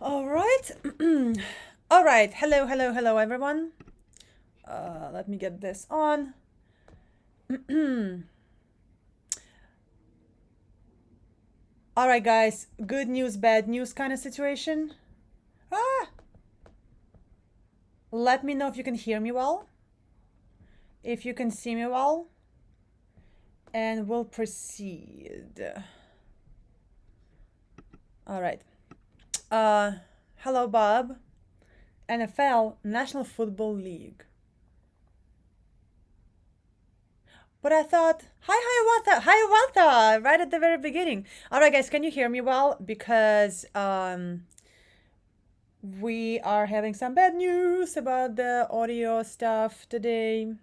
All right. All right. Hello, hello, hello, everyone. Let me get this on. All right, guys. Good news, bad news kind of situation. Ah, let me know if you can hear me well, if you can see me well, and we'll proceed. All right. Uh, hello, Bob. NFL, National Football League. But I thought, hi, right at the very beginning. All right, guys, can you hear me well? Because we are having some bad news about the audio stuff today.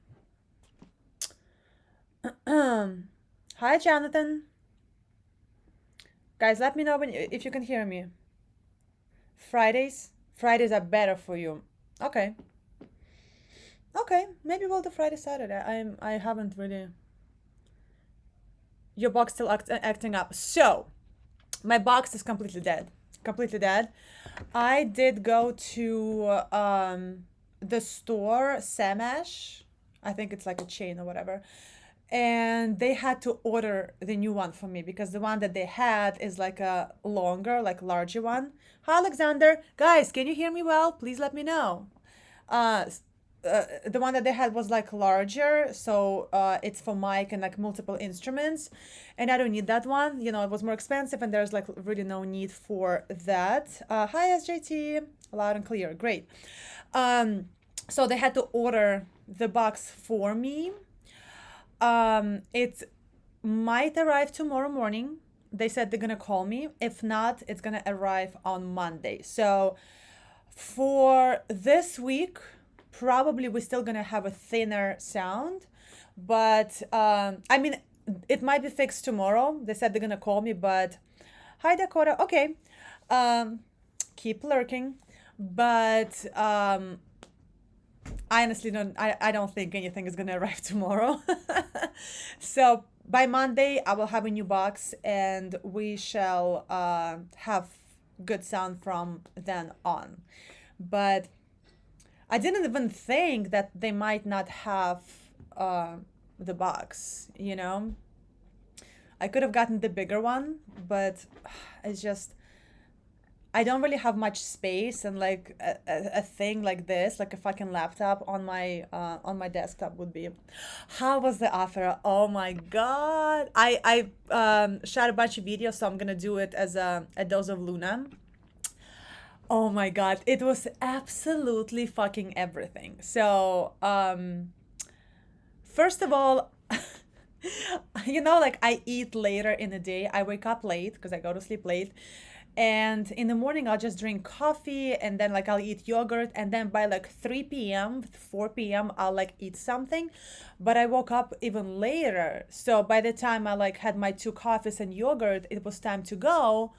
Hi, Jonathan. Guys, let me know if you can hear me. Fridays are better for you. Okay. Okay, maybe we'll do Friday, Saturday. I haven't really. Your box still acting up. So, my box is completely dead. Completely dead. I did go to the store, Samash. I think it's like a chain or whatever. And they had to order the new one for me because the one that they had is like a longer, like larger one. Hi, Alexander. Guys, can you hear me well? Please let me know. Uh, the one that they had was like larger, so it's for mic and like multiple instruments, and I don't need that one. You know, it was more expensive, and there's like really no need for that. Hi, SJT, loud and clear, great. So they had to order the box for me. It might arrive tomorrow morning. They said they're gonna call me. If not, it's gonna arrive on Monday. So for this week, probably we're still gonna have a thinner sound, but I mean, it might be fixed tomorrow. They said they're gonna call me, but hi, Dakota. Okay, keep lurking, but I honestly don't. I don't think anything is gonna arrive tomorrow. So by Monday, I will have a new box, and we shall have good sound from then on. But I didn't even think that they might not have the box, you know? I could have gotten the bigger one, but it's just, I don't really have much space, and like a thing like this, like a fucking laptop on my desktop would be. How was the opera? Oh my god! I shot a bunch of videos, so I'm gonna do it as a dose of Luna. Oh my god, it was absolutely fucking everything. So, first of all, you know, like I eat later in the day. I wake up late because I go to sleep late. And in the morning, I'll just drink coffee, and then like I'll eat yogurt. And then by like 3 p.m., 4 p.m., I'll like eat something. But I woke up even later. So by the time I like had my two coffees and yogurt, it was time to go.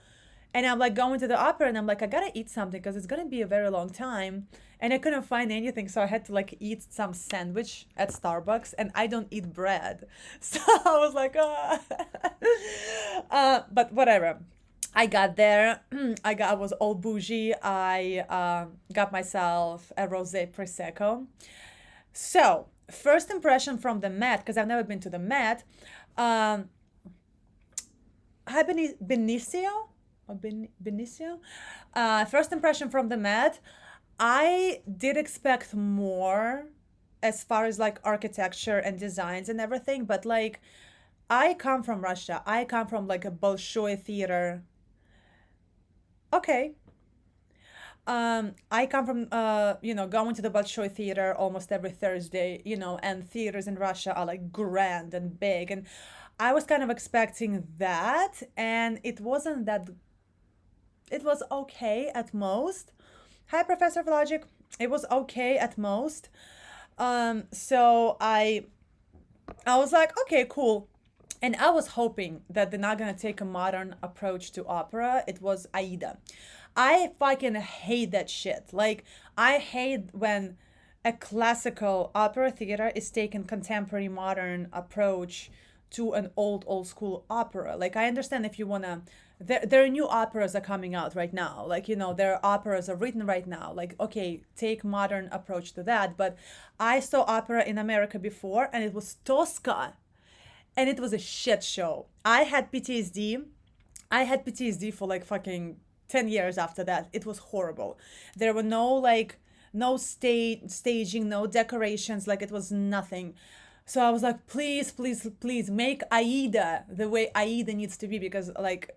And I'm like going to the opera, and I'm like, I gotta eat something because it's gonna be a very long time. And I couldn't find anything, so I had to like eat some sandwich at Starbucks, and I don't eat bread. So I was like, ah. But whatever. I got there. I was all bougie. I got myself a rosé prosecco. So first impression from the Met, because I've never been to the Met. Um, Hi, Benicio? Or Benicio? First impression from the Met. I did expect more as far as like architecture and designs and everything, but like I come from Russia. I come from like a Bolshoi theater. Okay. I come from, going to the Bolshoi theater almost every Thursday, and theaters in Russia are like grand and big. And I was kind of expecting that, and it wasn't that, it was okay at most. Hi, Professor of Logic. It was okay at most. So I was like, okay, cool. And I was hoping that they're not gonna take a modern approach to opera. It was Aida. I fucking hate that shit. Like, I hate when a classical opera theater is taking contemporary modern approach to an old school opera. Like, I understand if you wanna there are new operas are coming out right now. Like, their operas are written right now. Like, okay, take modern approach to that. But I saw opera in America before, and it was Tosca, and it was a shit show. I had PTSD. I had PTSD for like fucking 10 years after that. It was horrible. There were no staging, no decorations, like it was nothing. So I was like, please, please, please make Aida the way Aida needs to be, because like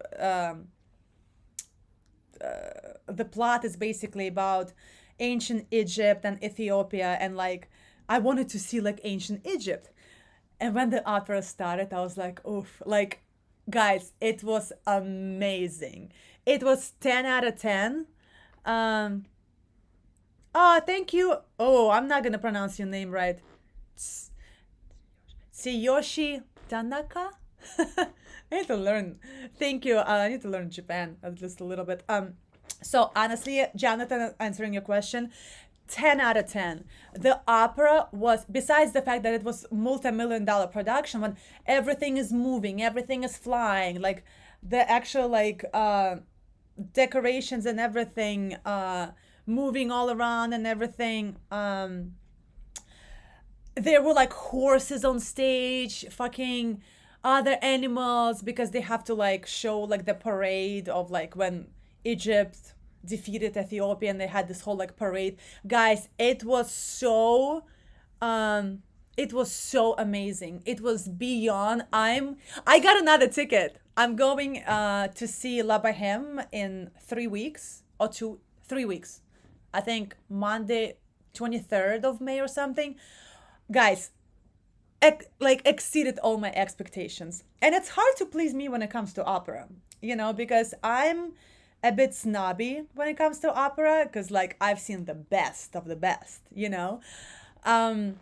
the plot is basically about ancient Egypt and Ethiopia, and like I wanted to see like ancient Egypt. And when the opera started, I was like, oof, like guys, it was amazing. It was 10 out of 10. Um, oh, thank you. Oh, I'm not gonna pronounce your name right. Tsuyoshi Tanaka? I need to learn. Thank you. I need to learn Japan at least a little bit. So honestly, Jonathan, answering your question, 10 out of 10. The opera was, besides the fact that it was multi-million dollar production, when everything is moving, everything is flying, like the actual like decorations and everything moving all around and everything. There were like horses on stage, fucking other animals, because they have to like show like the parade of like when Egypt defeated Ethiopia, and they had this whole like parade. Guys, it was so amazing. It was beyond. I got another ticket. I'm going to see La Boheme in 3 weeks or 3 weeks. I think Monday 23rd of May or something. Guys, like exceeded all my expectations. And it's hard to please me when it comes to opera, because I'm a bit snobby when it comes to opera, because like I've seen the best of the best. And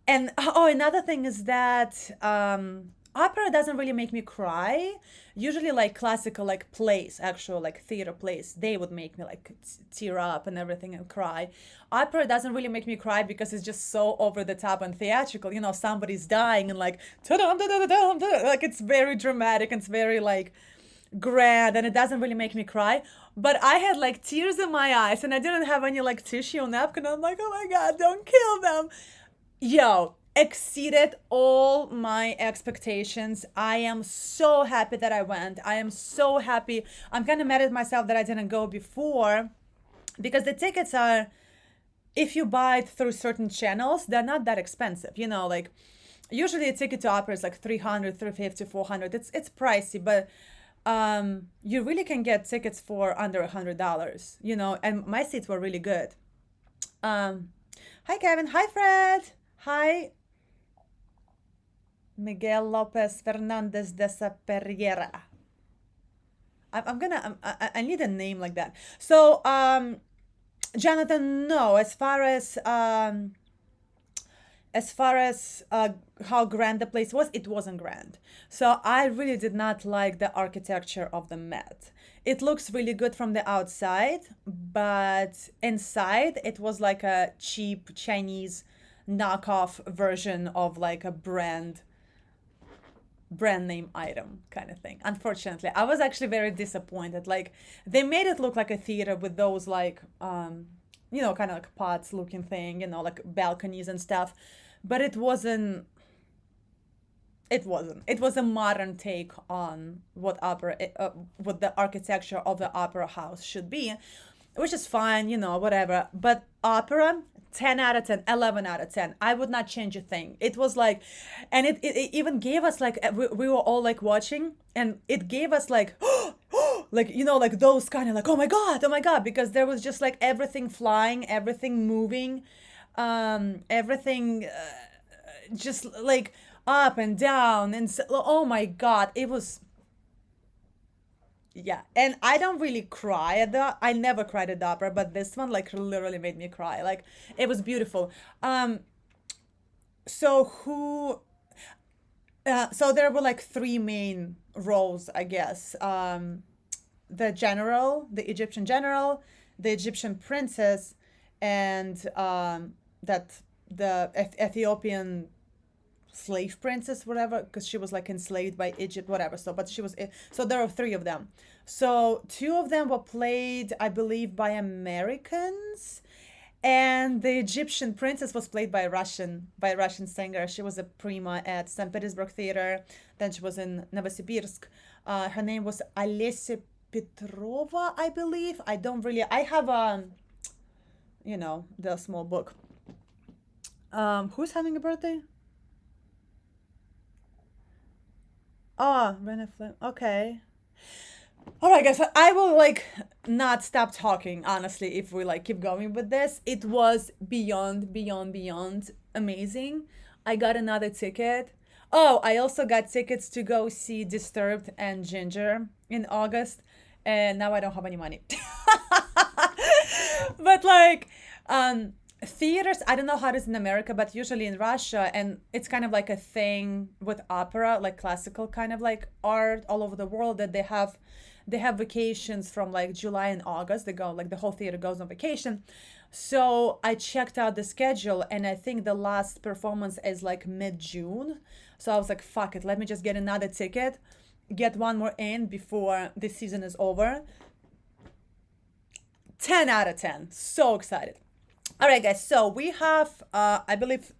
another thing is that opera doesn't really make me cry. Usually like classical like plays, actual like theater plays, they would make me like tear up and everything and cry. Opera doesn't really make me cry because it's just so over the top and theatrical. Somebody's dying and like ta-dum, da-dum, da-dum, da-dum. Like it's very dramatic and it's very like grand, and it doesn't really make me cry. But I had like tears in my eyes, and I didn't have any like tissue or napkin. I'm like, oh my god, don't kill them. Yo, exceeded all my expectations. I am so happy that I went. I am so happy. I'm kind of mad at myself that I didn't go before, because the tickets are, if you buy it through certain channels, they're not that expensive. Like usually a ticket to opera is like 300, 350, 400. It's pricey, but you really can get tickets for under $100, and my seats were really good. Hi Kevin, hi Fred, hi Miguel Lopez Fernandez de Saperriera. I need a name like that. So Jonathan, no, as far as how grand the place was, it wasn't grand. So I really did not like the architecture of the Met. It looks really good from the outside, but inside it was like a cheap Chinese knockoff version of like a brand name item kind of thing. Unfortunately, I was actually very disappointed. Like they made it look like a theater with those like kind of like pots looking thing, like balconies and stuff, but it wasn't. It was a modern take on what what the architecture of the opera house should be, which is fine, whatever. But opera, 10 out of 10, 11 out of 10. I would not change a thing. It was like, and it even gave us like, we were all like watching, and it gave us like, like, like those kind of like, oh my God, because there was just like everything flying, everything moving, everything just like up and down, and so, oh my God, it was, yeah. And I don't really cry I never cried at the opera, but this one like literally made me cry. Like it was beautiful. So so there were like three main roles, I guess. The general, the Egyptian general, the Egyptian princess, and that the Ethiopian slave princess, whatever, because she was like enslaved by Egypt, whatever. So, but she was, so there are three of them. So two of them were played, I believe, by Americans, and the Egyptian princess was played by a Russian singer. She was a prima at St. Petersburg Theater. Then she was in Novosibirsk. Her name was Alessia Petrova, I believe. I have the small book. Who's having a birthday? Oh, Rena Flynn. Okay. All right, guys. I will not stop talking, honestly, if we keep going with this. It was beyond amazing. I got another ticket. Oh, I also got tickets to go see Disturbed and Ginger in August, and now I don't have any money. But theaters, I don't know how it is in America, but usually in Russia, and it's kind of like a thing with opera, like classical kind of art all over the world, that they have vacations from July and August. They go the whole theater goes on vacation. So I checked out the schedule, and I think the last performance is mid-June. So I was like, fuck it, let me just get another ticket, get one more in before this season is over. 10 out of 10. So excited. All right, guys. So we have, I believe,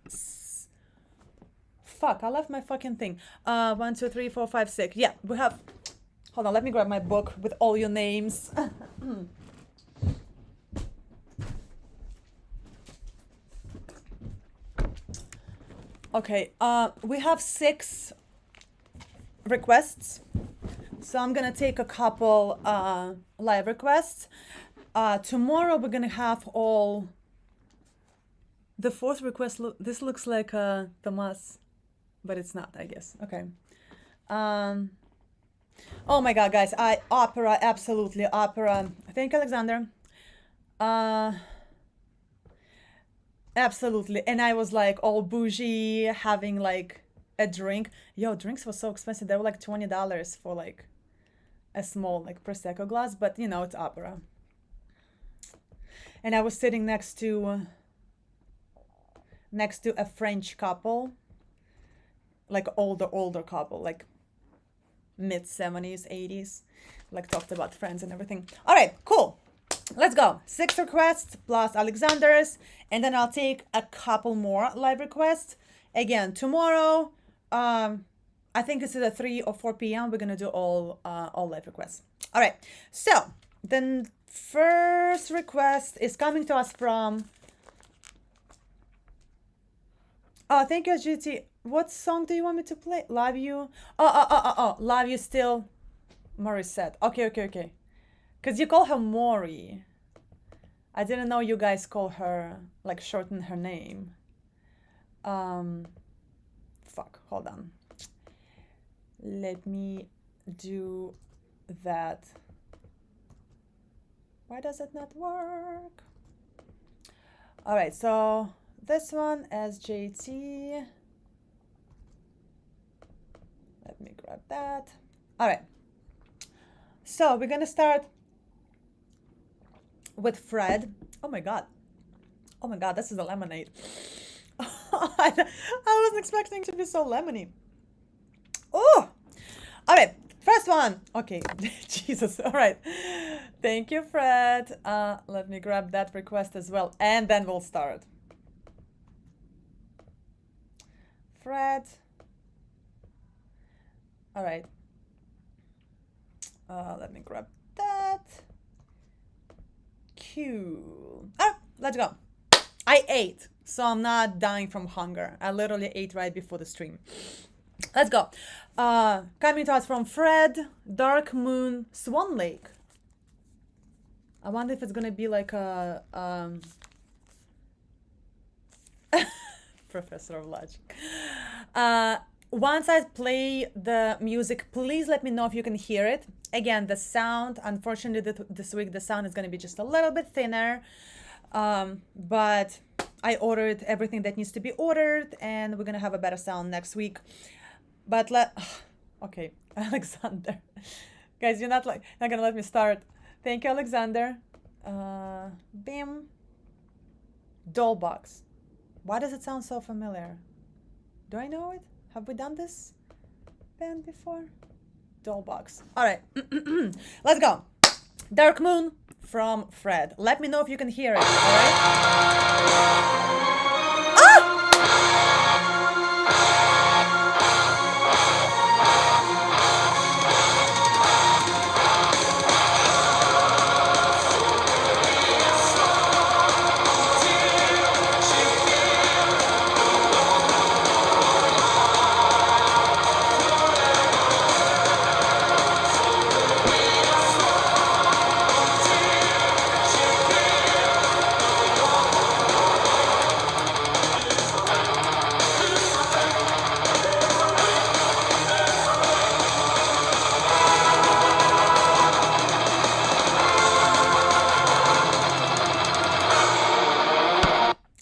fuck, I left my fucking thing. 1, 2, 3, 4, 5, 6. Yeah, we have, hold on, let me grab my book with all your names. Okay, we have 6 requests. So I'm gonna take a couple live requests. Tomorrow we're gonna have all. The 4th request, this looks like Tomas, but it's not, I guess. Okay. Oh my God, guys, opera, absolutely opera. Thank you, Alexander. Absolutely. And I was all bougie, having a drink. Yo, drinks were so expensive. They were $20 for a small Prosecco glass, but it's opera. And I was sitting next to a French couple, older couple, mid-70s, 80s, talked about friends and everything. All right, cool. Let's go. 6 requests plus Alexander's, and then I'll take a couple more live requests. Again, tomorrow, I think it's either 3 or 4 p.m. We're gonna do all live requests. All right. So then, first request is coming to us from. Oh, thank you, GT. What song do you want me to play? Love You. Oh. Love You Still. Morissette. Okay. Because you call her Maury. I didn't know you guys call her, shorten her name. Fuck, hold on. Let me do that. Why does it not work? All right, so this one as JT. Let me grab that. All right. So we're gonna start with Fred. Oh my God, this is a lemonade. I wasn't expecting to be so lemony. Oh, all right, first one. Okay, Jesus, all right. Thank you, Fred. Let me grab that request as well, and then we'll start. Fred. All right. Let me grab that. Cool. Let's go. I ate, so I'm not dying from hunger. I literally ate right before the stream. Let's go. Coming to us from Fred, Dark Moon, Swan Lake. I wonder if it's gonna be like a Professor of Logic. Once I play the music, please let me know if you can hear it. Again, the sound, unfortunately, this week the sound is going to be just a little bit thinner. But I ordered everything that needs to be ordered, and we're going to have a better sound next week. But okay, Alexander. Guys, you're not going to let me start. Thank you, Alexander. Bim. Dollbox. Why does it sound so familiar? Do I know it? Have we done this band before? Dollbox. All right. Let's go. Dark Moon from Fred. Let me know if you can hear it. All right.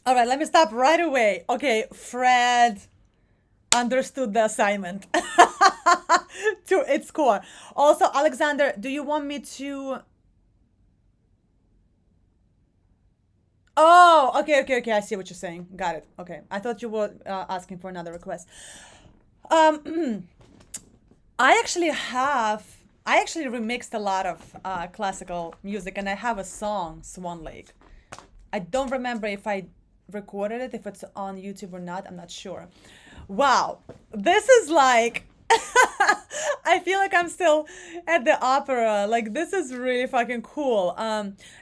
All right, let me stop right away. Okay, Fred understood the assignment to its core. Also, Alexander, do you want me to... Oh, okay. I see what you're saying. Got it. Okay. I thought you were asking for another request. I actually remixed a lot of classical music, and I have a song, Swan Lake. I don't remember if I recorded it, if it's on YouTube or not. I'm not sure. Wow. This is like... I feel like I'm still at the opera. Like, this is really fucking cool.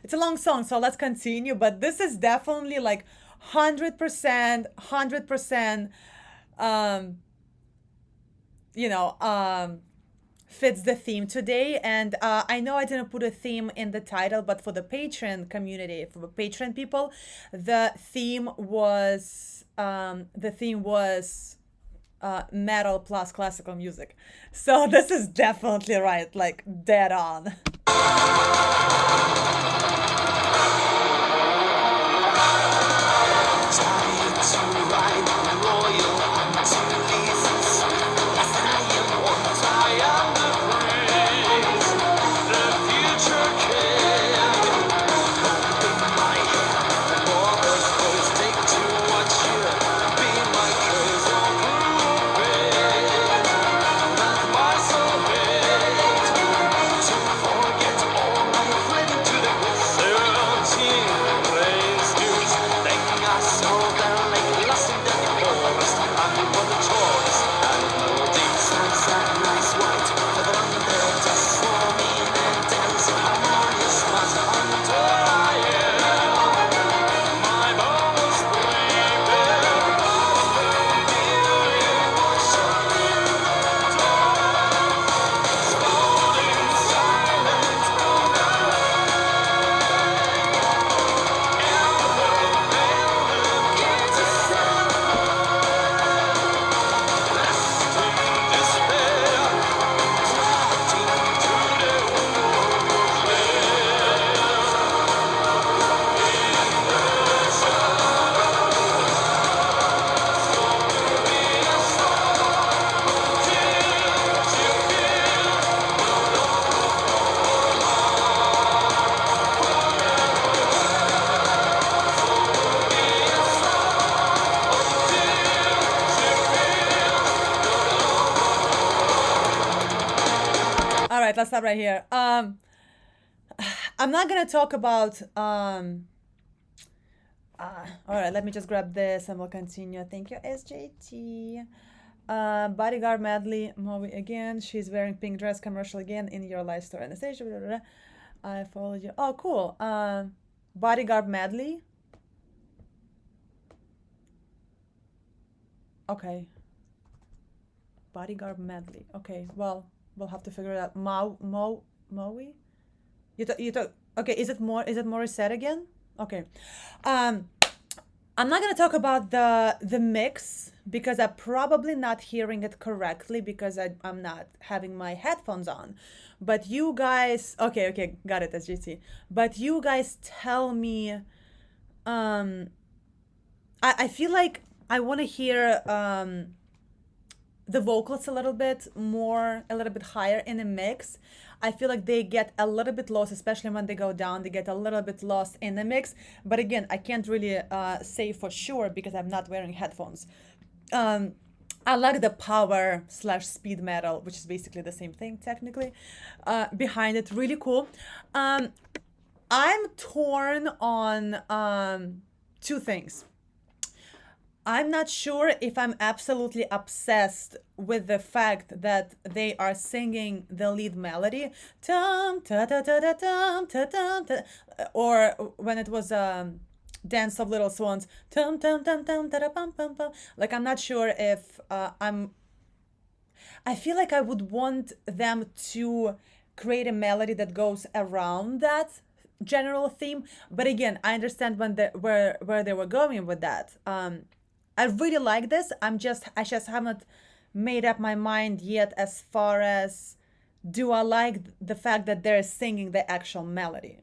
It's a long song, so let's continue. But this is definitely like 100%, fits the theme today. And I know I didn't put a theme in the title, but for the Patreon community, for the Patreon people, the theme was metal plus classical music. So this is definitely right, like dead on. Let's stop right here. I'm not gonna talk about all right, let me just grab this and we'll continue. Thank you, SJT. Bodyguard medley movie again. She's wearing pink dress commercial again in your life story. Anastasia, blah, blah, blah. I followed you. Oh, cool. Bodyguard medley. Okay. Bodyguard medley. Okay, well, we'll have to figure it out. Maui? Okay, is it Morissette again? Okay. I'm not gonna talk about the mix because I'm probably not hearing it correctly because I'm not having my headphones on. But you guys, okay, got it, SGT. But you guys tell me, I feel like I want to hear the vocals a little bit higher in a mix. I feel like they get a little bit lost, especially when they go down, they get a little bit lost in the mix. But again, I can't really say for sure because I'm not wearing headphones. I like the power slash speed metal, which is basically the same thing technically, behind it. Really cool. Um, I'm torn on two things. I'm not sure if I'm absolutely obsessed with the fact that they are singing the lead melody, tum ta ta ta ta tum ta tum ta, or when it was Dance of Little Swans, tum tum tum tum ta da pum pum pum. Like I'm not sure if I feel like I would want them to create a melody that goes around that general theme. But again, I understand where they were going with that. I really like this. I just haven't made up my mind yet as far as do I like the fact that they're singing the actual melody.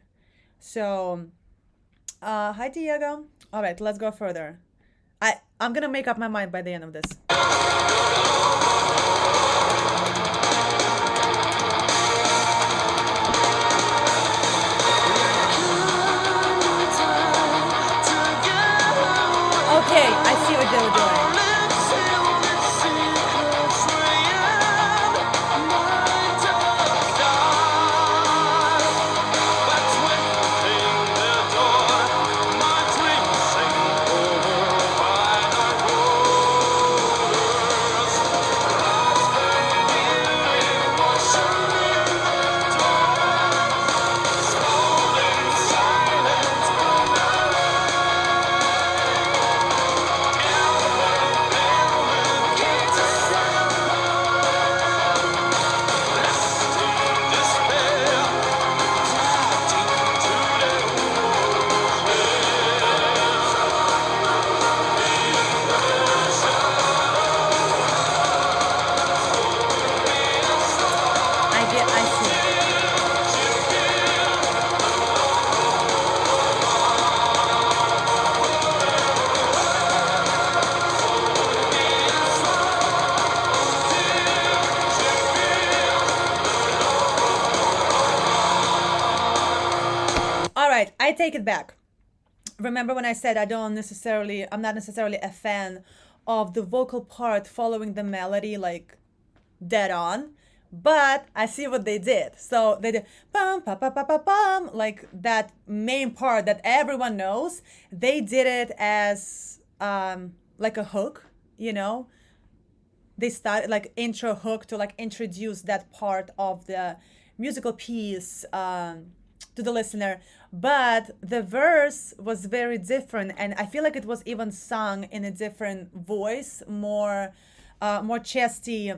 So, hi Diego. All right, let's go further. I'm gonna make up my mind by the end of this. Okay, I see what they were doing. I see. All right, I take it back. Remember when I said I'm not necessarily a fan of the vocal part following the melody like dead on, but I see what they did. So they did bum pa pa pa pa bum, like that main part that everyone knows. They did it as like a hook, you know. They started like intro hook to like introduce that part of the musical piece to the listener. But the verse was very different, and I feel like it was even sung in a different voice, more chesty,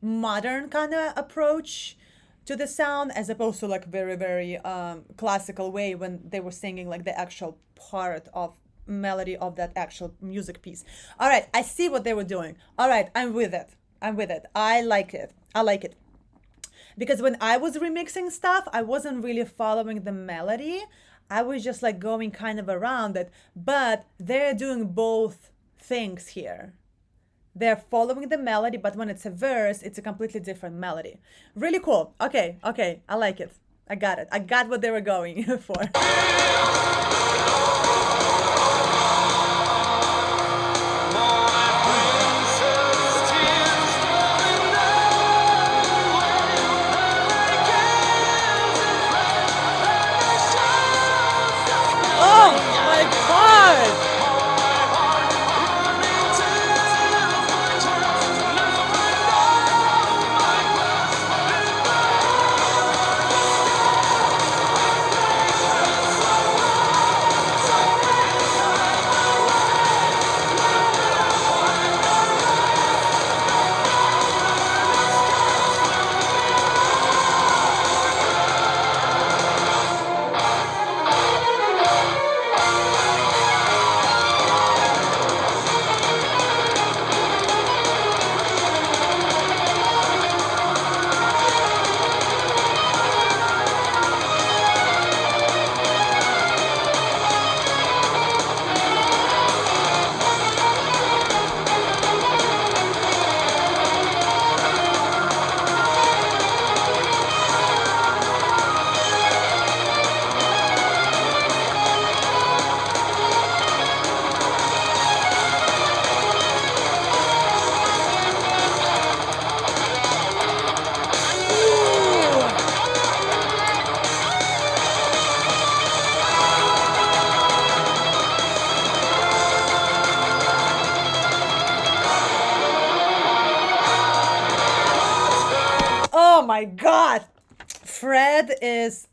modern kind of approach to the sound, as opposed to like very very classical way when they were singing like the actual part of melody of that actual music piece. All right, I see what they were doing. All right, I'm with it. I like it. Because when I was remixing stuff, I wasn't really following the melody. I was just like going kind of around it. But they're doing both things here. They're following the melody, but when it's a verse, it's a completely different melody. Really cool. Okay, I like it. I got it. I got what they were going for. Oh my god! Fred is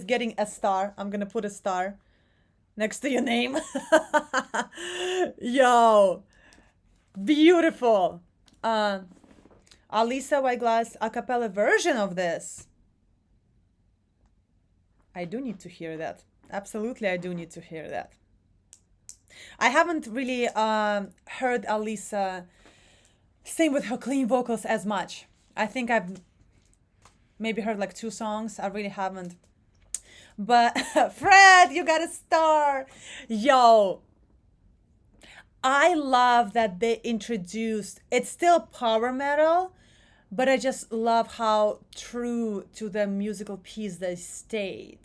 getting a star. I'm gonna put a star next to your name. Yo, beautiful. Alisa Whiteglass a cappella version of this. I do need to hear that. Absolutely, I do need to hear that. I haven't really heard Alisa sing with her clean vocals as much. I think I've maybe heard like 2 songs. I really haven't. But Fred, you got a star. Yo, I love that they introduced, it's still power metal, but I just love how true to the musical piece they stayed.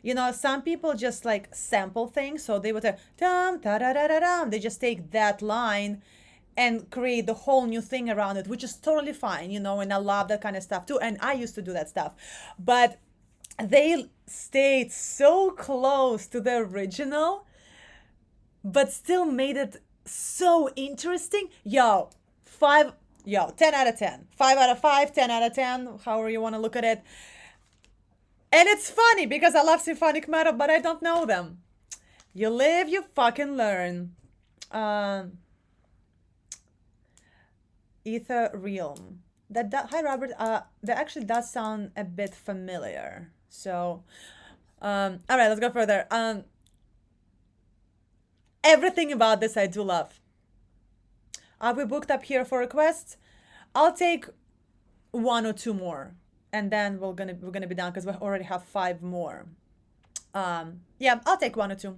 You know, some people just like sample things, so they would have dum da da da da dum. They just take that line and create the whole new thing around it, which is totally fine, you know, and I love that kind of stuff too. And I used to do that stuff. But they stayed so close to the original, but still made it so interesting. 10 out of 10. 5 out of 5, 10 out of 10, however you want to look at it. And it's funny because I love symphonic metal, but I don't know them. You live, you fucking learn. Ether Realm. Hi Robert. That actually does sound a bit familiar. So, all right, let's go further. Everything about this I do love. Are we booked up here for requests? I'll take 1 or 2 more, and then we're gonna be done because we already have 5 more. Yeah, I'll take 1 or 2.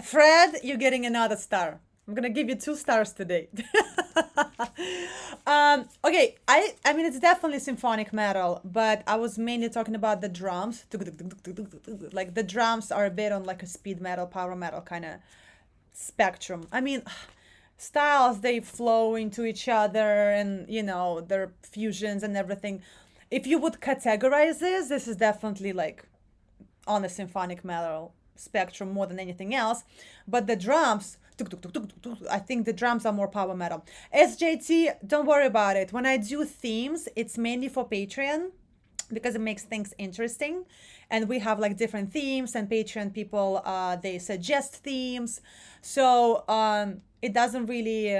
Fred, you're getting another star. I'm gonna give you 2 stars today. Okay, I mean it's definitely symphonic metal, but I was mainly talking about the drums. Like the drums are a bit on like a speed metal, power metal kind of spectrum. I mean, styles, they flow into each other, and you know, their fusions and everything. If you would categorize this is definitely like on the symphonic metal spectrum more than anything else. But the drums, I think the drums are more power metal. SJT, don't worry about it. When I do themes, it's mainly for Patreon because it makes things interesting. And we have like different themes, and Patreon people, they suggest themes. So it doesn't really,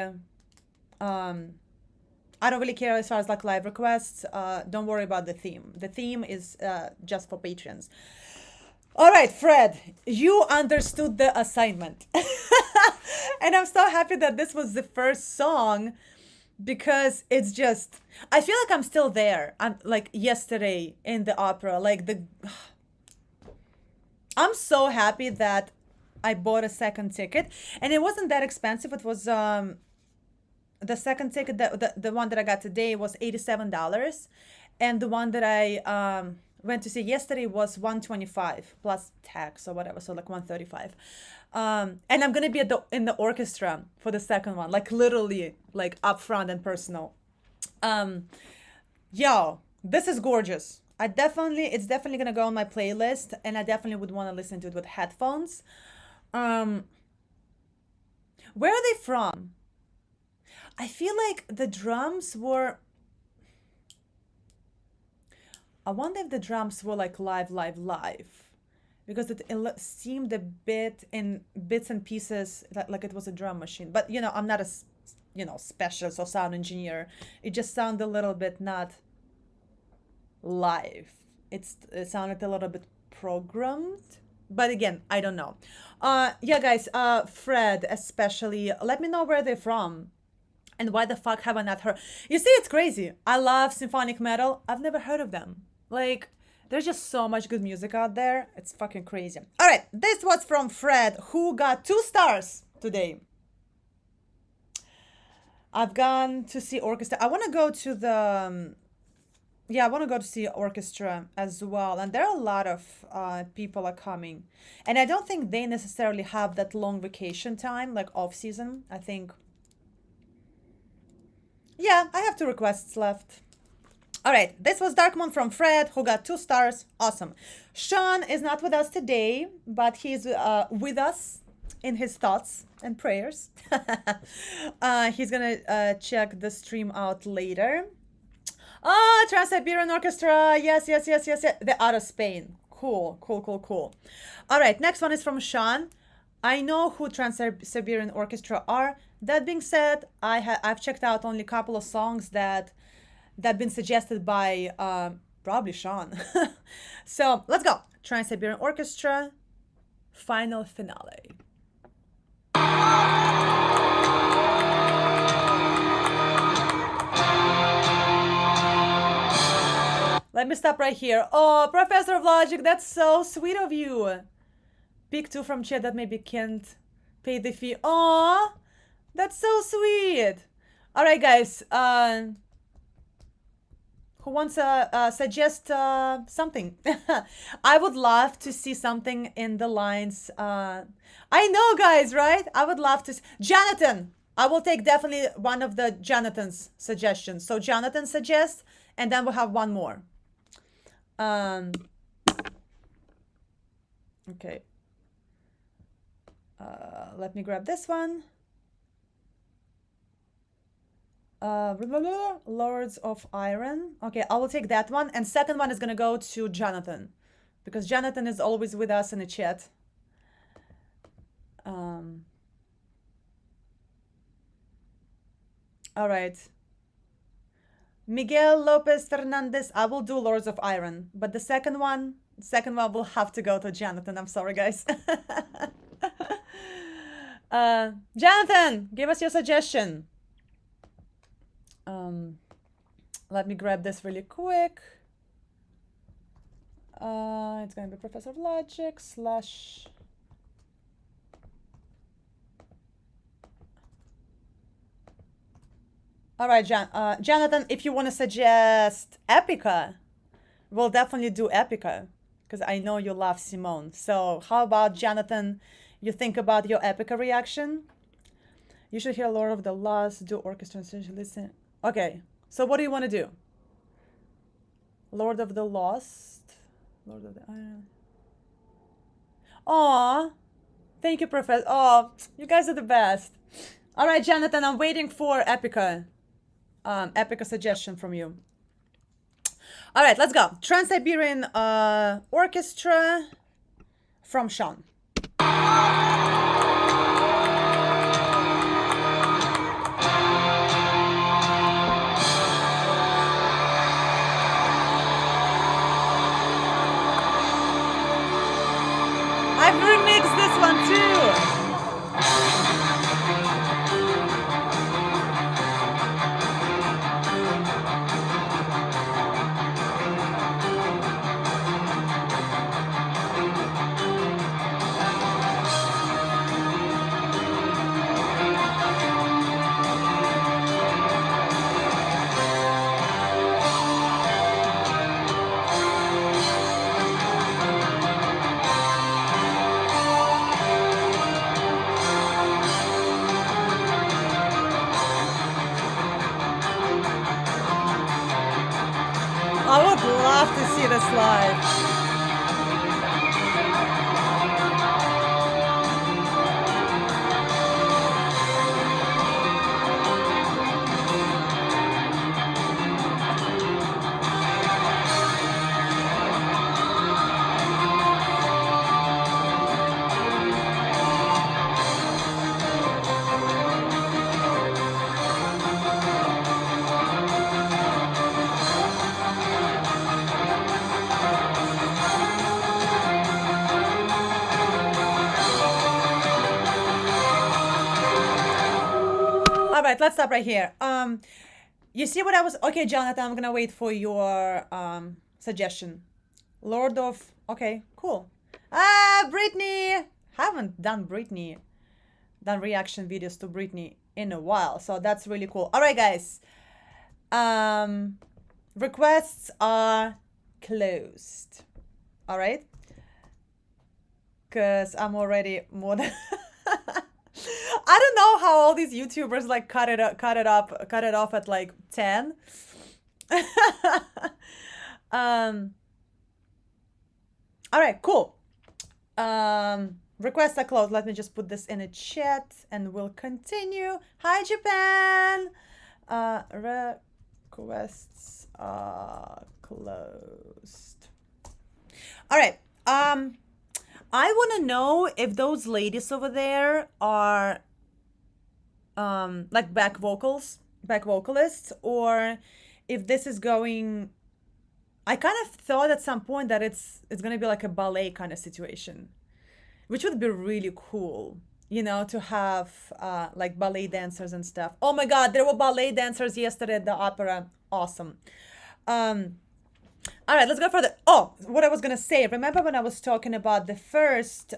I don't really care as far as like live requests. Don't worry about the theme. The theme is just for patrons. All right, Fred, you understood the assignment. And I'm so happy that this was the first song, because it's just, I feel like I'm still there. I'm like yesterday in the opera, like I'm so happy that I bought a second ticket, and it wasn't that expensive. It was the second ticket, the one that I got today was $87, and the one that I went to see yesterday was $125 plus tax or whatever, so like $135. And I'm gonna be in the orchestra for the second one, like literally, like upfront and personal. Yo, this is gorgeous. It's definitely gonna go on my playlist, and I definitely would want to listen to it with headphones. Where are they from? I feel like the drums were, I wonder if the drums were like live, because it seemed a bit in bits and pieces like it was a drum machine. But you know, I'm not a specialist or sound engineer. It just sounded a little bit not live. It sounded a little bit programmed. But again, I don't know. Yeah, guys, Fred especially, let me know where they're from. And why the fuck have I not heard? You see, it's crazy. I love symphonic metal. I've never heard of them. Like, there's just so much good music out there. It's fucking crazy. All right, this was from Fred, who got 2 stars today. I've gone to see orchestra. I want to go to the... I want to go to see orchestra as well. And there are a lot of people are coming. And I don't think they necessarily have that long vacation time, like off-season. I think... Yeah, I have 2 requests left. All right, this was Dark Moon from Fred, who got 2 stars. Awesome. Sean is not with us today, but he's with us in his thoughts and prayers. He's gonna check the stream out later. Oh, Trans-Siberian Orchestra. Yes. They're out of Spain. Cool. All right, next one is from Sean. I know who Trans-Siberian Orchestra are. That being said, I've checked out only a couple of songs that been suggested by probably Sean. So let's go. Trans-Siberian Orchestra, final finale. Let me stop right here. Oh, Professor of Logic, that's so sweet of you. Pick 2 from chat that maybe can't pay the fee. Oh, that's so sweet. All right, guys. Who wants to suggest something? I would love to see something in the lines. I know, guys, right? I would love to. Jonathan, I will take definitely one of the Jonathan's suggestions. So Jonathan suggests, and then we'll have one more. Okay. Let me grab this one. Lords of Iron. Okay, I will take that one. And second one is gonna go to Jonathan, because Jonathan is always with us in the chat. All right. Miguel Lopez Fernandez, I will do Lords of Iron, but the second one will have to go to Jonathan. I'm sorry, guys. Jonathan, give us your suggestion. Let me grab this really quick. It's gonna be Professor of Logic / All right, Jonathan, if you want to suggest Epica, we'll definitely do Epica, because I know you love Simone. So how about, Jonathan, you think about your Epica reaction? You should hear Lord of the Lost, do orchestra, listen. Okay, so what do you want to do? Lord of the Lost? Lord of the... Aw, thank you, Professor. Oh, you guys are the best. All right, Jonathan, I'm waiting for Epica. Epica suggestion from you. All right, let's go. Trans-Siberian Orchestra from Sean. I've remixed this one too. I would love to see this live. All right, let's stop right here. You see what I was... Okay, Jonathan, I'm gonna wait for your suggestion. Lord of... Okay, cool. Britney! Haven't done reaction videos to Britney in a while, so that's really cool. All right, guys. Requests are closed. All right? Because I'm already more than... I don't know how all these YouTubers like cut it off at like 10. All right, cool. Requests are closed. Let me just put this in a chat and we'll continue. Hi, Japan. Requests are closed. All right. I want to know if those ladies over there are like back vocalists, or if this is going... I kind of thought at some point that it's going to be like a ballet kind of situation, which would be really cool, you know, to have like ballet dancers and stuff. Oh my God, there were ballet dancers yesterday at the opera. Awesome. All right, let's go further. Oh, what I was going to say. Remember when I was talking about the first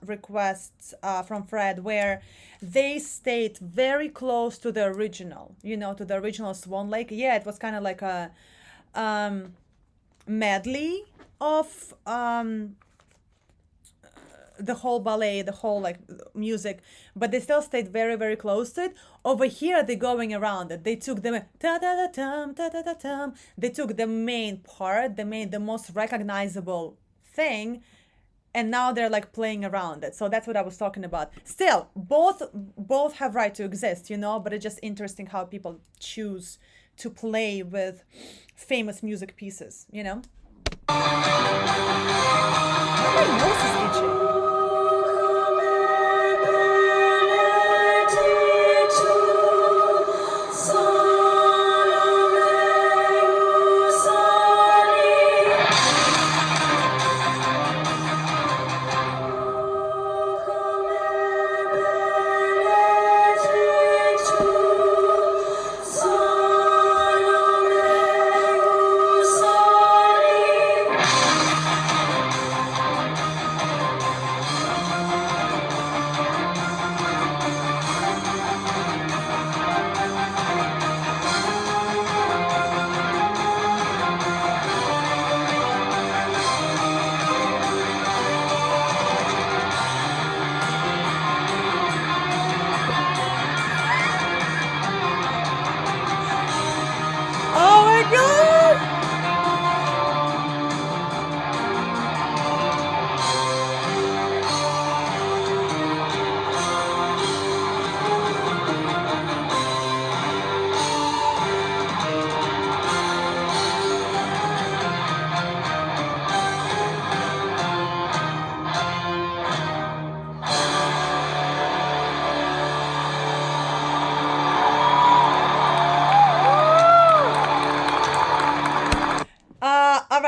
requests from Fred, where they stayed very close to the original, you know, to the original Swan Lake? Yeah, it was kind of like a medley of the whole ballet, the whole like music, but they still stayed very, very close to it. Over here, they're going around it. They took the they took the main part, the most recognizable thing, and now they're like playing around it. So that's what I was talking about. Still, both have right to exist, you know, but it's just interesting how people choose to play with famous music pieces, you know. My nose is itchy.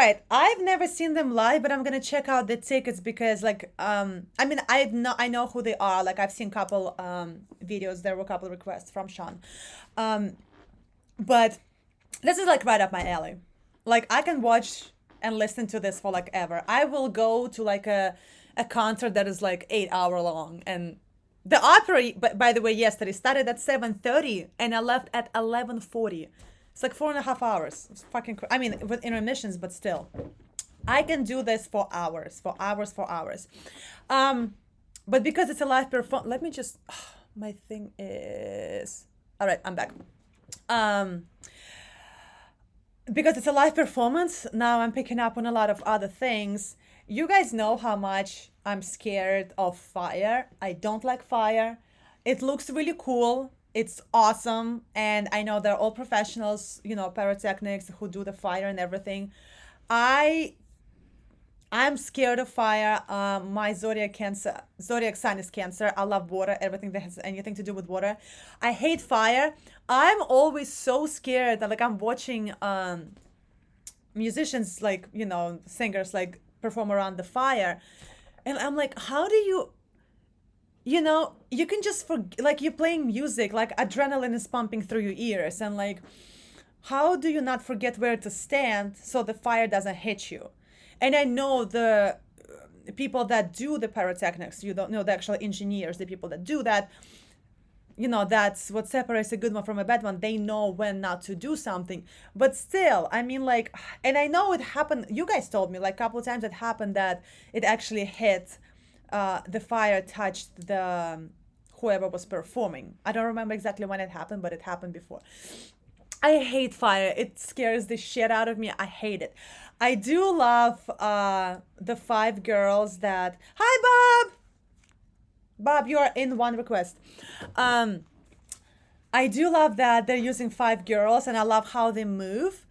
right. I've never seen them live, but I'm gonna check out the tickets because, like, I mean, I know who they are. Like, I've seen couple videos. There were a couple requests from Sean, but this is like right up my alley. Like, I can watch and listen to this for like ever. I will go to like a concert that is like 8 hour long, and the opera, by the way, yesterday started at 7:30 and I left at 11:40. It's like 4.5 hours. It's fucking. I mean, with intermissions, but still, I can do this for hours, for hours, for hours. But because it's a live performance, let me just. My thing is. All right, I'm back. Because it's a live performance, now I'm picking up on a lot of other things. You guys know how much I'm scared of fire. I don't like fire. It looks really cool. It's awesome. And I know they're all professionals, you know, pyrotechnics who do the fire and everything. I'm scared of fire. My zodiac sign is Cancer. I love water, everything that has anything to do with water. I hate fire. I'm always so scared that, like, I'm watching musicians, like, you know, singers, like, perform around the fire, and I'm like, how do you, you know, you can just like, you're playing music, like, adrenaline is pumping through your ears, and like, how do you not forget where to stand so the fire doesn't hit you? And I know the people that do the pyrotechnics, you don't know, the actual engineers, the people that do that, you know, that's what separates a good one from a bad one. They know when not to do something. But still, I mean, like, and I know it happened, you guys told me like a couple of times it happened that it actually hit, the fire touched the whoever was performing. I don't remember exactly when it happened, but it happened before. I hate fire. It scares the shit out of me. I hate it. I do love the 5 girls that... Hi, Bob! Bob, you are in one request. I do love that they're using 5 girls, and I love how they move.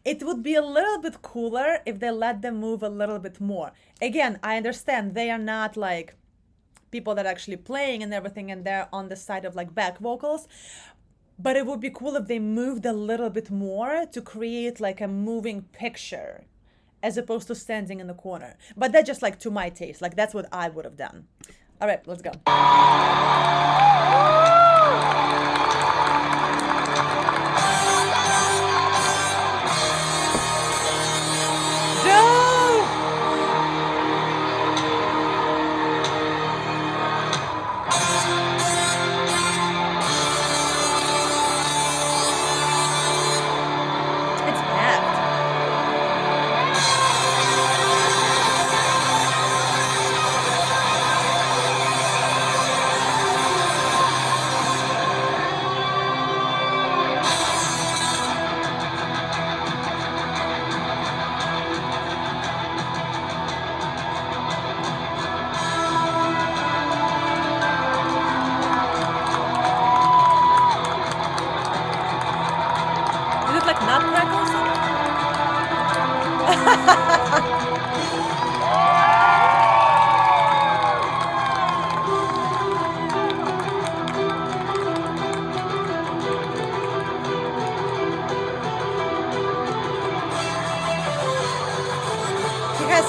It would be a little bit cooler if they let them move a little bit more. Again, I understand they are not like people that are actually playing and everything, and they're on the side of like back vocals. But it would be cool if they moved a little bit more to create like a moving picture as opposed to standing in the corner. But that's just like to my taste. Like, that's what I would have done. All right, let's go.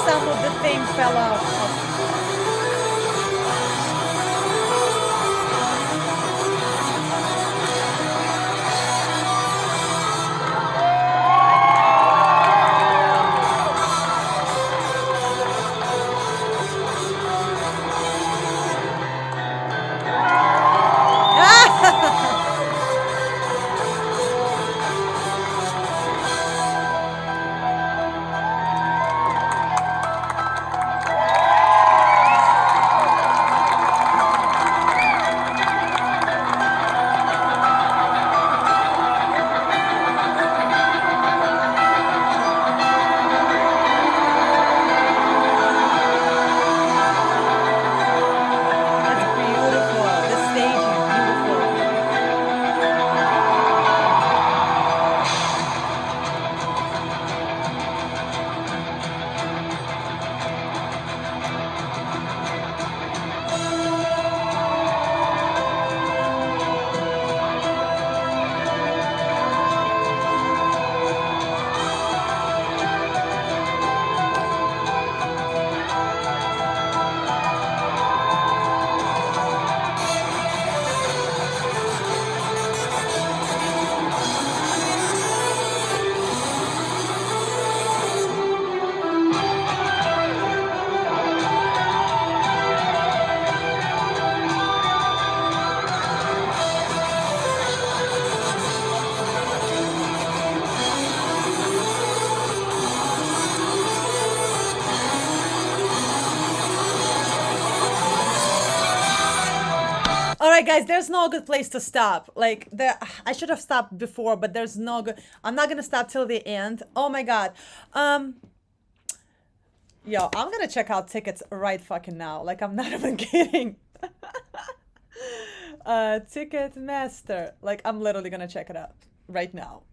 Some of the things fell off. right, guys, there's no good place to stop. Like, I should have stopped before, but there's no good. I'm not gonna stop till the end. Oh my God. Yo, I'm gonna check out tickets right fucking now. Like, I'm not even kidding. Ticketmaster. Like, I'm literally gonna check it out right now.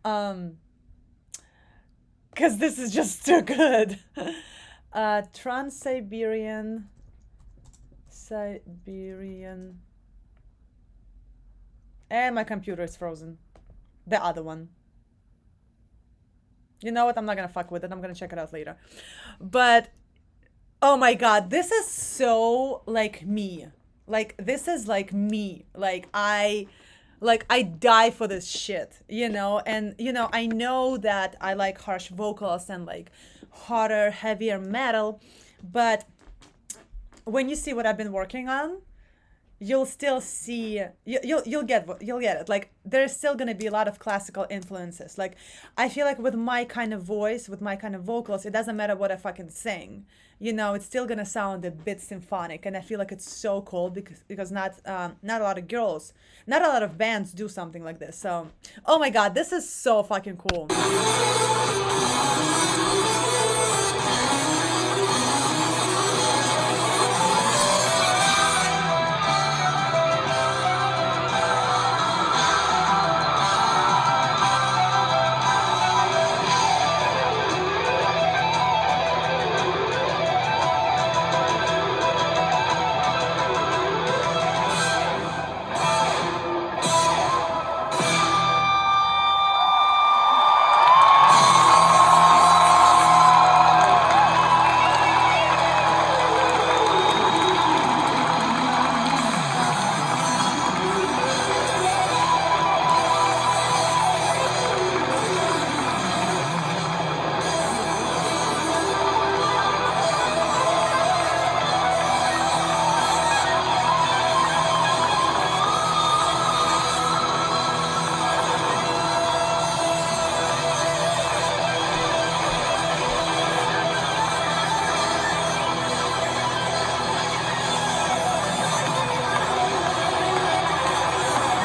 Because this is just too good. Trans-Siberian. Siberian. And my computer is frozen. The other one. You know what? I'm not gonna fuck with it. I'm gonna check it out later. But, oh my God, this is so like me. Like, this is like me. Like I die for this shit, you know? And, you know, I know that I like harsh vocals and like harder, heavier metal, but when you see what I've been working on, you'll still see, you'll get it. Like, there's still gonna be a lot of classical influences. Like, I feel like with my kind of voice, with my kind of vocals, it doesn't matter what I fucking sing. You know, it's still gonna sound a bit symphonic, and I feel like it's so cool because not a lot of girls, not a lot of bands do something like this. So, oh my God, this is so fucking cool.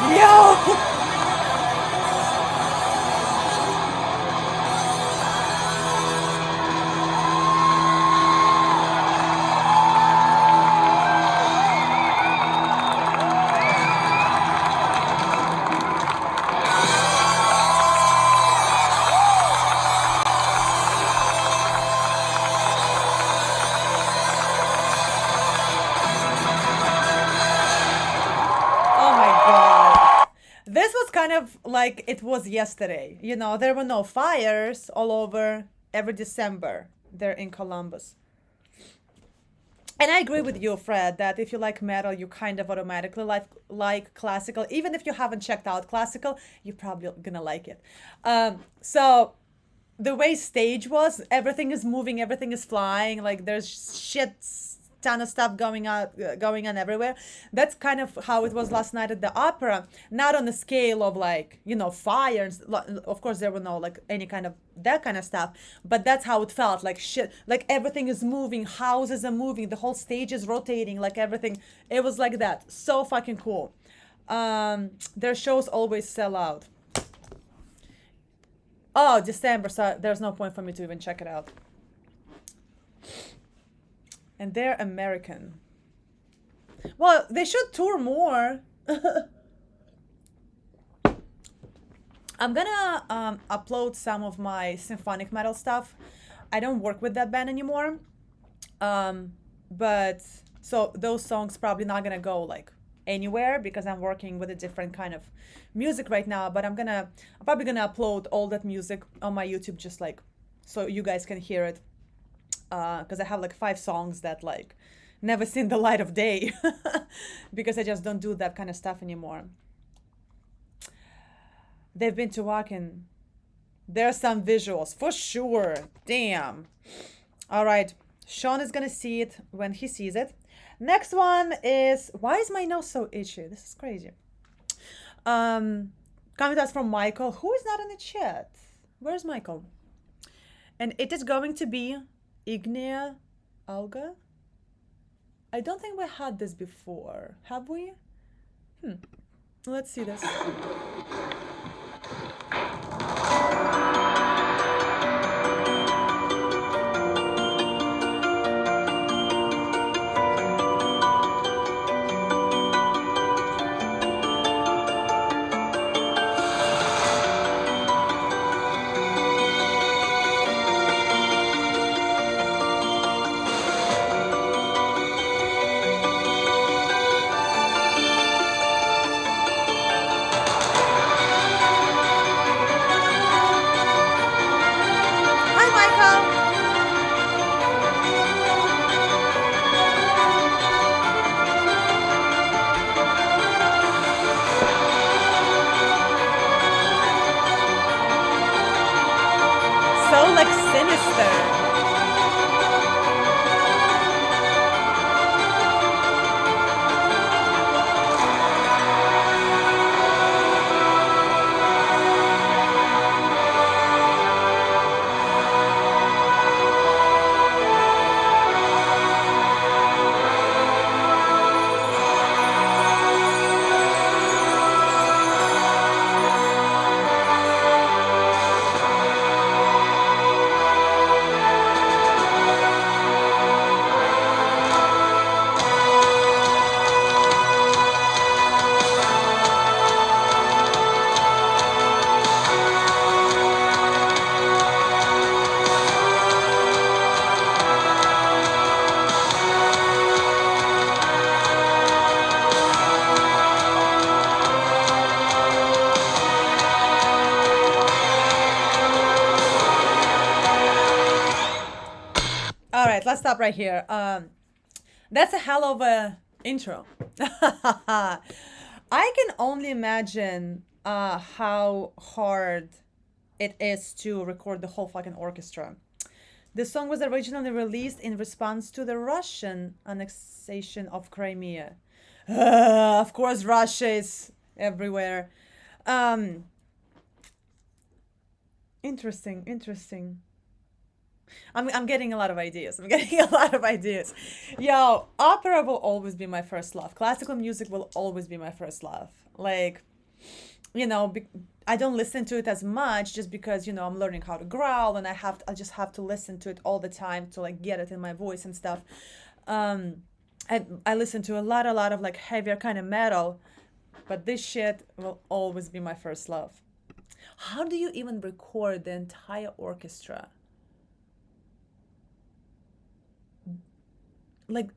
Yo! Oh my God. This was kind of like it was yesterday. You know, there were no fires all over every December there in Columbus. And I agree with you, Fred, that if you like metal, you kind of automatically like classical. Even if you haven't checked out classical, you're probably gonna like it. So the way stage was, everything is moving, everything is flying, like there's shit ton of stuff going on everywhere. That's kind of how it was last night at the opera, not on the scale of like, you know, fires. Of course there were no like any kind of that kind of stuff, but that's how it felt. Like shit, like everything is moving, houses are moving, the whole stage is rotating, like everything, it was like that. So fucking cool. Their shows always sell out. Oh, December, so there's no point for me to even check it out. And they're American. Well, they should tour more. I'm gonna upload some of my symphonic metal stuff. I don't work with that band anymore. But so those songs probably not gonna go like anywhere because I'm working with a different kind of music right now. But I'm probably gonna upload all that music on my YouTube, just like so you guys can hear it. Because I have like 5 songs that like never seen the light of day because I just don't do that kind of stuff anymore. They've been to walking. There's some visuals for sure. Damn. All right. Sean is gonna see it when he sees it. Next one is, why is my nose so itchy? This is crazy. Comment us from Michael, who is not in the chat. Where's Michael? And it is going to be Ignea Alga. I don't think we had this before. Have we? Let's see this. Hi, Michael. So like sinister. All right, let's stop right here. That's a hell of a intro. I can only imagine how hard it is to record the whole fucking orchestra. The song was originally released in response to the Russian annexation of Crimea. Of course, Russia is everywhere. Um, interesting. I'm getting a lot of ideas. I'm getting a lot of ideas. Yo, opera will always be my first love. Classical music will always be my first love. Like, you know, I don't listen to it as much just because, you know, I'm learning how to growl and I just have to listen to it all the time to like get it in my voice and stuff. I listen to a lot of like heavier kind of metal, but this shit will always be my first love. How do you even record the entire orchestra? Like,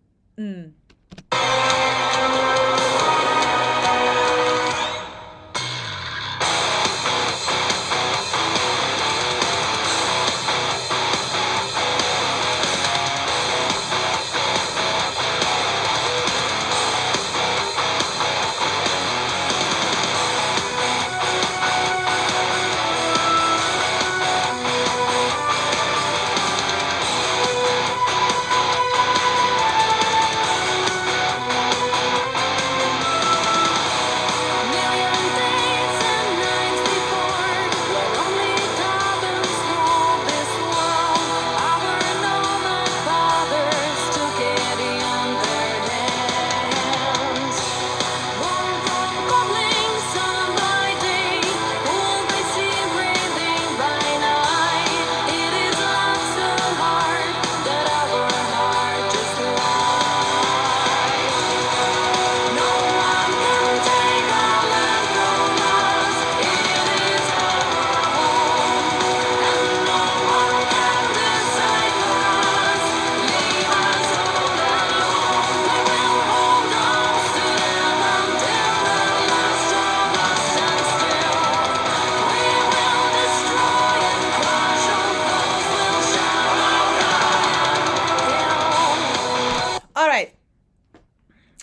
all right,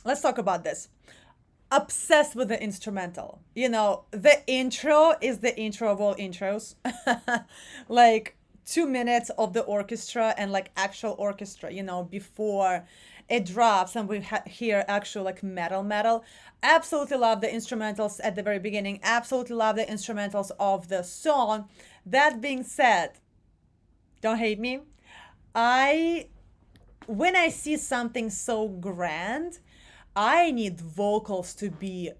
let's talk about this. Obsessed with the instrumental. You know, the intro is the intro of all intros. Like 2 minutes of the orchestra and like actual orchestra, you know, before it drops and we hear actual like metal. Absolutely love the instrumentals at the very beginning. Absolutely love the instrumentals of the song. That being said, don't hate me. I When I see something so grand, I need vocals to be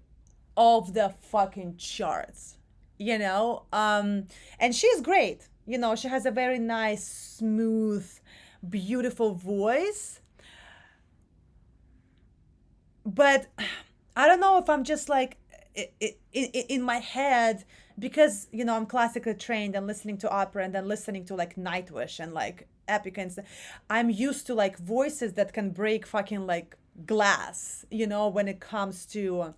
off the fucking charts, and she's great. She has a very nice, smooth, beautiful voice. But I don't know if I'm just like in my head, because I'm classically trained and listening to opera and then listening to like Nightwish and like epic and stuff. I'm used to like voices that can break fucking like glass, when it comes to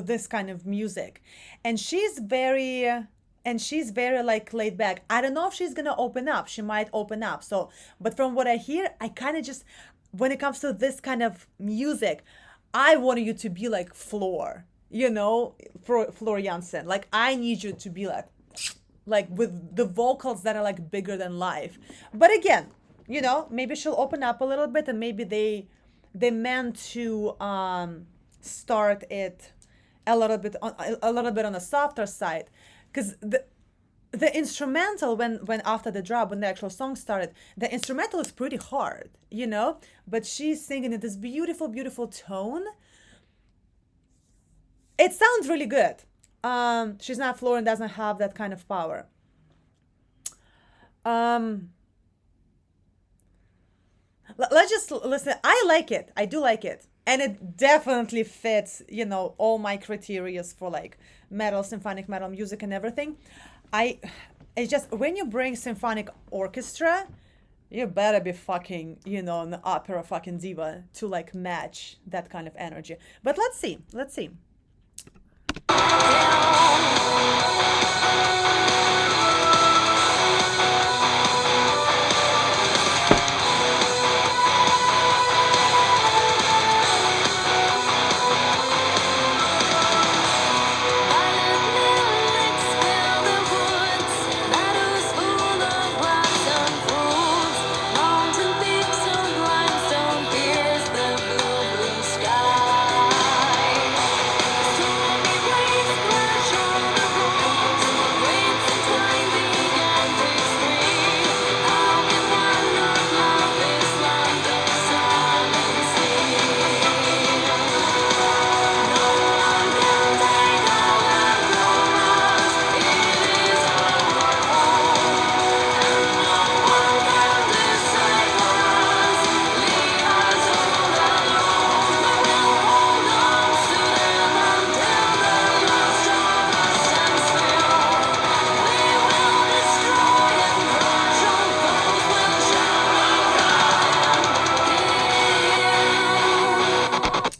this kind of music. And she's very like laid back. I don't know if she's gonna open up. She might open up. So, but from what I hear, I kind of just, when it comes to this kind of music, I want you to be like Floor Jansen. Like I need you to be like with the vocals that are like bigger than life. But again, maybe she'll open up a little bit, and maybe they meant to start it a little bit on the softer side, because the instrumental, when after the drop, when the actual song started, the instrumental is pretty hard, but she's singing in this beautiful, beautiful tone. It sounds really good. She's not Floor and doesn't have that kind of power. um let's just listen. I like it. I do like it. And it definitely fits, all my criteria for like metal, symphonic metal music and everything. I, it's just when you bring symphonic orchestra, you better be fucking, an opera fucking diva to like match that kind of energy. But let's see. Let's see.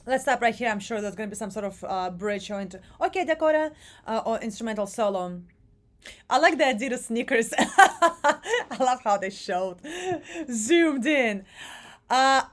Let's stop right here. I'm sure there's going to be some sort of bridge or into. Okay, Dakota, or instrumental solo. I like the Adidas sneakers. I love how they showed, zoomed in. Uh,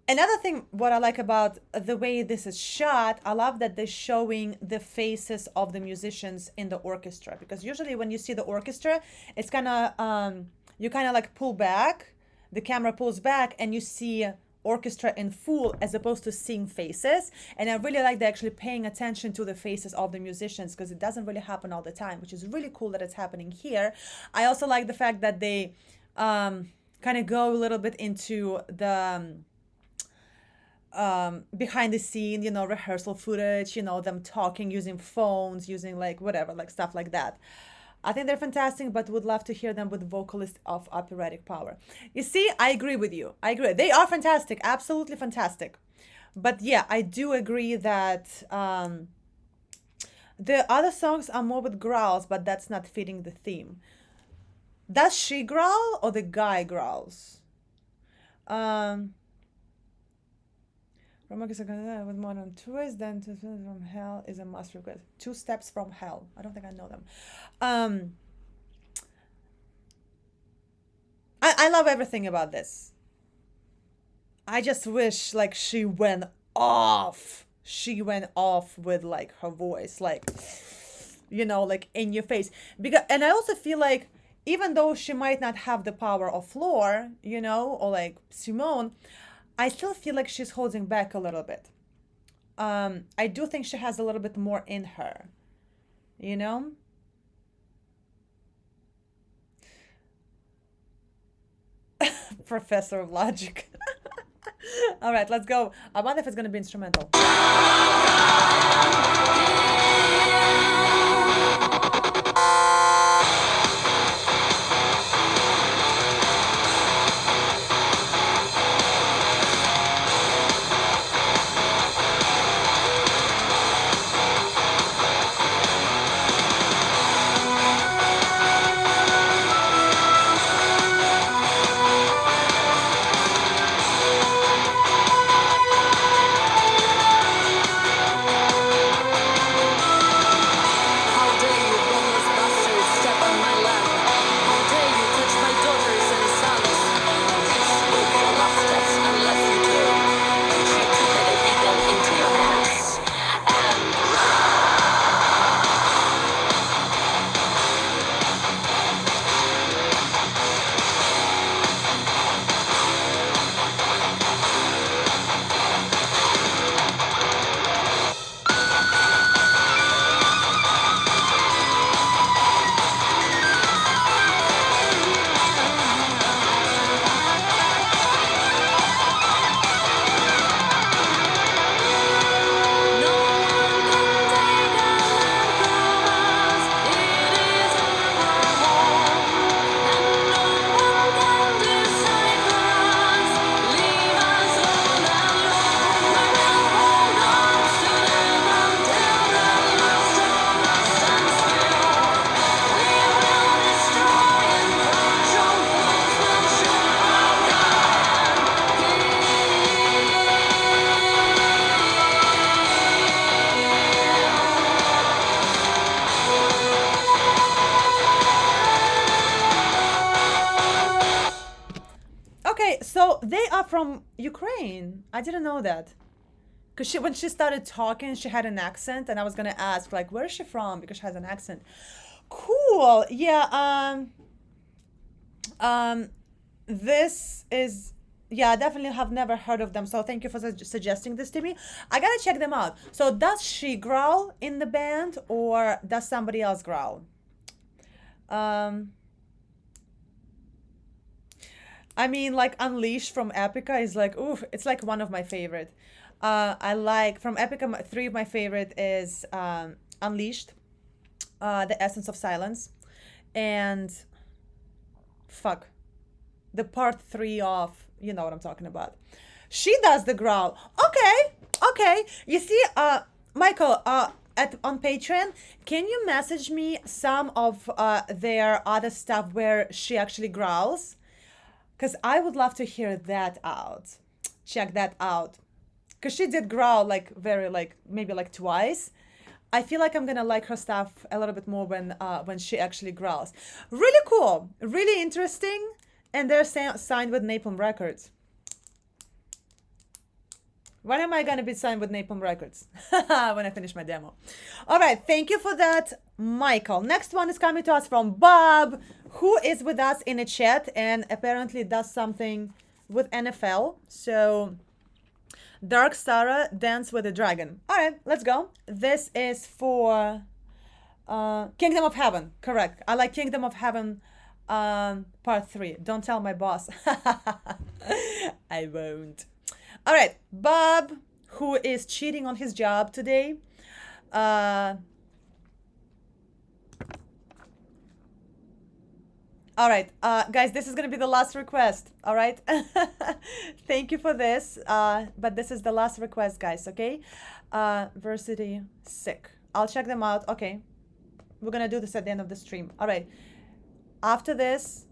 Another thing, what I like about the way this is shot, I love that they're showing the faces of the musicians in the orchestra. Because usually when you see the orchestra, it's kind of, you kind of like pull back, the camera pulls back, and you see orchestra in full as opposed to seeing faces. And I really like they're actually paying attention to the faces of the musicians, because it doesn't really happen all the time, which is really cool that it's happening here. I also like the fact that they kind of go a little bit into the behind the scene, rehearsal footage, them talking, using phones, using like whatever, like stuff like that. I think they're fantastic, but would love to hear them with vocalists of operatic power. You see, I agree with you. I agree. They are fantastic, absolutely fantastic. But yeah, I do agree that the other songs are more with growls, but that's not fitting the theme. Does she growl or the guy growls? Um, with modern twist, then Two Steps from Hell is a must request. Two Steps from Hell. I don't think I know them. I love everything about this. I just wish like she went off. She went off with like her voice, like like in your face. Because, and I also feel like even though she might not have the power of Floor, or like Simone, I still feel like she's holding back a little bit. I do think she has a little bit more in her, you know? Professor of Logic. All right, let's go. I wonder if it's gonna be instrumental. Okay, so they are from Ukraine. I didn't know that. Because when she started talking, she had an accent, and I was gonna ask, like, where is she from? Because she has an accent. Cool. Yeah. This is, yeah, I definitely have never heard of them. So thank you for suggesting this to me. I gotta check them out. So does she growl in the band, or does somebody else growl? I mean, like Unleashed from Epica is like, oof, it's like one of my favorite. I like from Epica, three of my favorite is Unleashed, The Essence of Silence, and fuck, the part 3 of, you know what I'm talking about. She does the growl. Okay. You see, Michael, on Patreon, can you message me some of their other stuff where she actually growls? Because I would love to hear that out. Check that out. Because she did growl like very like maybe like twice. I feel like I'm gonna like her stuff a little bit more when she actually growls. Really cool, really interesting, and they're signed with Napalm Records. When am I gonna be signed with Napalm Records? When I finish my demo. All right, thank you for that, Michael. Next one is coming to us from Bob, who is with us in a chat and apparently does something with NFL. So, Dark Sarah, Dance with a Dragon. All right, let's go. This is for Kingdom of Heaven. Correct. I like Kingdom of Heaven part 3. Don't tell my boss. I won't. All right, Bob, who is cheating on his job today. All right, guys, this is going to be the last request, all right? Thank you for this, but this is the last request, guys, okay? Versity, sick. I'll check them out. Okay, we're going to do this at the end of the stream. All right, after this,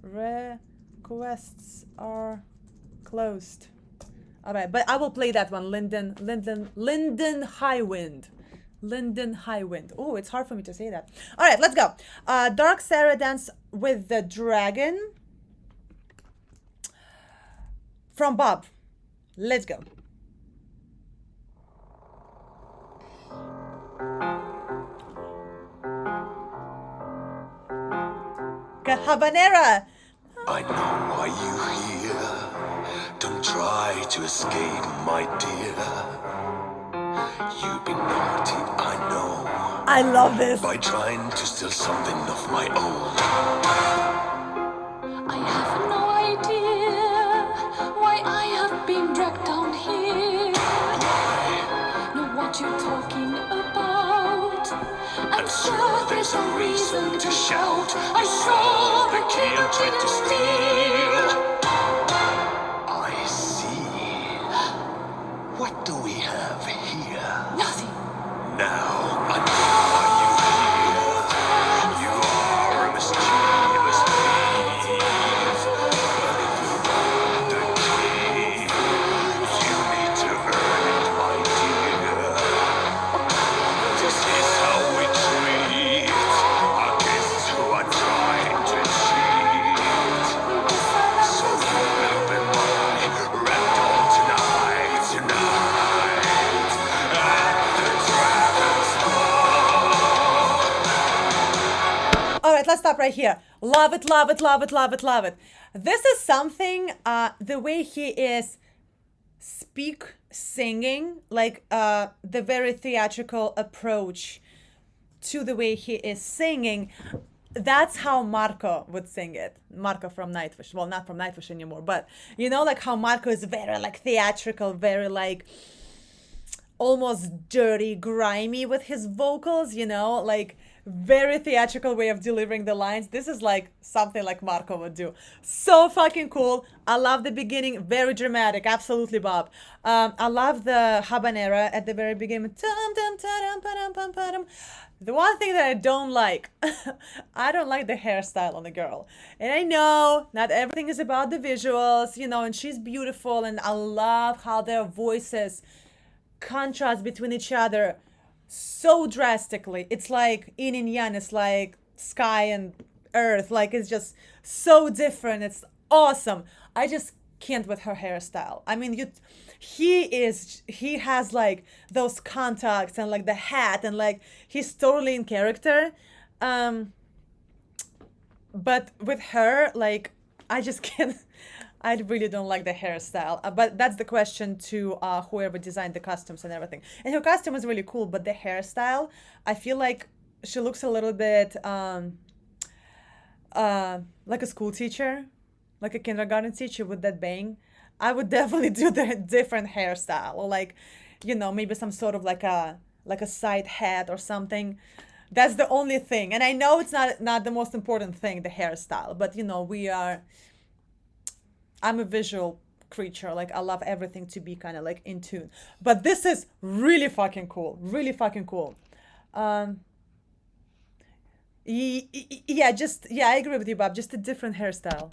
requests are closed. All right, but I will play that one, Linden Highwind. Linden Highwind. Oh, it's hard for me to say that. All right, let's go. Dark Sarah, Dance with the Dragon. From Bob. Let's go. Habanera. I know why you're here. Don't try to escape, my dear. You've been naughty, I know. I love this. By trying to steal something of my own. there's a reason to shout. I saw the key and tried to steal. I see. What do we have here? Nothing. Now I know why you're here. You are a mischievous thief. But if you want the key, you need to earn it, my dear. This is how we treat our guests who are trying to cheat. So you will be my ragdoll tonight, at the Dragon's Ball. All right, let's stop right here. Love it, love it, love it, love it, love it. This is something, the way he is singing, like the very theatrical approach to the way he is singing. That's how Marco would sing it. Marco from Nightwish. Well, not from Nightwish anymore, but you know, like how Marco is very like theatrical, very like almost dirty, grimy with his vocals, you know, like very theatrical way of delivering the lines. This is like something like Marco would do. So fucking cool. I love the beginning, very dramatic. Absolutely, Bob. I love the habanera at the very beginning. The one thing that I don't like, I don't like the hairstyle on the girl. And I know not everything is about the visuals, you know, and she's beautiful, and I love how their voices contrast between each other so drastically. It's like yin and yang, it's like sky and earth, like it's just so different. It's awesome. I just can't with her hairstyle. I mean, he has like those contacts and like the hat, and like he's totally in character. But with her, like I just can't. I really don't like the hairstyle, but that's the question to whoever designed the costumes and everything. And her costume is really cool, but the hairstyle, I feel like she looks a little bit like a school teacher, like a kindergarten teacher with that bang. I would definitely do the different hairstyle, or like, you know, maybe some sort of like a side hat or something. That's the only thing. And I know it's not the most important thing, the hairstyle, but you know, I'm a visual creature. Like I love everything to be kind of like in tune. But this is really fucking cool. Really fucking cool. Yeah, I agree with you, Bob. Just a different hairstyle.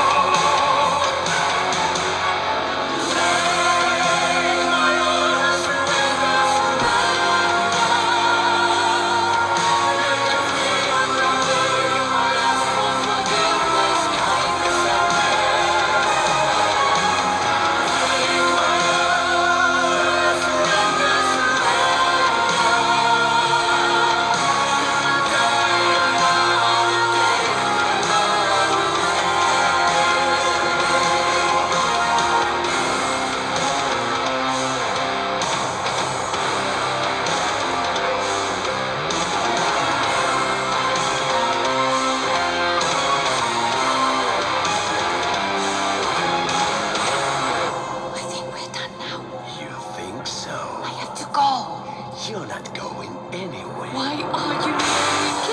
You're not going anywhere. Why are you making this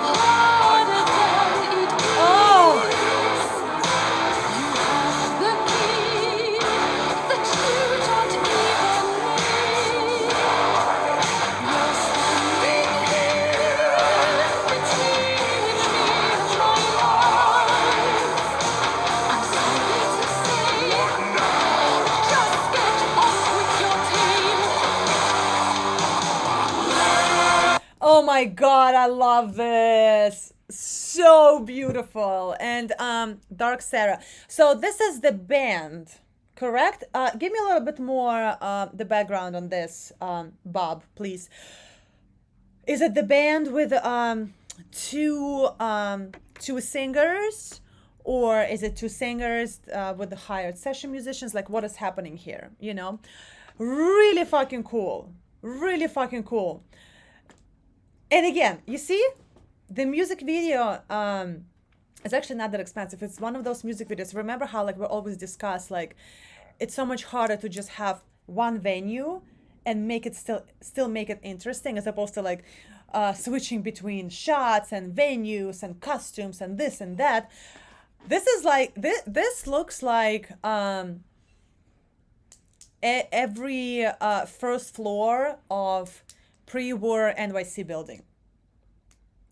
harder than it is? Oh! You have the key that you don't even need. You're standing here between me and my life. I'm sorry to say, just get off with your team. Oh my god, I love this. So beautiful. And Dark Sarah. So this is the band, correct? Give me a little bit more the background on this, Bob, please. Is it the band with two singers, or is it two singers with the hired session musicians? Like, what is happening here? You know, really fucking cool. Really fucking cool. And again, you see, the music video is actually not that expensive. It's one of those music videos. Remember how like we always discuss, like it's so much harder to just have one venue and make it still make it interesting, as opposed to like switching between shots and venues and costumes and this and that. This is like this looks like every first floor of pre-war NYC building.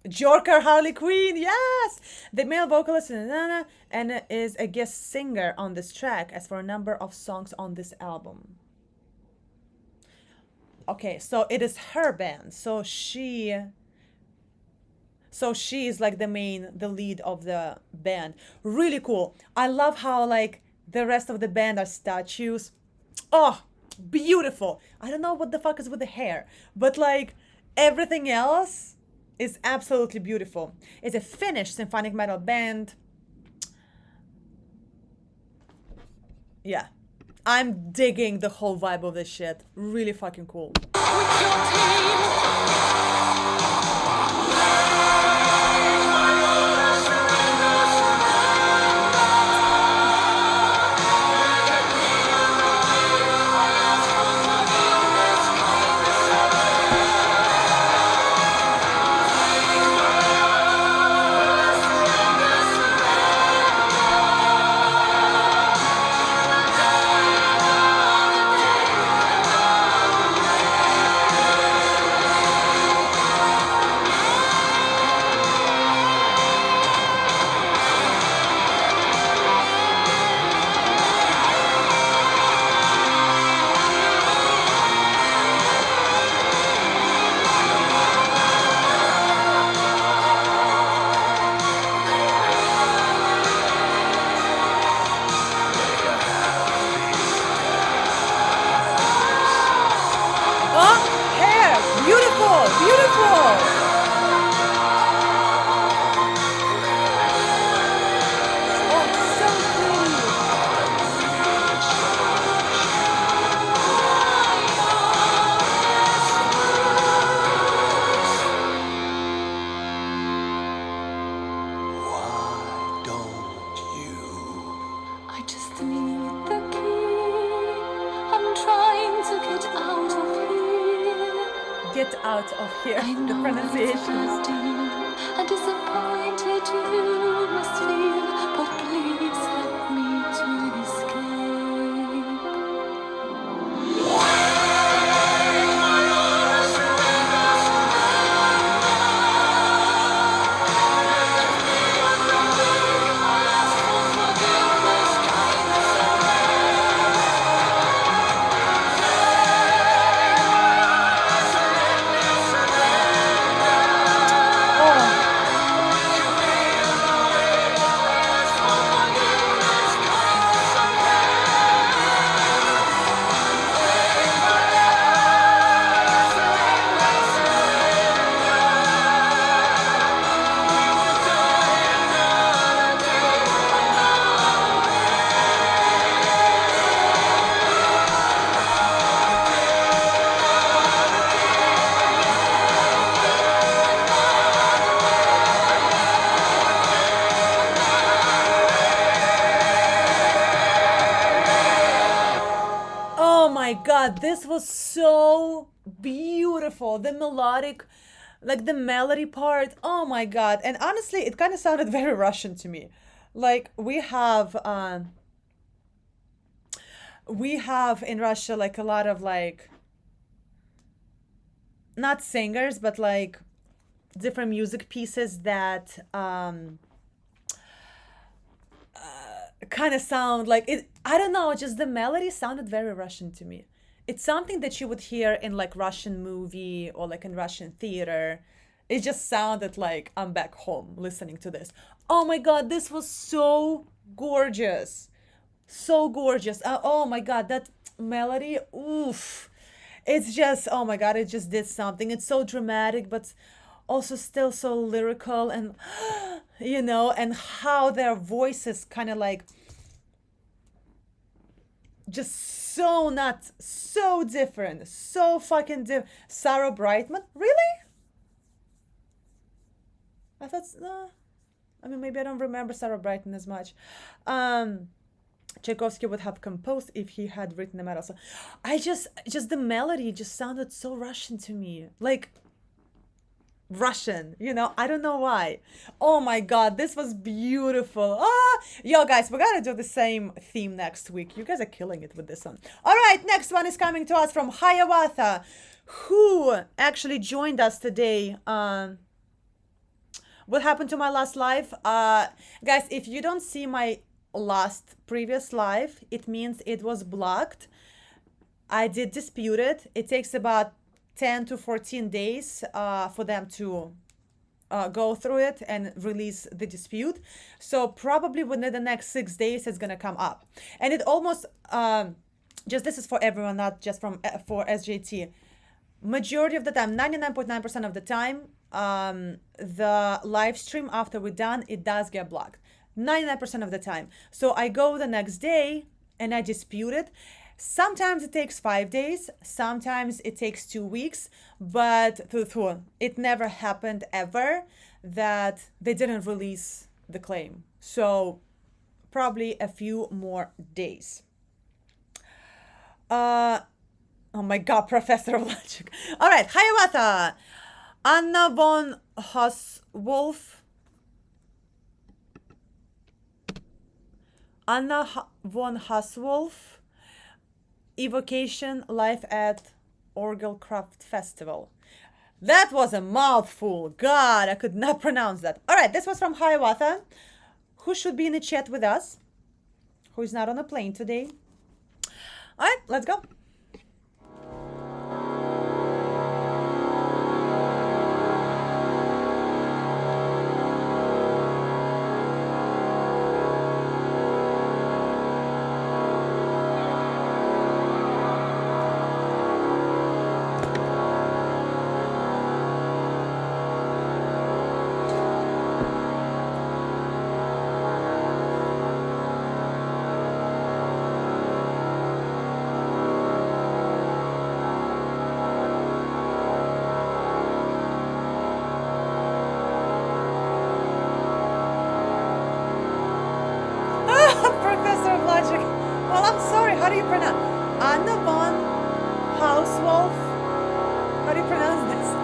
Joker Harley Quinn, yes! The male vocalist is Nana and is a guest singer on this track, as for a number of songs on this album. Okay, so it is her band. So she is like the lead of the band. Really cool. I love how like the rest of the band are statues. Oh, beautiful. I don't know what the fuck is with the hair, but like everything else is absolutely beautiful. It's a Finnish symphonic metal band. Yeah. I'm digging the whole vibe of this shit. Really fucking cool. Get out of here. The pronunciations. And disappointed you must feel, but please help me to escape. God, this was so beautiful. The melodic, like the melody part. Oh my God. And honestly, it kind of sounded very Russian to me. Like we have in Russia like a lot of like not singers, but like different music pieces that kind of sound like it. I don't know, just the melody sounded very Russian to me. It's something that you would hear in like Russian movie or like in Russian theater. It just sounded like I'm back home listening to this. Oh my God, this was so gorgeous. So gorgeous. Oh my God, that melody, oof. It's just, oh my God, it just did something. It's so dramatic, but also still so lyrical and, you know, and how their voices kind of like just so not so different, so fucking different. Sarah Brightman, really? I thought, I mean, maybe I don't remember Sarah Brightman as much. Tchaikovsky would have composed if he had written a metal song. I just the melody just sounded so Russian to me. Like, Russian, I don't know why. Oh my god, this was beautiful. Yo guys, we gotta do the same theme next week. You guys are killing it with this one. All right, next one is coming to us from Hiawatha, who actually joined us today. What happened to my last live? Guys, if you don't see my previous live, it means it was blocked. I did dispute it. It takes about 10 to 14 days for them to go through it and release the dispute. So probably within the next 6 days, it's going to come up. And it almost, this is for everyone, not just for SJT. Majority of the time, 99.9% of the time, the live stream after we're done, it does get blocked. 99% of the time. So I go the next day and I dispute it. Sometimes it takes 5 days, sometimes it takes 2 weeks, but it never happened ever that they didn't release the claim. So probably a few more days. Oh my god, Professor of Logic. All right, Hiawatha. Anna von Hauswolf. Anna von Hauswolf. Evocation live at Orgelcraft Festival. That was a mouthful. God, I could not pronounce that. All right, this was from Hiawatha, who should be in the chat with us, who is not on a plane today. All right, let's go. Professor of Logic. Well, I'm sorry. How do you pronounce Anna von Hauswolf? How do you pronounce this?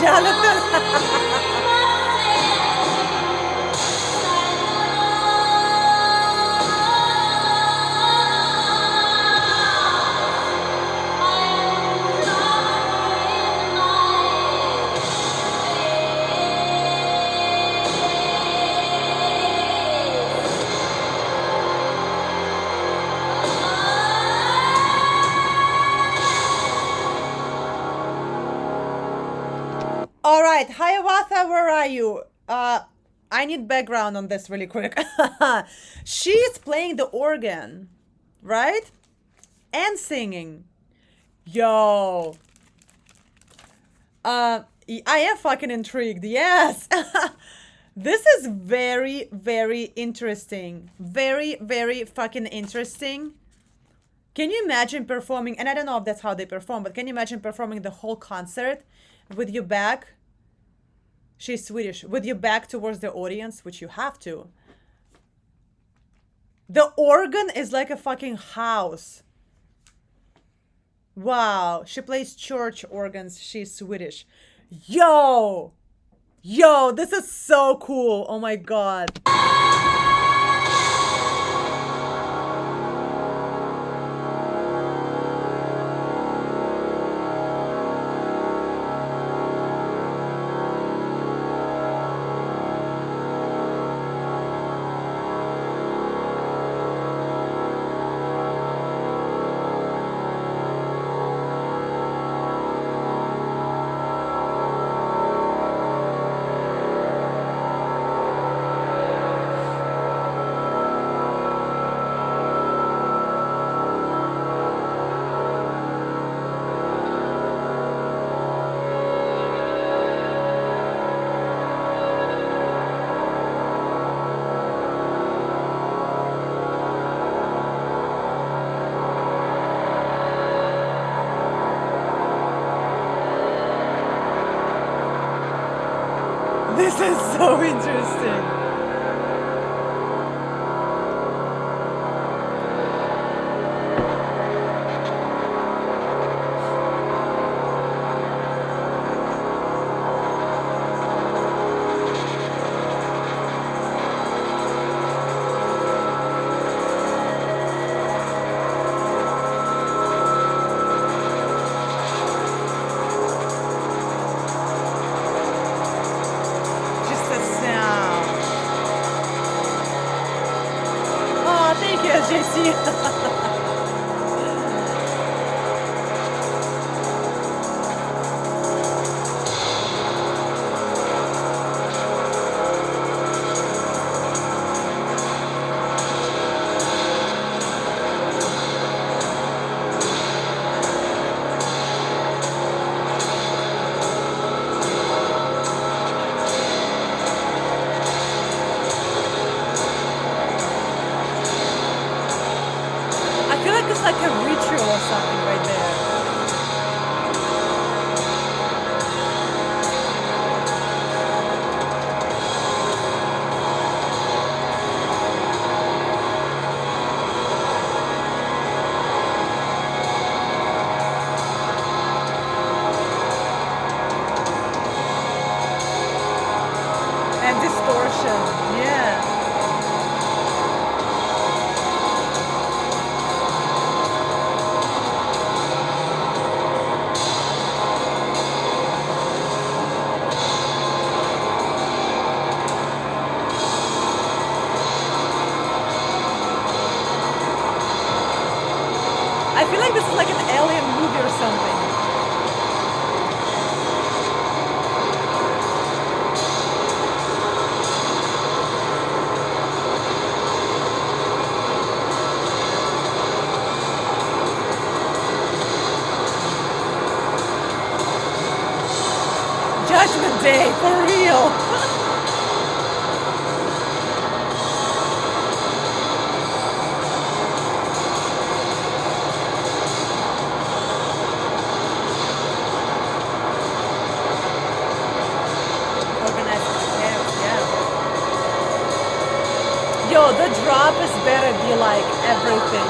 Jonathan. All right, Hiawatha, where are you? I need background on this really quick. She's playing the organ, right? And singing. Yo. I am fucking intrigued. Yes. This is very, very interesting. Very, very fucking interesting. Can you imagine performing, and I don't know if that's how they perform, but can you imagine performing the whole concert with your back. She's Swedish. With your back towards the audience, which you have to. The organ is like a fucking house. Wow. She plays church organs. She's Swedish. Yo! Yo, this is so cool. Oh my god. This is so interesting. Just the sound. Oh, thank you, JC. I feel like it's like a ritual or something right there. And distortion, yeah. I feel like this is like an alien movie or something. Judgment Day, for real. Organized chaos, yeah. Yo, the drop is better be like everything.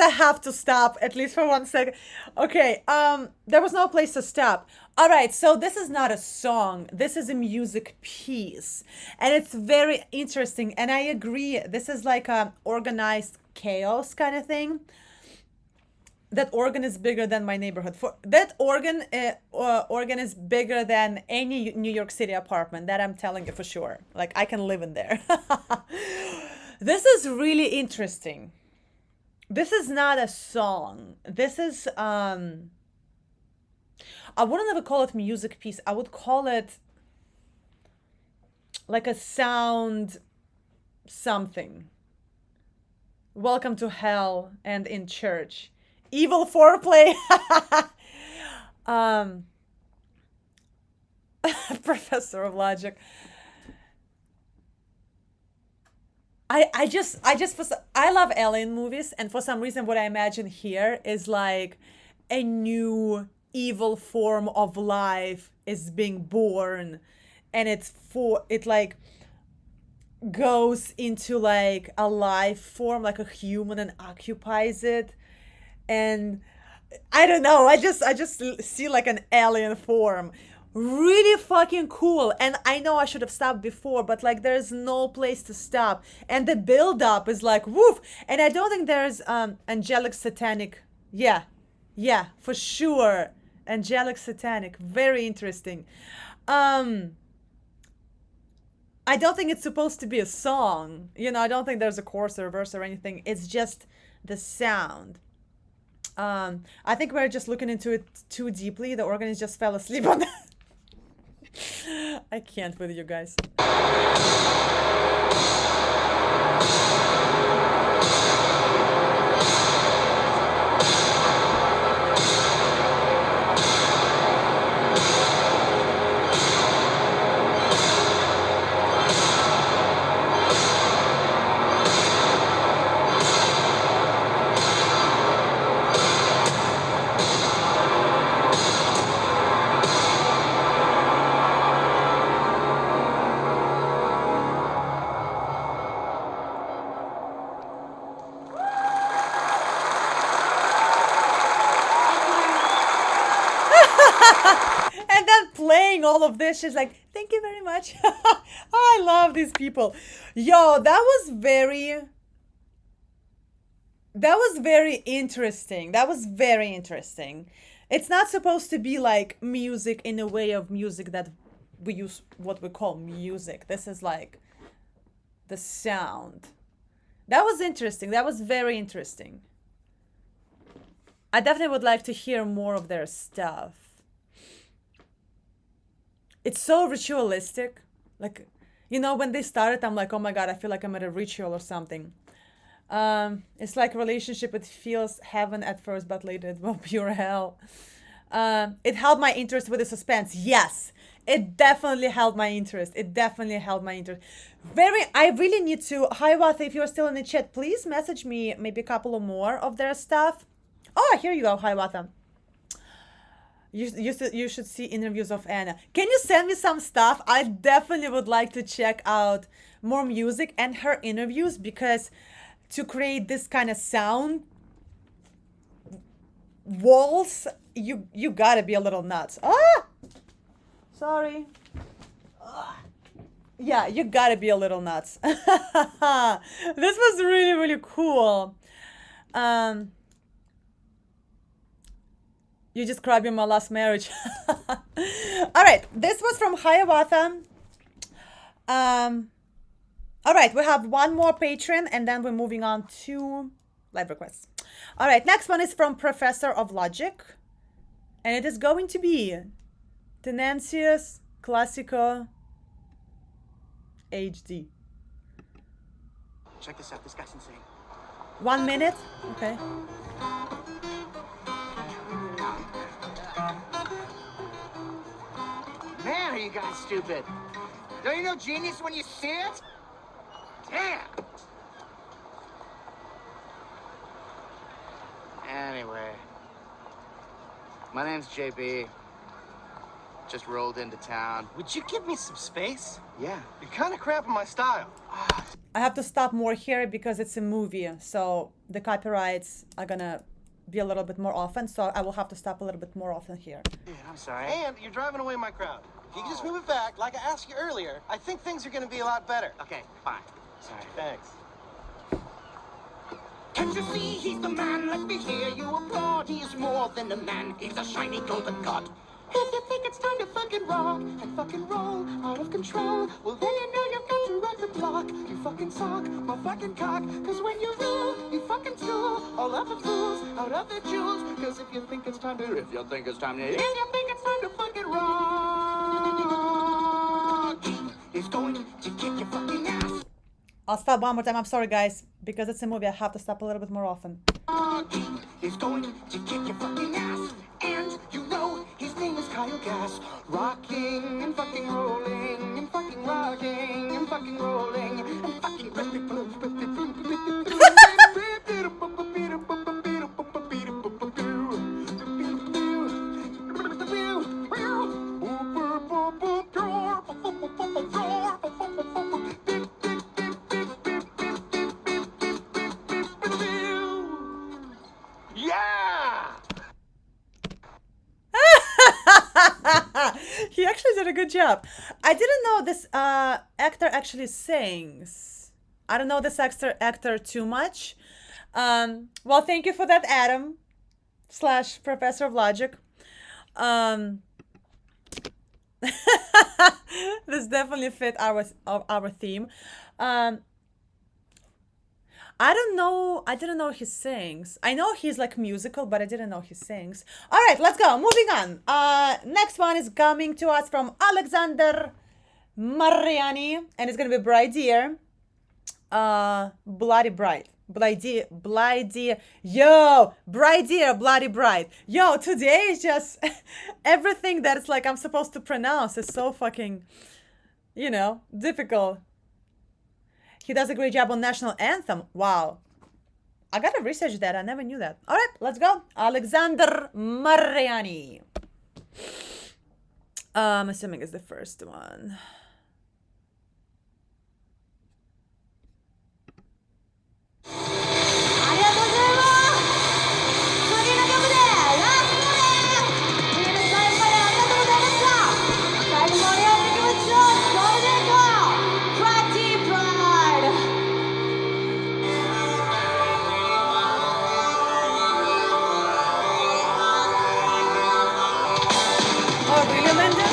I have to stop at least for 1 second. Okay, there was no place to stop. All right, so this is not a song. This is a music piece. And it's very interesting. And I agree, this is like a organized chaos kind of thing. That organ is bigger than my neighborhood. For that organ is bigger than any New York City apartment. That I'm telling you for sure. Like I can live in there. This is really interesting. This is not a song. This is I wouldn't ever call it music piece. I would call it like a sound something. Welcome to hell and in church. Evil foreplay. Professor of logic. I love alien movies, and for some reason what I imagine here is like a new evil form of life is being born, and it like goes into like a life form like a human and occupies it. And I don't know, I just see like an alien form. Really fucking cool. And I know I should have stopped before, but like there's no place to stop. And the build up is like woof. And I don't think there's angelic satanic. Yeah, for sure. Angelic satanic. Very interesting. I don't think it's supposed to be a song. You know, I don't think there's a chorus or verse or anything. It's just the sound. I think we're just looking into it too deeply. The organist just fell asleep on that. I can't with you guys. And then playing all of this, she's like, thank you very much. I love these people. Yo, that was very interesting. That was very interesting. It's not supposed to be like music in a way of music that we use what we call music. This is like the sound. That was interesting. That was very interesting. I definitely would like to hear more of their stuff. It's so ritualistic. Like, you know, when they started, I'm like, oh my God, I feel like I'm at a ritual or something. It's like a relationship. It feels heaven at first, but later it will pure hell. It held my interest with the suspense. Yes, it definitely held my interest. I really need to. Hi, Watha, if you're still in the chat, please message me maybe a couple of more of their stuff. Oh, here you go. Hi, Watha. You should see interviews of Anna. Can you send me some stuff? I definitely would like to check out more music and her interviews, because to create this kind of sound walls, you gotta be a little nuts. Ah, sorry. Yeah, you gotta be a little nuts. This was really, really cool. You described my last marriage. All right, this was from Hiawatha. All right, we have one more patron, and then we're moving on to live requests. All right, next one is from Professor of Logic, and it is going to be Tenancious Classico HD. Check this out. This guy's insane. 1 minute. Okay. Man, are you guys stupid? Don't you know genius when you see it? Damn. Anyway, my name's JB. Just rolled into town. Would you give me some space? Yeah. You're kind of cramping my style. I have to stop more here because it's a movie, so the copyrights are gonna be a little bit more often, so I will have to stop a little bit more often here. Dude, I'm sorry. And you're driving away my crowd. If you can just move it back, like I asked you earlier, I think things are going to be a lot better. Okay, fine. Sorry. Thanks. Can't you see he's the man? Let me hear you applaud. He's more than a man. He's a shiny golden god. If you think it's time to fucking rock and fucking roll out of control, well then you know you've got to rock the block. You fucking sock my fucking cock. Cause when you rule, you fucking tool all of the fools out of their jewels. Cause if you think it's time to fucking rock, he's going to kick your fucking ass. I'll stop one more time. I'm sorry, guys, because it's a movie. I have to stop a little bit more often. He's going to kick your fucking ass. And you know his name is Kyle Gass. Rocking and fucking rolling and fucking rocking and fucking rolling and fucking yeah! He actually did a good job. I didn't know this actor actually sings. I don't know this actor too much. Well, thank you for that, Adam / Professor of Logic. This definitely fit our theme. I don't know. I didn't know he sings. I know he's like musical, but I didn't know he sings. All right, let's go. Moving on. Next one is coming to us from Alexander Mariani, and it's gonna be Bride Dear. Bloody Bride. Yo, Bride Dear, Bloody Bride. Yo, today is just everything that it's like I'm supposed to pronounce is so fucking, difficult. He does a great job on National Anthem. Wow. I gotta research that. I never knew that. All right, let's go. Alexander Mariani. I'm assuming it's the first one. Oh, really, Linda?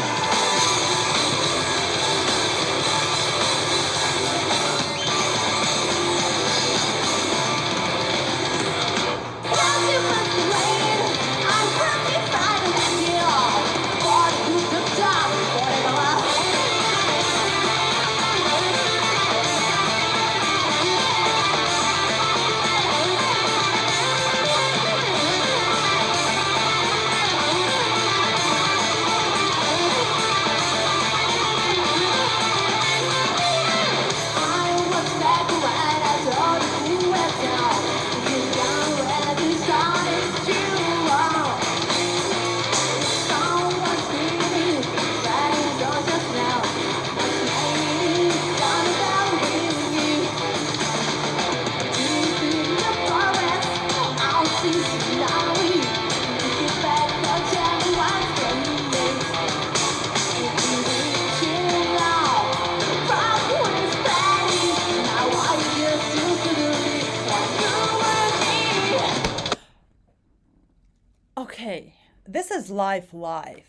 Okay, this is live. I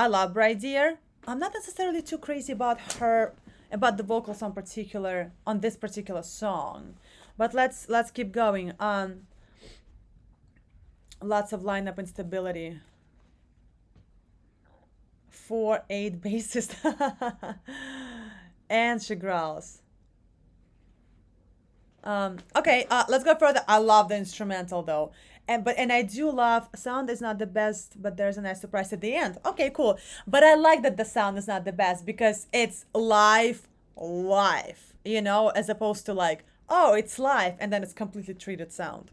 love Bride Dear. I'm not necessarily too crazy about the vocals on this particular song. But let's keep going. Lots of lineup instability. 4/8 bassist. And she growls. Okay, let's go further. I love the instrumental though. And I do love sound is not the best, but there's a nice surprise at the end. Okay, cool. But I like that the sound is not the best because it's live, as opposed to like, oh, it's live and then it's completely treated sound.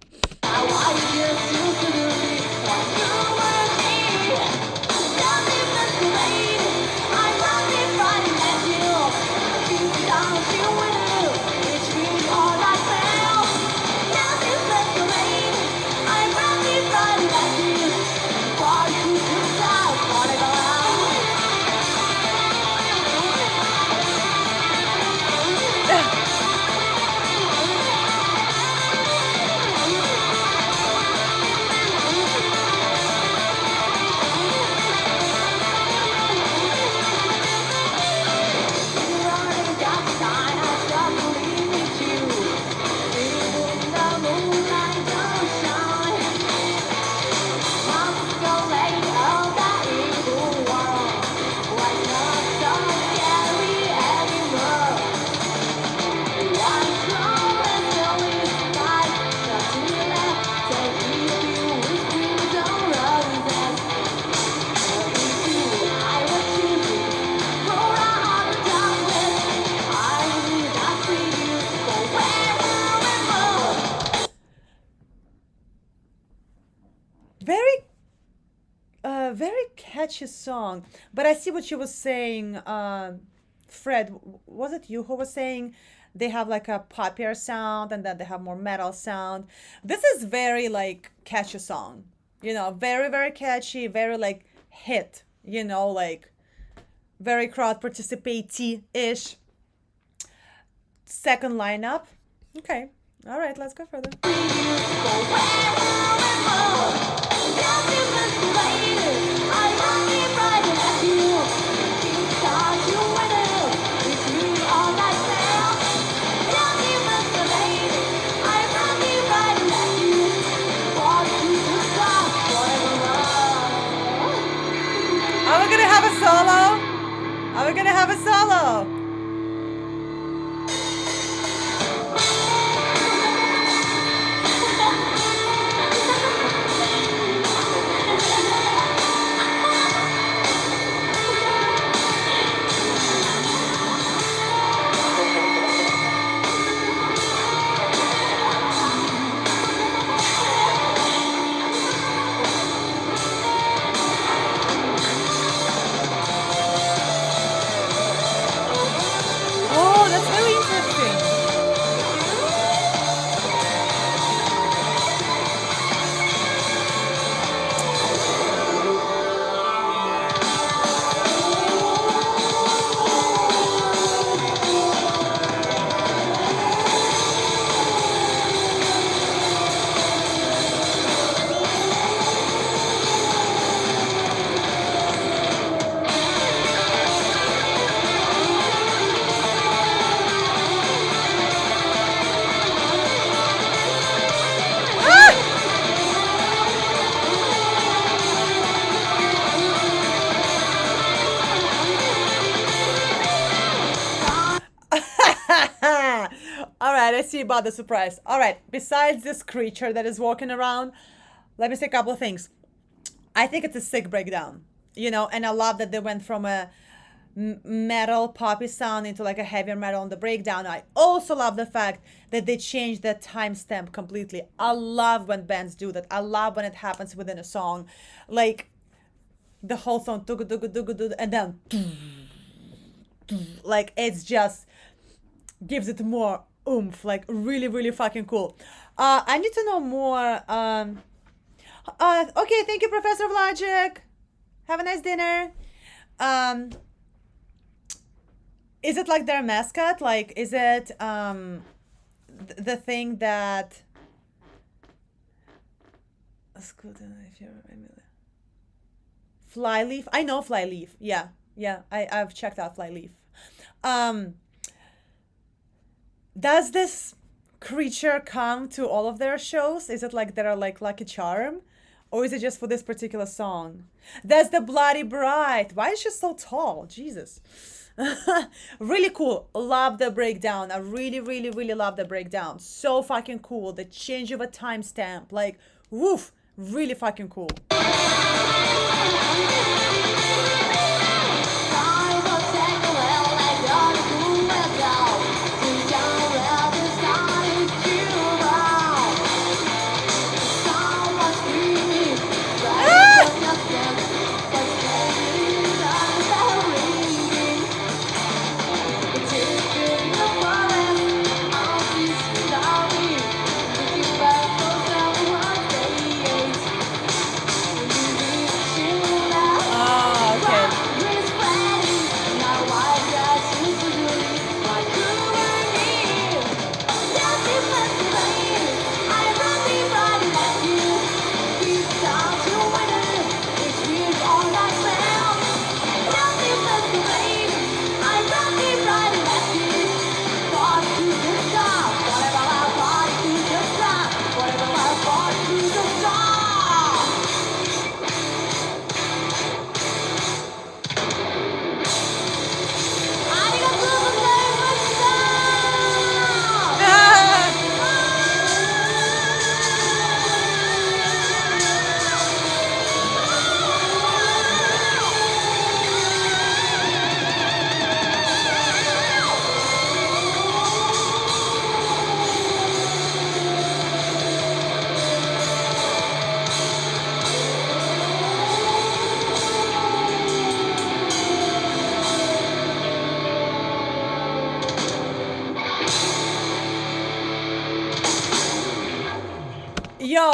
very catchy song. But I see what you were saying, Fred. Was it you who was saying they have like a poppier sound and then they have more metal sound? This is very like catchy song. Very, very catchy, very like hit, like very crowd participate-ish. Second lineup. Okay. All right, let's go further. Are we gonna have a solo? Are we gonna have a solo? Oh, that's very interesting. All right, I see about the surprise. All right, besides this creature that is walking around, let me say a couple of things. I think it's a sick breakdown, and I love that they went from a metal poppy sound into like a heavier metal on the breakdown. I also love the fact that they changed the timestamp completely. I love when bands do that. I love when it happens within a song, like the whole song, and then like it's just gives it more oomph, like really, really fucking cool. I need to know more. Okay, thank you, Professor of Logic. Have a nice dinner. Is it like their mascot? Like, is it the thing that? Flyleaf. I know Flyleaf. Yeah, I've checked out Flyleaf. Does this creature come to all of their shows? Is it like they're like Lucky Charm? Or is it just for this particular song? That's the Bloody Bride. Why is she so tall? Jesus. Really cool. Love the breakdown. I really, really, really love the breakdown. So fucking cool. The change of a timestamp. Like, woof. Really fucking cool.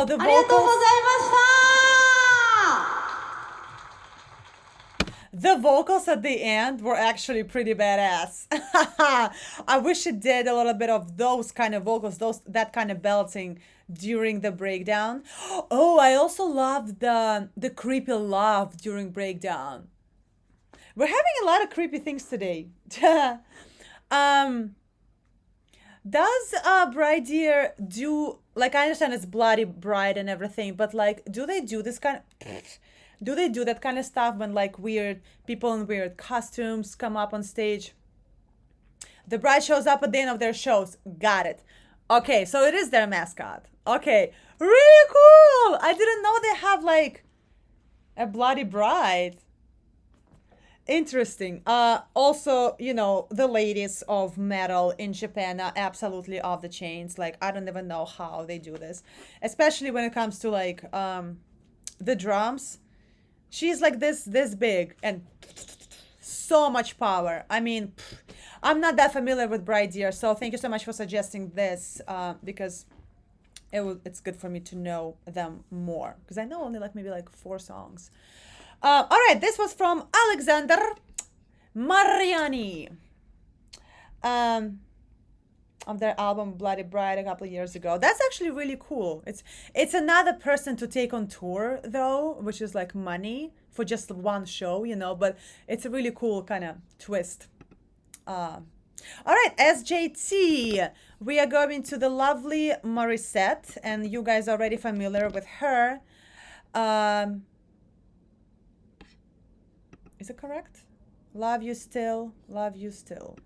Oh, the ありがとうご vocals. ざいました The vocals at the end were actually pretty badass. I wish it did a little bit of those kind of vocals, that kind of belting during the breakdown. Oh, I also loved the creepy laugh during breakdown. We're having a lot of creepy things today. um, does Bride Dear do, like, I understand it's Bloody Bride and everything, but like, do they do this kind of do they do that kind of stuff when like weird people in weird costumes come up on stage? The bride shows up at the end of their shows. Got it. Okay, so it is their mascot. Okay, really cool. I didn't know they have like a bloody bride. Interesting. Also, you know, the ladies of metal in Japan are absolutely off the chains. Like, I don't even know how they do this, especially when it comes to like the drums. She's like this big and so much power. I mean, I'm not that familiar with Bride Dear, so thank you so much for suggesting this because it's good for me to know them more, because I know only like maybe like 4 songs. All right, this was from Alexander Mariani of their album Bloody Bride a couple of years ago. That's actually really cool. It's another person to take on tour though, which is like money for just one show, you know, but it's a really cool kind of twist. All right, SJT, we are going to the lovely Morissette, and you guys are already familiar with her. Is it correct? Love you still, love you still.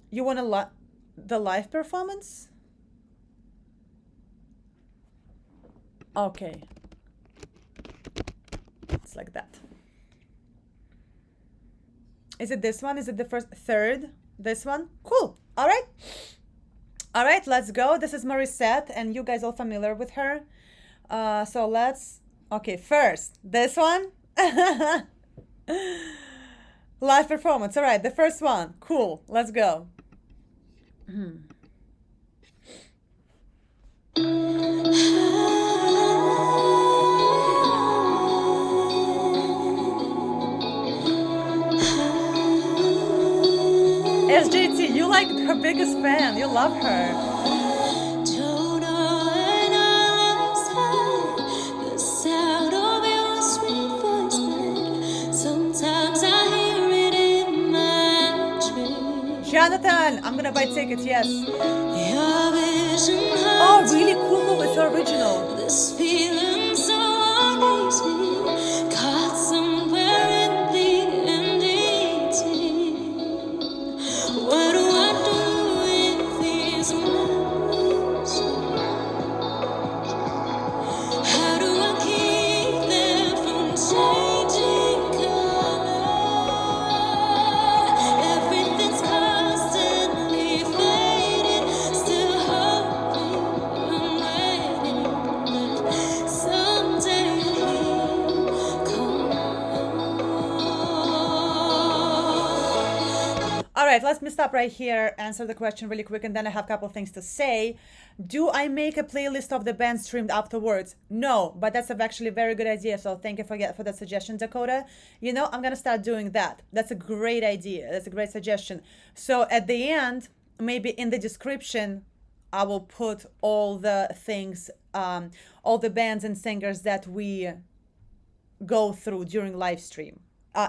You want the live performance? Okay. It's like that. Is it this one? Is it the third? This one? Cool. All right. All right, let's go. This is Morissette, and you guys all familiar with her. So let's... Okay, first, this one. Live performance. All right, the first one. Cool. Let's go. SJT, you like her biggest fan. You love her. Don't know when I'll say the sound of your sweet voice, babe. Sometimes I hear it in my dreams. Jonathan, I'm gonna buy tickets, yes. Your vision Oh, really cool. It's original. this feeling so uneasy, caught somewhere in the in-between. What do I do with these memories? How do I keep them from changing color? Everything's constantly fading, still hoping and waiting that someday he'll come. All right, let me stop right here, answer the question really quick, and then I have a couple of things to say. Do I make a playlist of the band streamed afterwards? No, but that's actually a very good idea. So thank you for that suggestion, Dakota. You know, I'm going to start doing that. That's a great idea. That's a great suggestion. So at the end, maybe in the description, I will put all the things, all the bands and singers that we go through during live stream.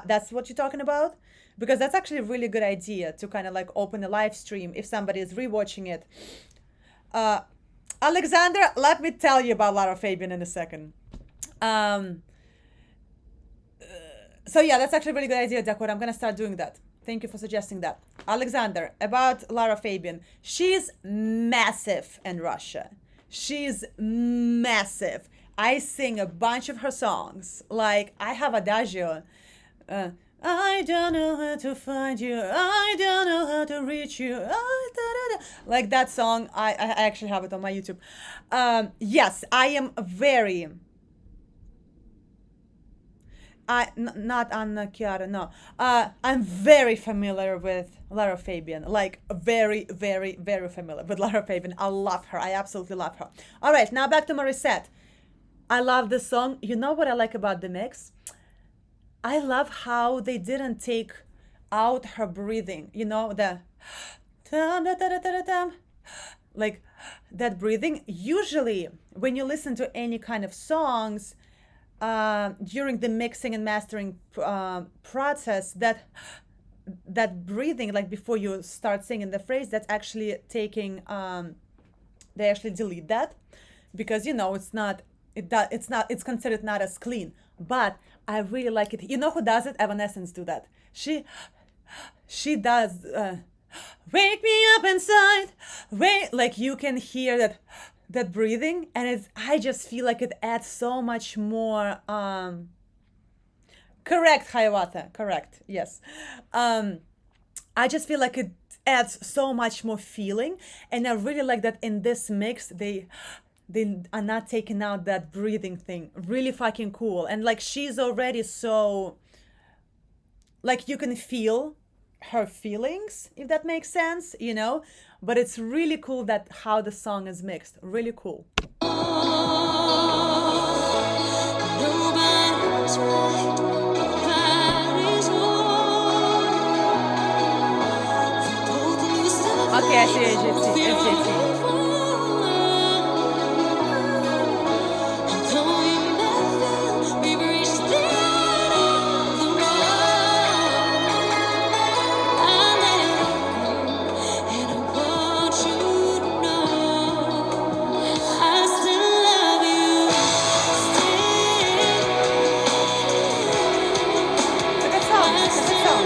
That's what you're talking about? Because that's actually a really good idea to kind of like open a live stream if somebody is rewatching it. Alexander, let me tell you about Lara Fabian in a second. So yeah, that's actually a really good idea, Dakota. I'm gonna start doing that. Thank you for suggesting that. Alexander, about Lara Fabian. She's massive in Russia. She's massive. I sing a bunch of her songs. Like, I have Adagio. I don't know how to find you. I don't know how to reach you. Like that song, I actually have it on my YouTube. Yes, I am very Not Anna Chiara, no. I'm very familiar with Lara Fabian, like very, very, very familiar with Lara Fabian. I love her. I absolutely love her. All right, now back to Morissette. I love this song. You know what I like about the mix? I love how they didn't take out her breathing. You know, the like that breathing. Usually, when you listen to any kind of songs, during the mixing and mastering process, that breathing, like before you start singing the phrase, that's actually taking. They actually delete that because it's considered not as clean. But I really like it. You know who does it? Evanescence do that. She does. Wake me up inside. Wait, like you can hear that breathing, and I just feel like it adds so much more. Correct, Hiawatha. Correct. Yes. I just feel like it adds so much more feeling, and I really like that in this mix they are not taking out that breathing thing. Really fucking cool. And like she's already so, like you can feel her feelings, if that makes sense, but it's really cool that how the song is mixed. Really cool. Nobody's right, nobody's wrong. Both of you still Okay, I see FJT. though you may feel we've reached the end of the road. I let it go, and I want you to know I still love you. It's a good song. It's a good song.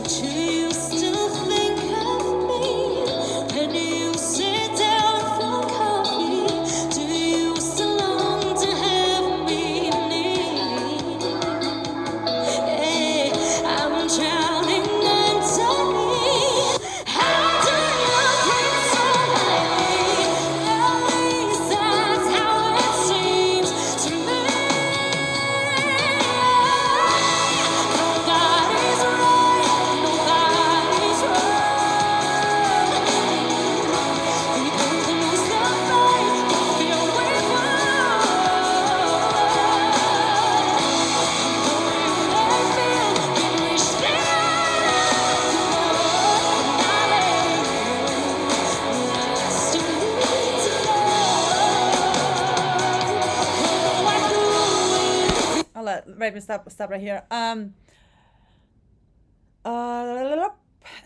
Do you still think of me when you sit down for coffee? Do you still long to have me near? I'm drowning mentally. How do you breathe so lightly? At least that's how it seems to me. Nobody's right, nobody's wrong. We both lose the fight, we feel we're I'll let me stop right here.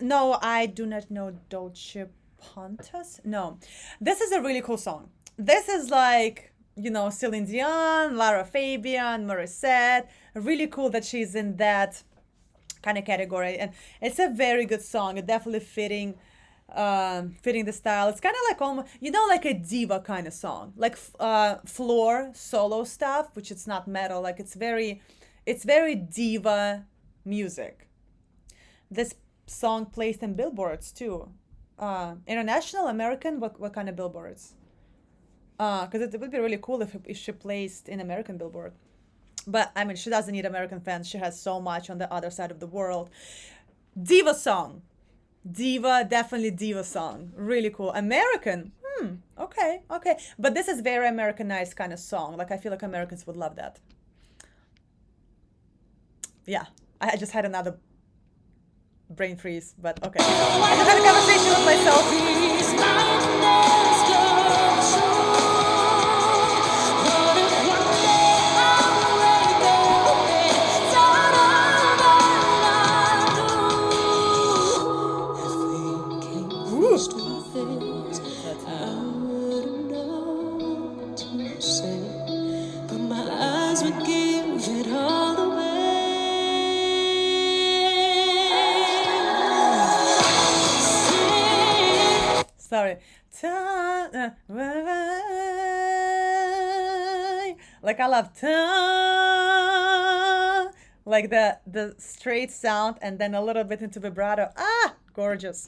No, I do not know Dolce Pontus. No, this is a really cool song. This is like, Celine Dion, Lara Fabian, Morissette. Really cool that she's in that kind of category, and it's a very good song. It definitely fitting the style. It's kind of like almost, like a diva kind of song, like floor solo stuff, which it's not metal. Like it's very diva music. This song placed in billboards too, international, American. What kind of billboards? Because it would be really cool if she placed in American billboard. But I mean, she doesn't need American fans. She has so much on the other side of the world. Diva song. Diva, definitely diva song. Really cool. American. Okay. But this is very Americanized kind of song. Like I feel like Americans would love that. Yeah. I just had another brain freeze, but okay. I just had a conversation with myself. So Sorry. Like I love like the straight sound and then a little bit into vibrato. Ah, gorgeous.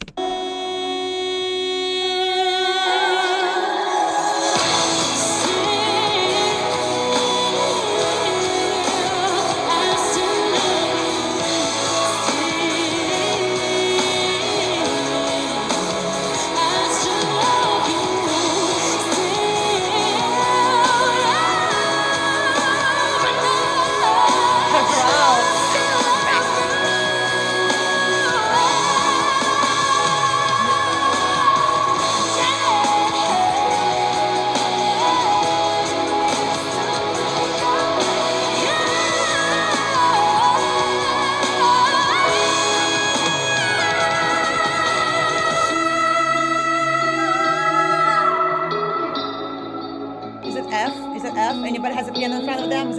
Anybody has a piano in front of them? Is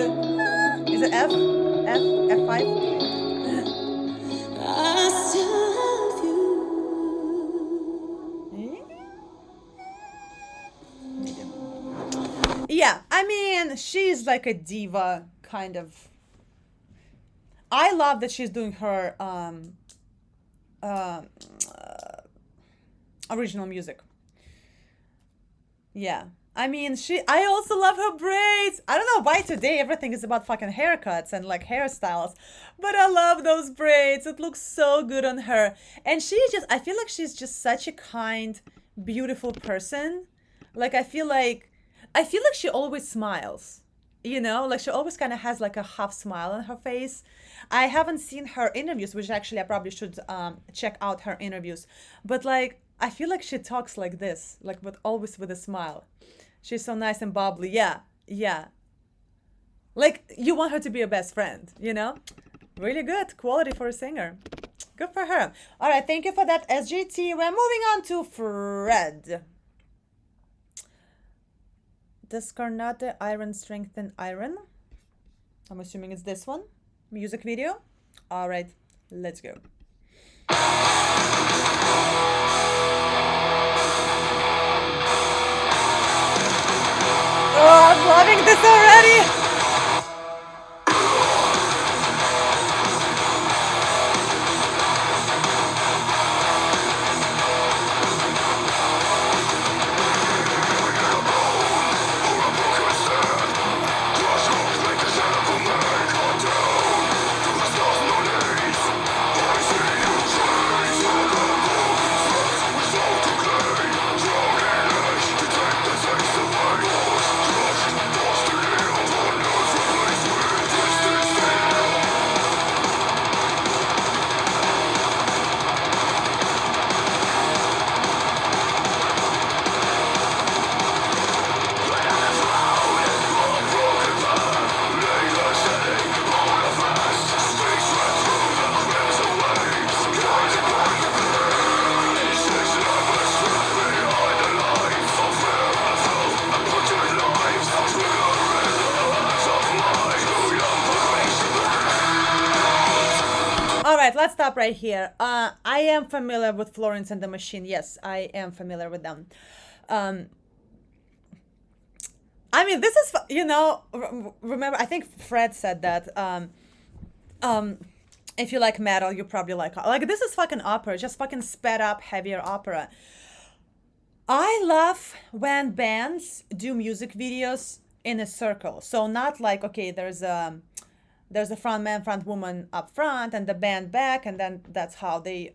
it F? F5? I still love you. Yeah, I mean, she's like a diva, kind of. I love that she's doing her original music. Yeah. I mean, I also love her braids. I don't know why today everything is about fucking haircuts and like hairstyles, but I love those braids. It looks so good on her. And I feel like she's just such a kind, beautiful person. Like, I feel like she always smiles, you know, like she always kind of has like a half smile on her face. I haven't seen her interviews, which actually I probably should check out her interviews. But like, I feel like she talks like this, like, but always with a smile. She's so nice and bubbly. Yeah, yeah. Like, you want her to be your best friend, you know? Really good quality for a singer. Good for her. All right, thank you for that, SGT. We're moving on to Fred. Does Carnate Iron strengthen iron? I'm assuming it's this one. Music video. All right, let's go. Oh, I'm loving this already. Let's stop right here. I am familiar with Florence and the Machine. Yes, I am familiar with them. I mean, this is, you know, remember, I think Fred said that if you like metal, you probably like this is fucking opera, just fucking sped up, heavier opera. I love when bands do music videos in a circle. So not like, okay, there's a front man, front woman up front and the band back, and then that's how they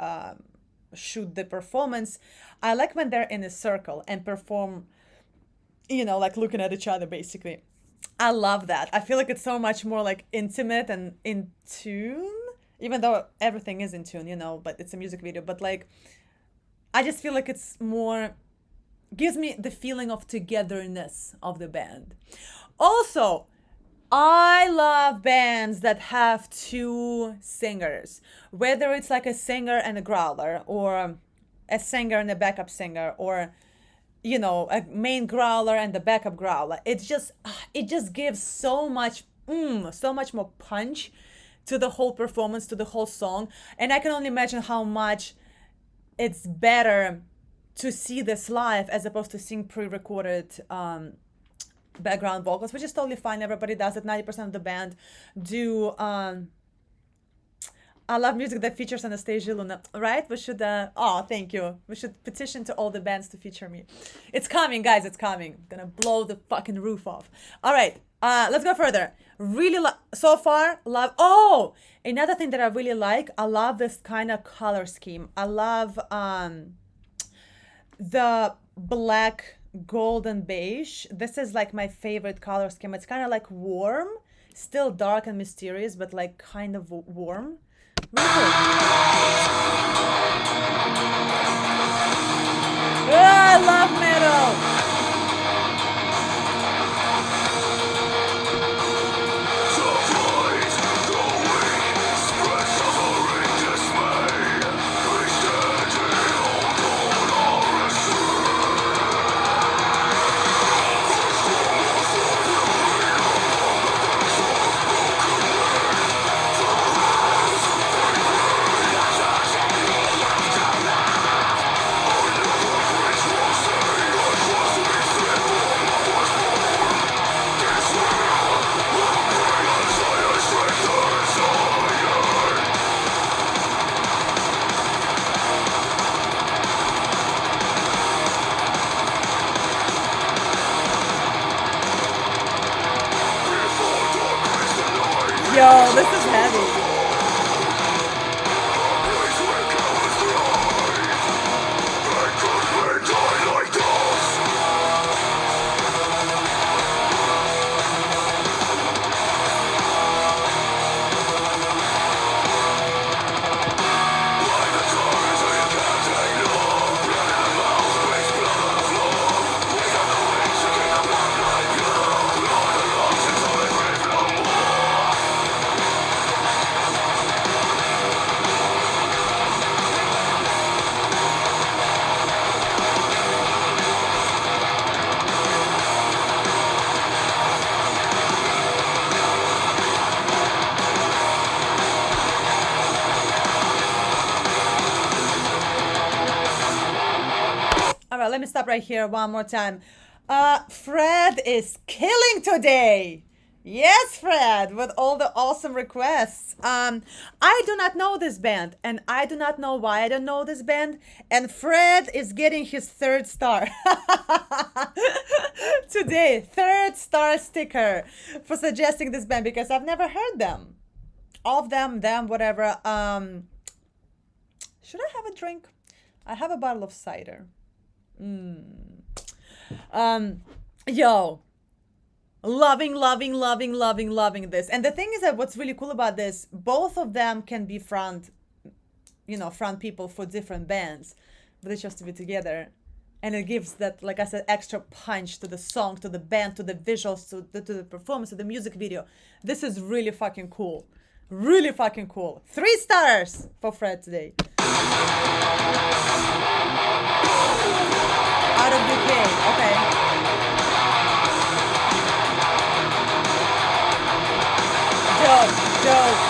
shoot the performance. I like when they're in a circle and perform, you know, like looking at each other, basically. I love that. I feel like it's so much more like intimate and in tune, even though everything is in tune, you know, but it's a music video. But like, I just feel like it's more, gives me the feeling of togetherness of the band. Also, I love bands that have two singers, whether it's like a singer and a growler, or a singer and a backup singer, or, you know, a main growler and the backup growler. It just gives so much more punch to the whole performance, to the whole song. And I can only imagine how much it's better to see this live as opposed to seeing pre-recorded background vocals, which is totally fine. Everybody does it. 90% of the band do. I love music that features Anastasia, Luna. Right? We should. Thank you. We should petition to all the bands to feature me. It's coming, guys. It's coming. I'm gonna blow the fucking roof off. All right. Let's go further. Really, so far, love. Oh, another thing that I really like. I love this kind of color scheme. I love the black, golden beige. This is like my favorite color scheme. It's kind of like warm, still dark and mysterious, but like kind of warm. Really cool. I love metal. Yo, this is heavy. Let me stop right here one more time. Fred is killing today. Yes, Fred, with all the awesome requests. I do not know this band, and I do not know why I don't know this band. And Fred is getting his 3rd star today. 3rd star sticker for suggesting this band because I've never heard them. Of them, whatever. Should I have a drink? I have a bottle of cider. Yo, loving this. And the thing is that what's really cool about this, both of them can be front people for different bands, but they chose to be together. And it gives that, like I said, extra punch to the song, to the band, to the visuals, to the performance, to the music video. This is really fucking cool. Really fucking cool. 3 stars for Fred today. Out of UK, okay. Dope.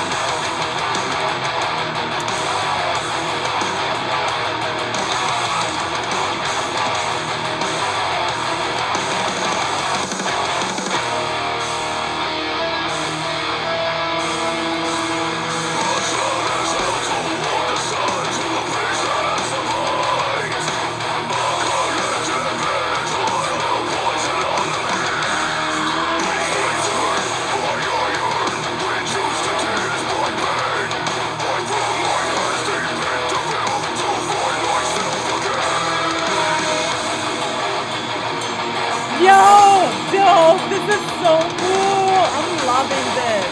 This is so cool. I'm loving this.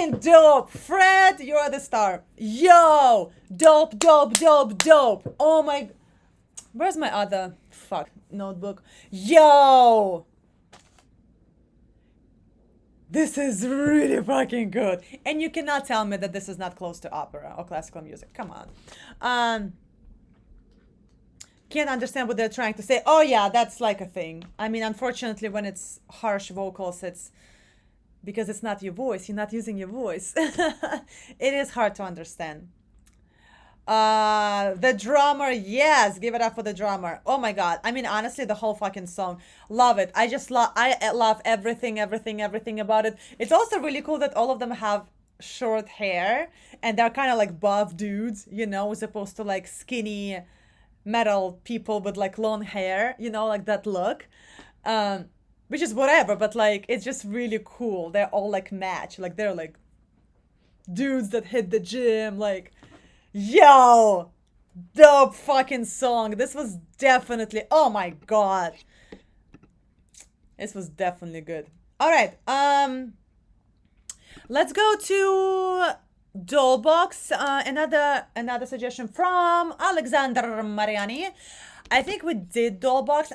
fucking dope. Fred, you're the star. Yo, dope, dope, dope, dope. Oh my, where's my other notebook? Yo, this is really fucking good. And you cannot tell me that this is not close to opera or classical music. Come on. Can't understand what they're trying to say. Oh yeah, that's like a thing. I mean, unfortunately, when it's harsh vocals, it's because it's not your voice. You're not using your voice. It is hard to understand. The drummer, yes, give it up for the drummer. Oh my god. I mean, honestly, the whole fucking song, love it. I love everything about it. It's also really cool that all of them have short hair and they're kind of like buff dudes, you know, as opposed to like skinny metal people with like long hair, you know, like that look, which is whatever, but like it's just really cool. They're all like match, like they're like dudes that hit the gym. Like, yo, dope fucking song. This was definitely, oh my god, this was definitely good. All right, let's go to Dollbox. Another suggestion from Alexander Mariani. I think we did Dollbox.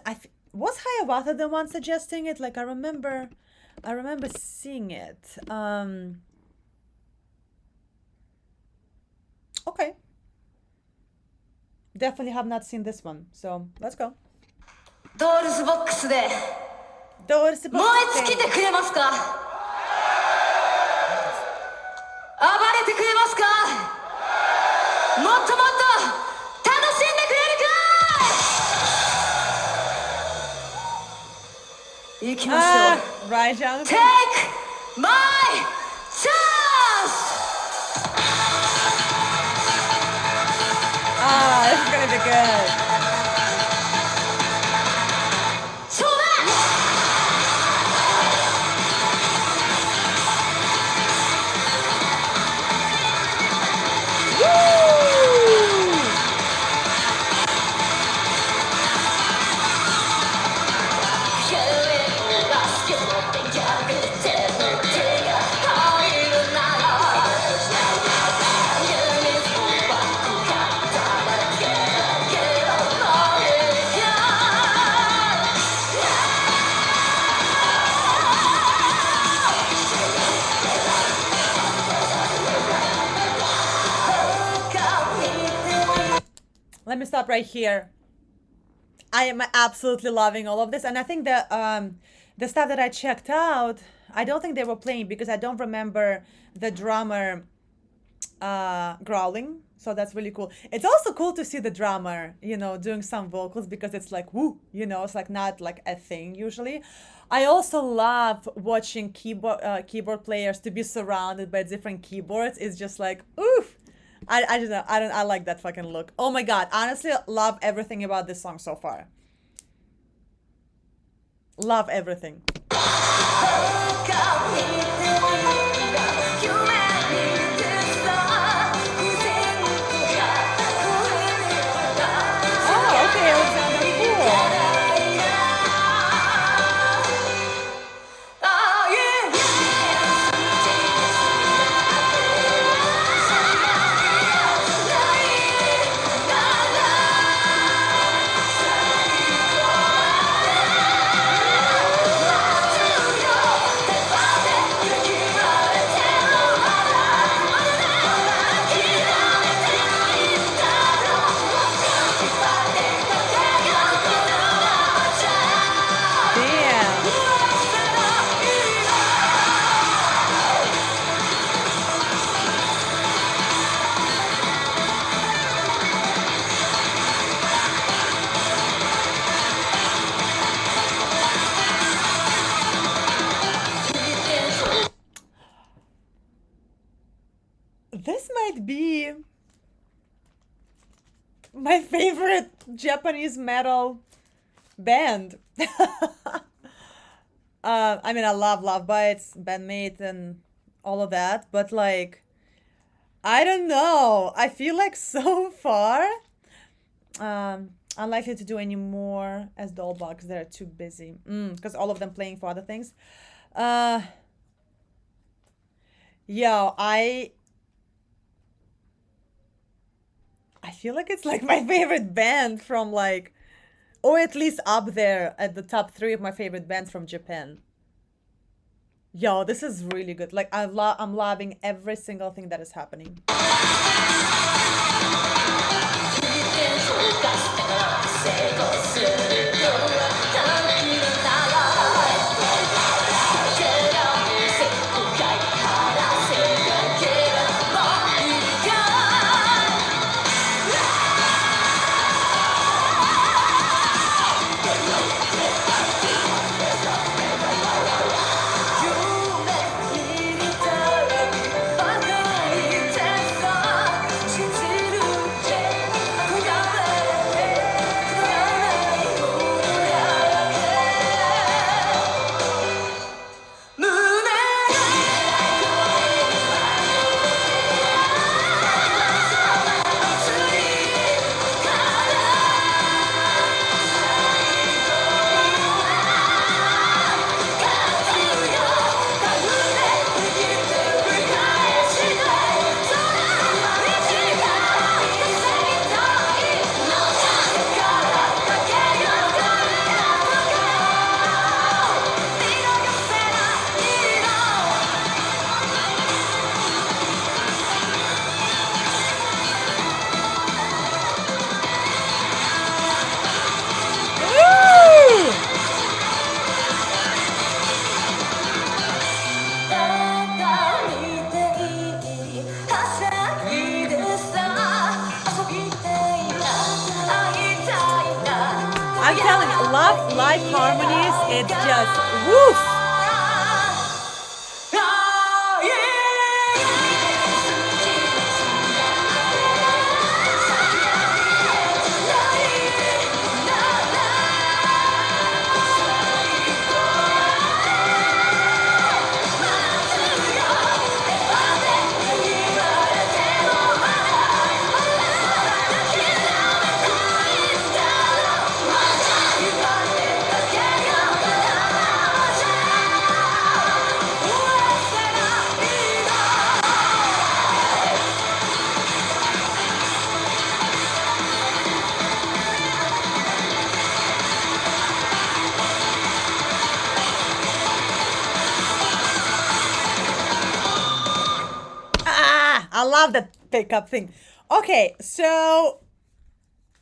Was Hiawatha the one suggesting it? Like I remember seeing it. Okay. Definitely have not seen this one. So let's go. ドールズボックスで Doors 燃え尽きてくれますか？暴れてくれますか？もっともっと楽しんでくれるかい？行きましょう。right, Jonathan. Take my chance! This is gonna be good. ちょうだい！ Let me stop right here. I am absolutely loving all of this, and I think the stuff that I checked out, I don't think they were playing because I don't remember the drummer growling. So that's really cool. It's also cool to see the drummer, you know, doing some vocals because it's like woo, you know, it's like not like a thing usually. I also love watching keyboard players to be surrounded by different keyboards. It's just like oof. I like that fucking look. Oh my god, honestly, love everything about this song so far. Love everything. Oh, okay, Alexander, cool. This might be my favorite Japanese metal band. I mean, I love Bites, Bandmate, and all of that, but like, I don't know. I feel like so far, unlikely to do any more as Dollbox. They're too busy because all of them playing for other things. Yo, I feel like it's like my favorite band from like, or at least up there at the top 3 of my favorite bands from Japan. Yo, this is really good. Like I'm loving every single thing that is happening. Woo! I'm telling you, love live harmonies. It's just woof. I love that pickup thing. Okay, so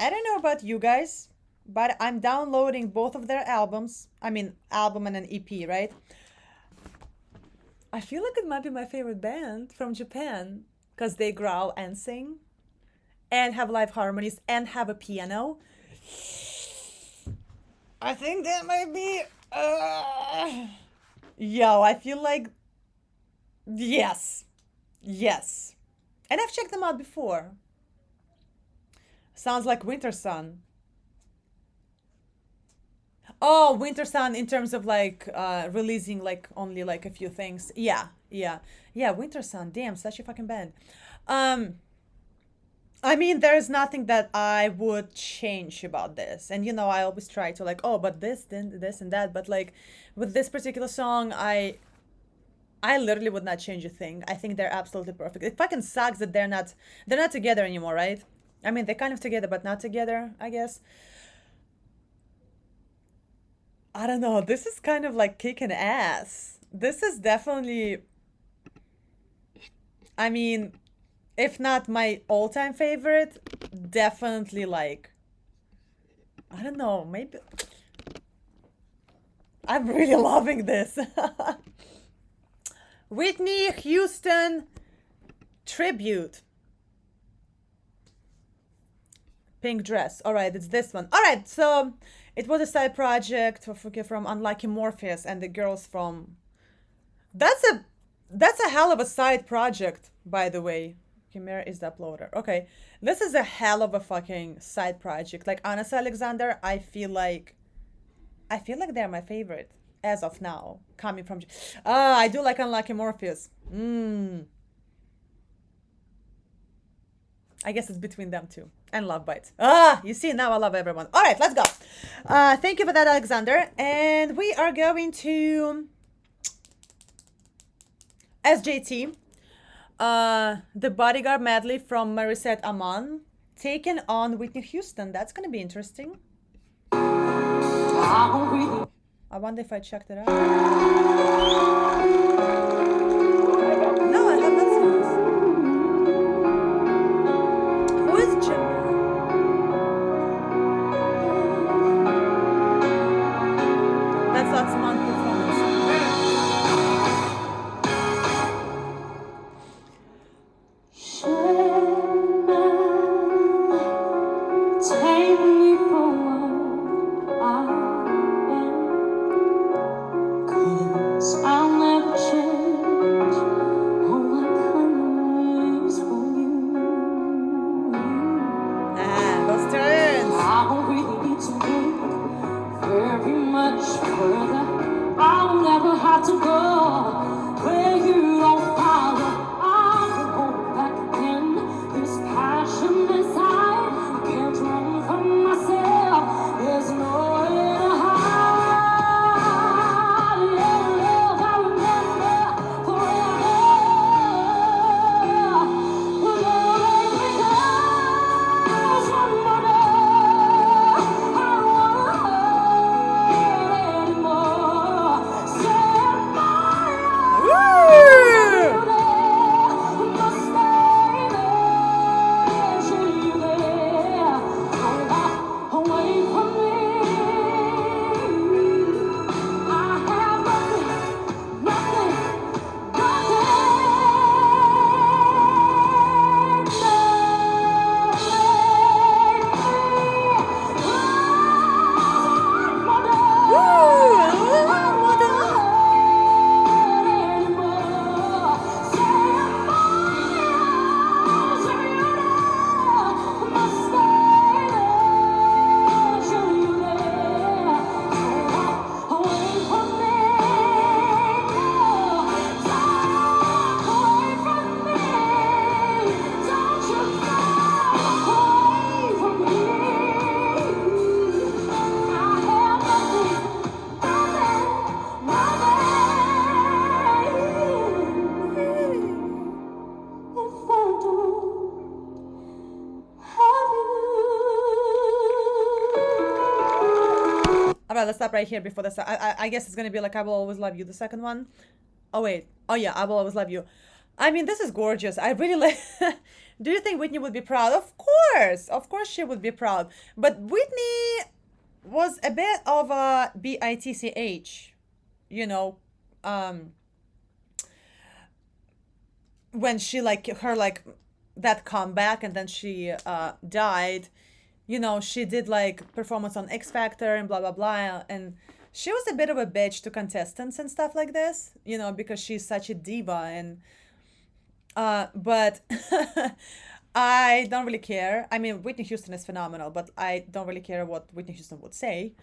I don't know about you guys, but I'm downloading both of their albums. I mean, album and an EP, right? I feel like it might be my favorite band from Japan because they growl and sing and have live harmonies and have a piano. I think that might be. Yo, I feel like. Yes. Yes. And I've checked them out before. Sounds like Winter Sun. Oh, Winter Sun in terms of like releasing like only like a few things. Yeah, yeah. Yeah, Winter Sun. Damn, such a fucking band. I mean, there's nothing that I would change about this. And you know, I always try to like, oh, but this, then this and that. But like with this particular song, I literally would not change a thing. I think they're absolutely perfect. It fucking sucks that they're not together anymore, right? I mean, they're kind of together, but not together, I guess. I don't know. This is kind of like kicking ass. This is definitely, I mean, if not my all-time favorite, definitely like, I don't know, maybe. I'm really loving this. Whitney Houston tribute. Pink dress. All right, it's this one. All right, so it was a side project from Unlucky Morpheus and the girls from. That's a hell of a side project, by the way. Chimera is the uploader. Okay, this is a hell of a fucking side project. Like Anastasia Alexander, I feel like they're my favorite as of now, coming from. I do like Unlucky Morpheus. I guess it's between them two. And Love Bites. You see, now I love everyone. All right, let's go. Thank you for that, Alexander. And we are going to SJT. The Bodyguard medley from Marissette Amon taking on Whitney Houston. That's gonna be interesting. I wonder if I checked it out. No, I have not seen this. Who is Jim? That's lots month performance. Take me for what I am, 'cause I'll never change all my kindness for you. Those turns. I don't really need to look very much further. I'll never have to go where you don't follow. I won't hold back again. This passion inside can't run from myself. There's nowhere to hide. Your love I remember forever. Will always be close one more day. I don't wanna hurt anymore. Set fire. Woo! All right, let's stop right here before this. I guess it's gonna be like I Will Always Love You, the second one. Oh wait. Oh yeah, I Will Always Love You. I mean, this is gorgeous. I really like. Do you think Whitney would be proud? Of course she would be proud. But Whitney was a bit of a bitch, you know, when she like her like that comeback and then she died. You know, she did like performance on X Factor and blah blah blah, and she was a bit of a bitch to contestants and stuff like this, you know, because she's such a diva. And but I don't really care. I mean, Whitney Houston is phenomenal, but I don't really care what Whitney Houston would say.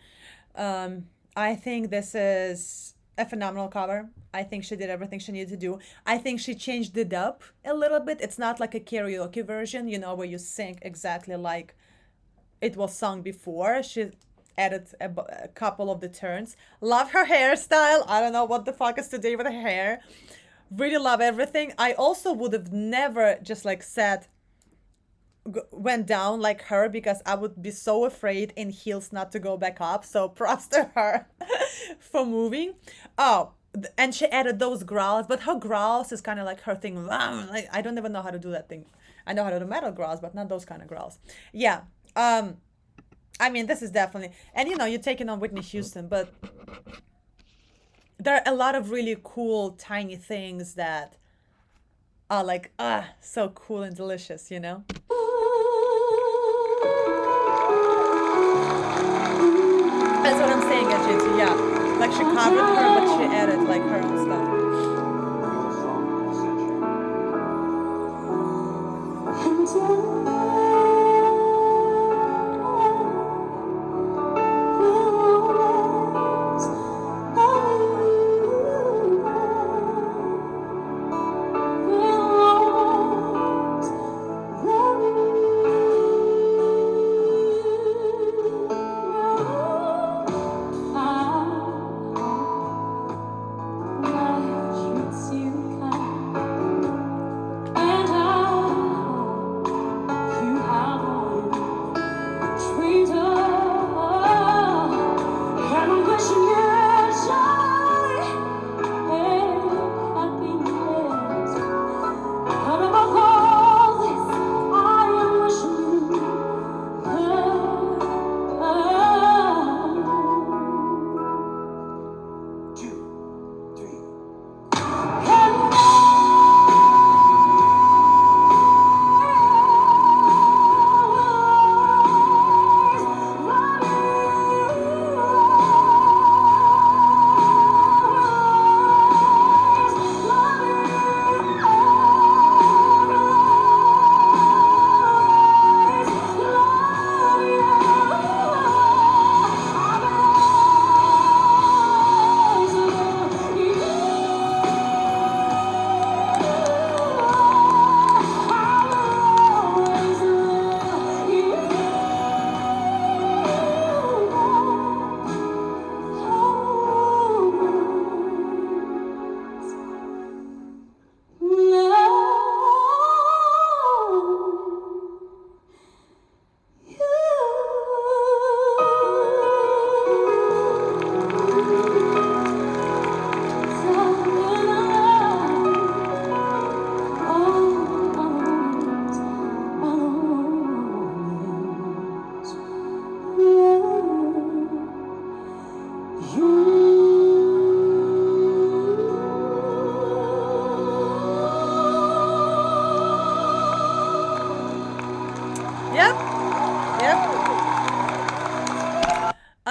I think this is a phenomenal cover. I think she did everything she needed to do. I think she changed it up a little bit. It's not like a karaoke version, you know, where you sing exactly like it was sung before. She added a couple of the turns. Love her hairstyle. I don't know what the fuck is today with her hair. Really love everything. I also would have never just like went down like her, because I would be so afraid in heels not to go back up. So props to her for moving. Oh, and she added those growls, but her growls is kind of like her thing. Like, I don't even know how to do that thing. I know how to do metal growls, but not those kind of growls. Yeah. I mean, this is definitely, and you know, you're taking on Whitney Houston, but there are a lot of really cool tiny things that are like so cool and delicious, you know. That's what I'm saying, Ajit. Yeah, like she covered her, but she added like her own stuff.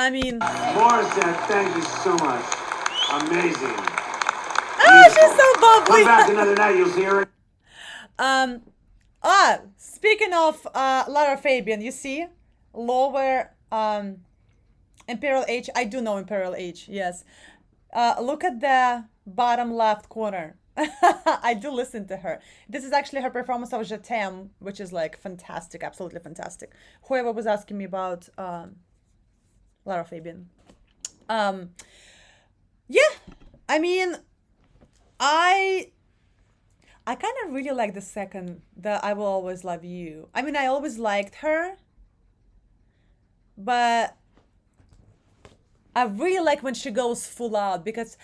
I mean, Morissette, thank you so much. Amazing. she's so Come bubbly. back another night, you'll see her. Speaking of Lara Fabian, you see, lower Imperial H. I do know Imperial H. Yes. Look at the bottom left corner. I do listen to her. This is actually her performance of Je t'aime, which is like fantastic, absolutely fantastic. Whoever was asking me about Lara Fabian. Yeah, I mean, I kind of really like the second, the I Will Always Love You. I mean, I always liked her, but I really like when she goes full out, because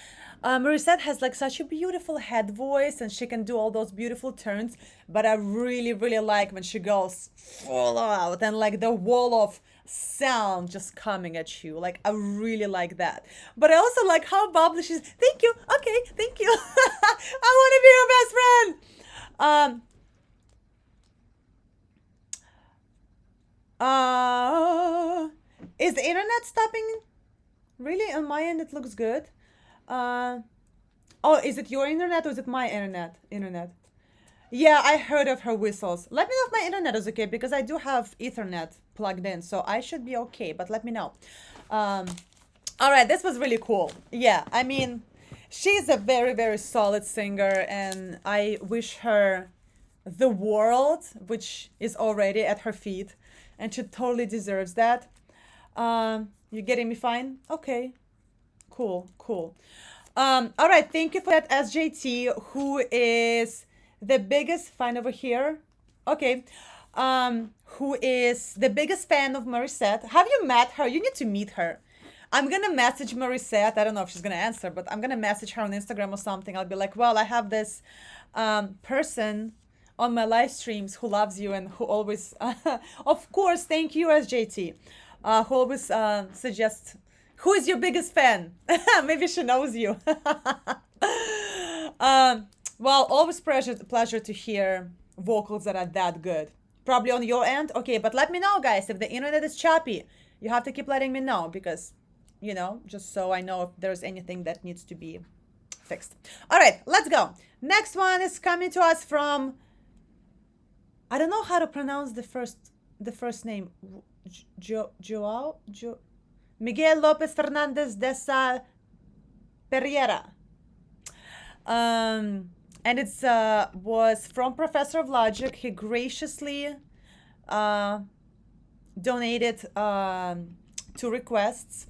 Morissette has like such a beautiful head voice and she can do all those beautiful turns, but I really, really like when she goes full out and like the wall of sound just coming at you. Like, I really like that. But I also like how bubbly she's. Thank you. Okay, thank you. I want to be your best friend. Is the internet stopping? Really? On my end, it looks good. Oh, is it your internet or is it my internet? Yeah, I heard of her whistles. Let me know if my internet is okay, because I do have Ethernet plugged in, so I should be okay, but let me know. All right, this was really cool. Yeah, I mean, she's a very, very solid singer, and I wish her the world, which is already at her feet, and she totally deserves that. You getting me fine? Okay. Cool. All right, thank you for that, SJT, who is the biggest fan over here. Okay. Who is the biggest fan of Morissette. Have you met her? You need to meet her. I'm gonna message Morissette. I don't know if she's gonna answer, but I'm gonna message her on Instagram or something. I'll be like, well, I have this person on my live streams who loves you and who always, of course, thank you, SJT, who always suggests, who is your biggest fan? Maybe she knows you. Well, always pleasure to hear vocals that are that good. Probably on your end. Okay, but let me know, guys, if the internet is choppy. You have to keep letting me know, because, you know, just so I know if there's anything that needs to be fixed. All right, let's go. Next one is coming to us from, I don't know how to pronounce the first name. Miguel Lopez Fernandez de Sa Pereira. And it's was from Professor of Logic. He graciously donated 2 requests,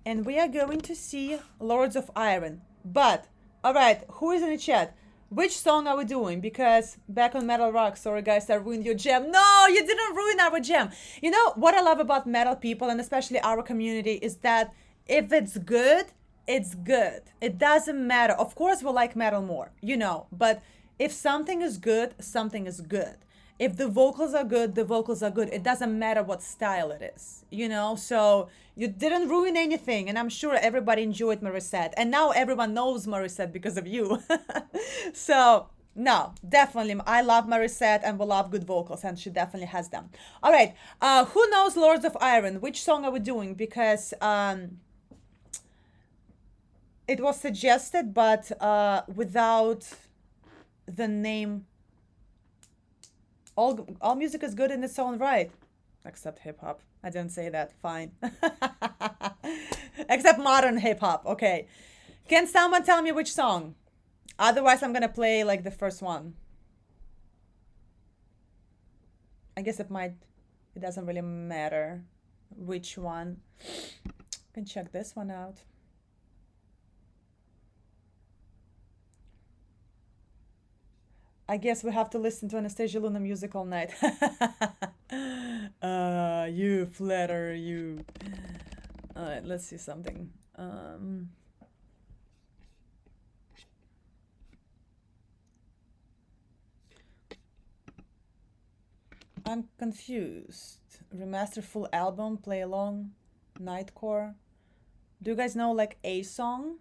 and we are going to see Lords of Iron. But all right, who is in the chat? Which song are we doing? Because back on Metal Rock, sorry guys, I ruined your jam. No, you didn't ruin our jam. You know what I love about metal people, and especially our community, is that if it's good, it's good. It doesn't matter. Of course, we like metal more, you know, but if something is good, something is good. If the vocals are good, the vocals are good. It doesn't matter what style it is, you know? So you didn't ruin anything, and I'm sure everybody enjoyed Morissette. And now everyone knows Morissette because of you. So, no, definitely. I love Morissette, and we love good vocals, and she definitely has them. All right. Who knows Lords of Iron? Which song are we doing? Because it was suggested, but without the name. All music is good in its own right, except hip hop. I didn't say that. Fine. Except modern hip hop. Okay. Can someone tell me which song? Otherwise, I'm gonna play like the first one. I guess it doesn't really matter which one. I can check this one out. I guess we have to listen to Anastasia Luna music all night. You flatter, you. All right, let's see something. I'm confused. Remaster full album, play along, nightcore. Do you guys know like a song?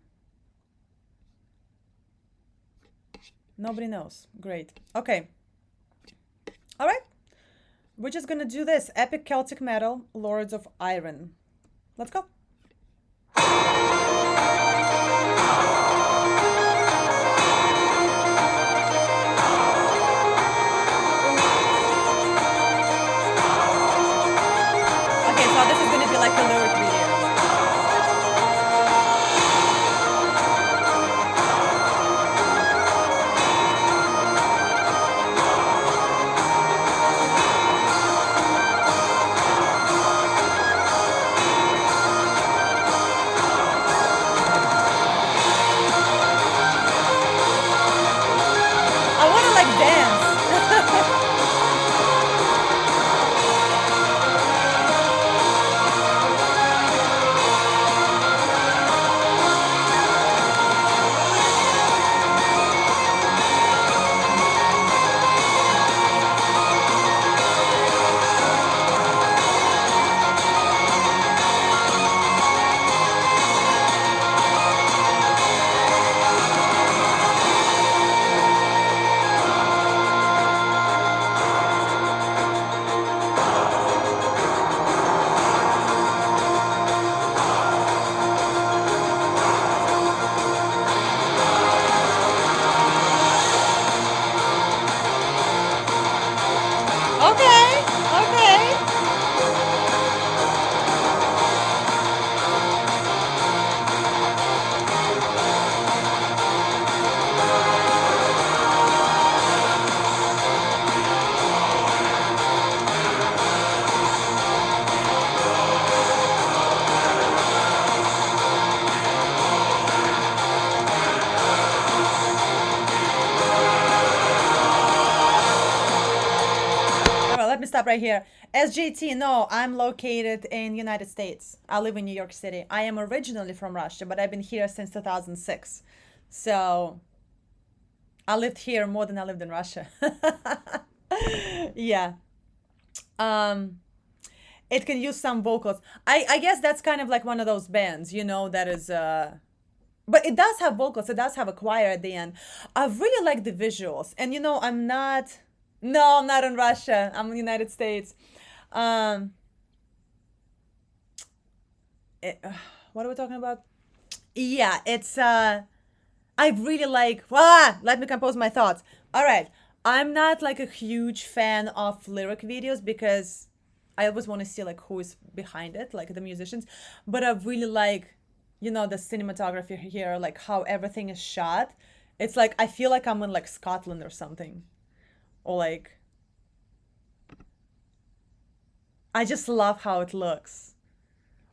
Nobody knows. Great. Okay. All right. We're just gonna do this. Epic Celtic Metal, Lords of Iron. let's go. Okay, so this is gonna be like a lyric video. I wanna like dance. Okay, okay. All right, let me stop right here. SJT, no, I'm located in United States. I live in New York City. I am originally from Russia, but I've been here since 2006. So I lived here more than I lived in Russia. Yeah. It can use some vocals. I guess that's kind of like one of those bands, you know, that is but it does have vocals. It does have a choir at the end. I really like the visuals. And you know, I'm not in Russia. I'm in the United States. What are we talking about? Yeah, it's I really like let me compose my thoughts. All right. I'm not like a huge fan of lyric videos because I always want to see like who is behind it, like the musicians. But I really like, you know, the cinematography here, like how everything is shot. It's like I feel like I'm in like Scotland or something. Or like I just love how it looks.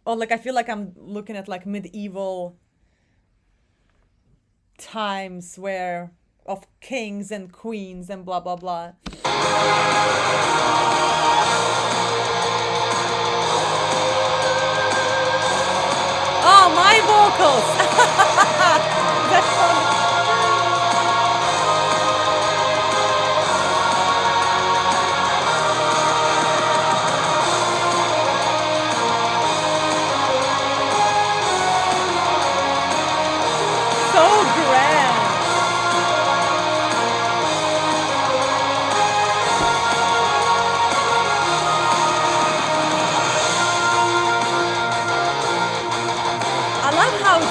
Or like I feel like I'm looking at like medieval times where of kings and queens and blah blah blah. Oh, my vocals. That's funny. So grand. I love how it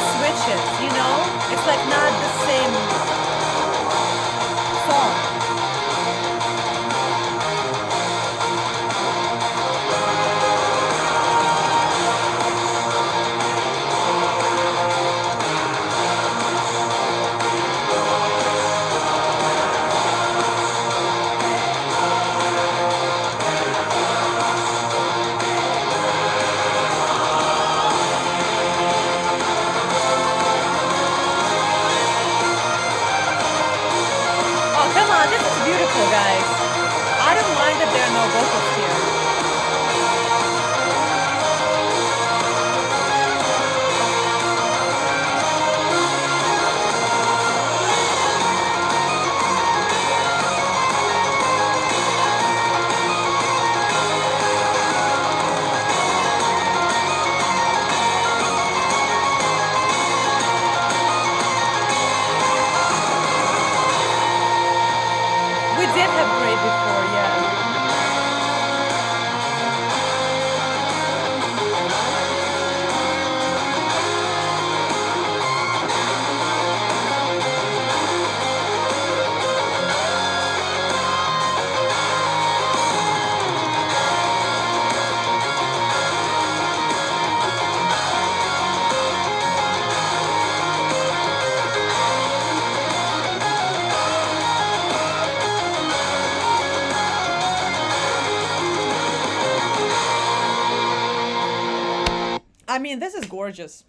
mean, this is gorgeous.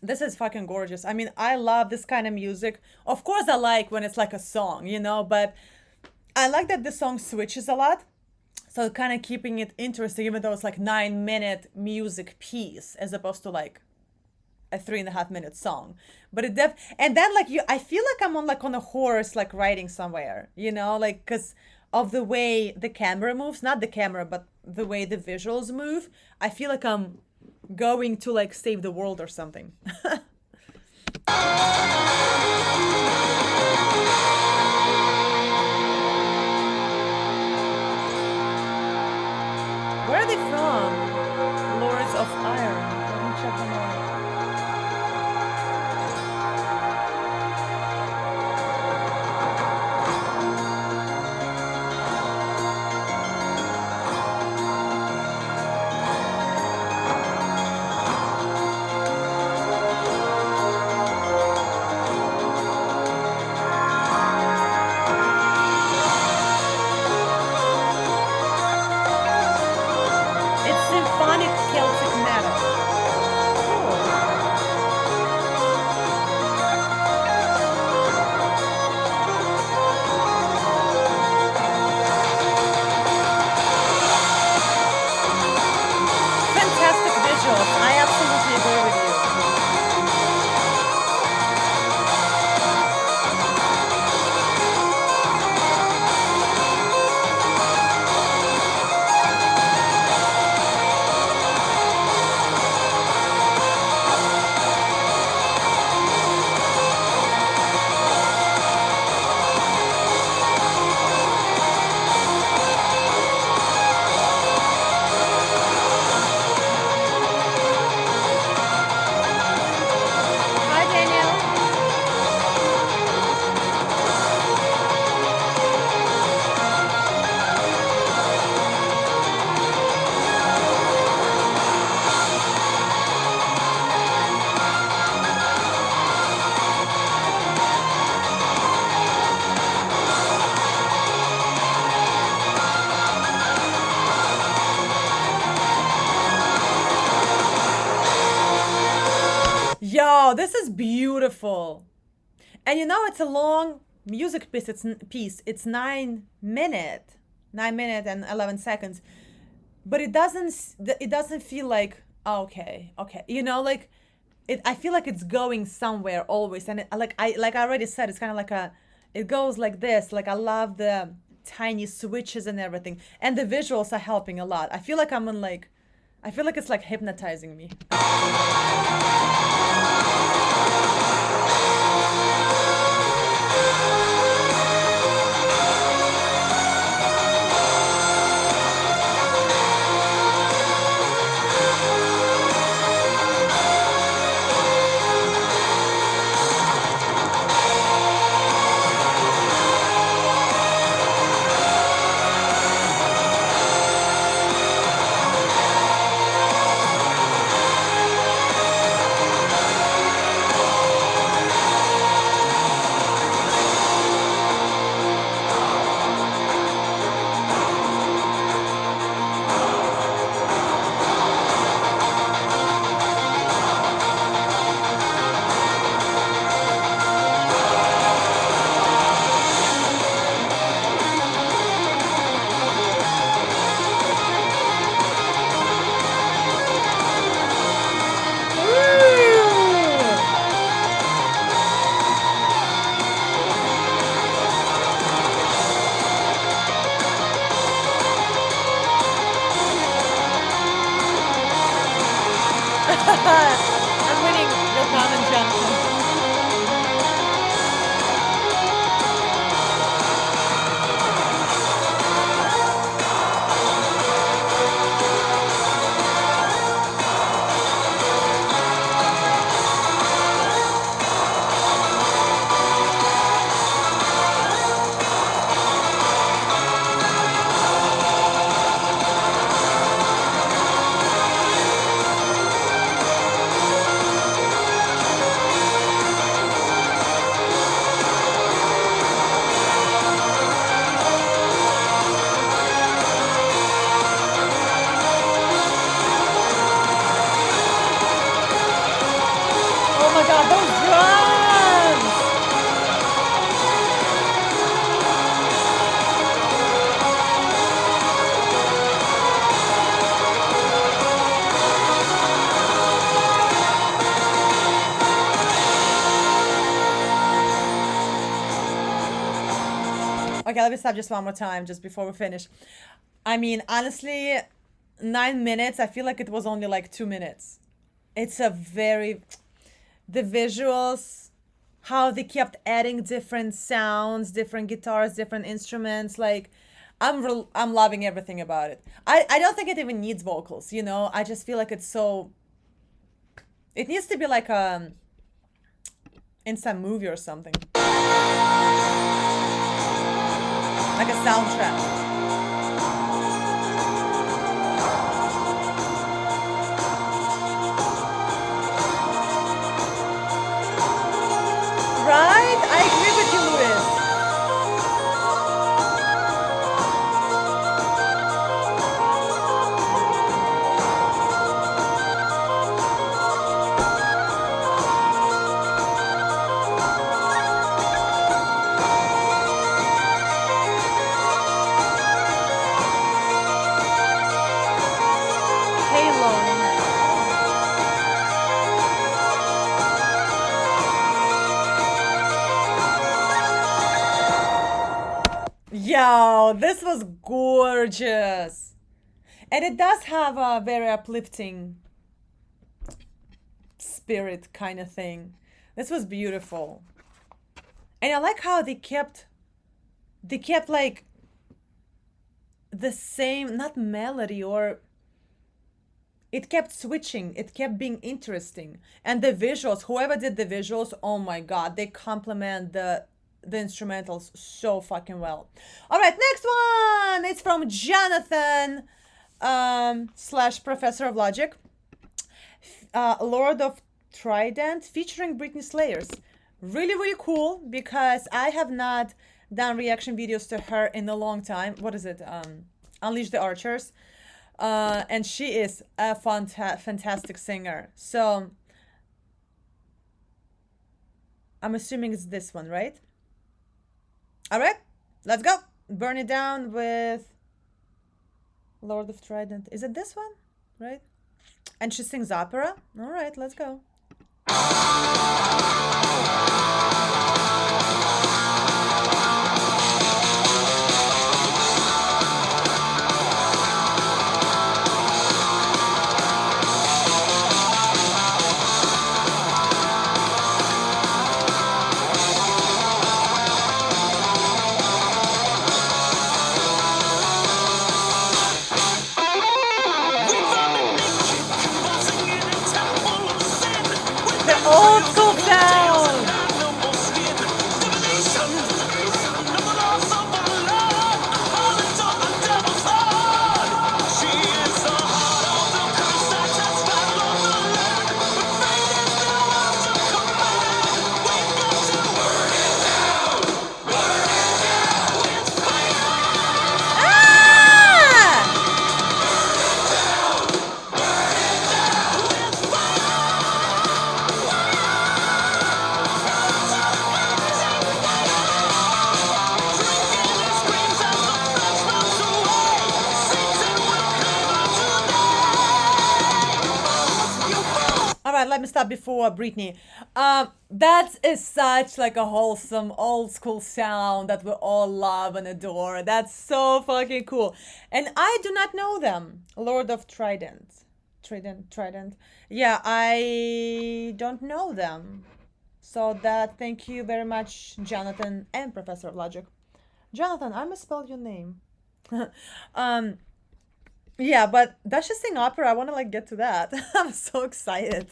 This is fucking gorgeous. I mean, I love this kind of music. Of course, I like when it's like a song, you know, but I like that the song switches a lot. So kind of keeping it interesting, even though it's like 9-minute music piece as opposed to like a 3.5-minute song. But and then like I feel like I'm on a horse, like riding somewhere, you know, like because of the way the camera moves, not the camera, but the way the visuals move. I feel like I'm going to like save the world or something. Where are they from? Lords of Iron. Let me check them out. It's symphonic Celtic metal. Cool. Fantastic visuals. I absolutely agree with you. Hi, Daniel. Yo, this is beautiful. And you know, it's a long music piece. It's 9 minute, 9 minute and 11 seconds. But it doesn't feel like, oh, okay. You know, like I feel like it's going somewhere always. And like I already said, it's kind of like it goes like this. Like I love the tiny switches and everything. And the visuals are helping a lot. I feel like I feel like it's like hypnotizing me. I'm winning your comment, Jonathan. Okay, let me stop just one more time, just before we finish. I mean, honestly, 9 minutes, I feel like it was only like 2 minutes. It's a very, the visuals, how they kept adding different sounds, different guitars, different instruments. Like, I'm loving everything about it. I don't think it even needs vocals, you know? I just feel like it's so, it needs to be like in some movie or something. Like a soundtrack. Right? I agree with you, Louis. Halo. Yo, this was gorgeous. And it does have a very uplifting spirit kind of thing. This was beautiful. And I like how they kept like the same, not melody, or it kept switching, it kept being interesting. And the visuals, whoever did the visuals, oh my god, they complement the instrumentals so fucking well. All right, next one. It's from Jonathan / Professor of Logic. Lord of Trident featuring Britney Slayers. Really, really cool, because I have not done reaction videos to her in a long time. What is it? Unleash the Archers. And she is a fantastic singer. So I'm assuming it's this one, right? All right, let's go. Burn It Down with Lord of Trident. Is it this one? Right? And she sings opera. All right, let's go. The old school sound. Ah! All right, let me stop before Britney. That is such like a wholesome old school sound that we all love and adore. That's so fucking cool. And I do not know them. Lord of Trident. Trident. Yeah, I don't know them. So that, thank you very much, Jonathan and Professor of Logic. Jonathan, I misspelled your name. Yeah, but does she sing opera? I want to like get to that. I'm so excited.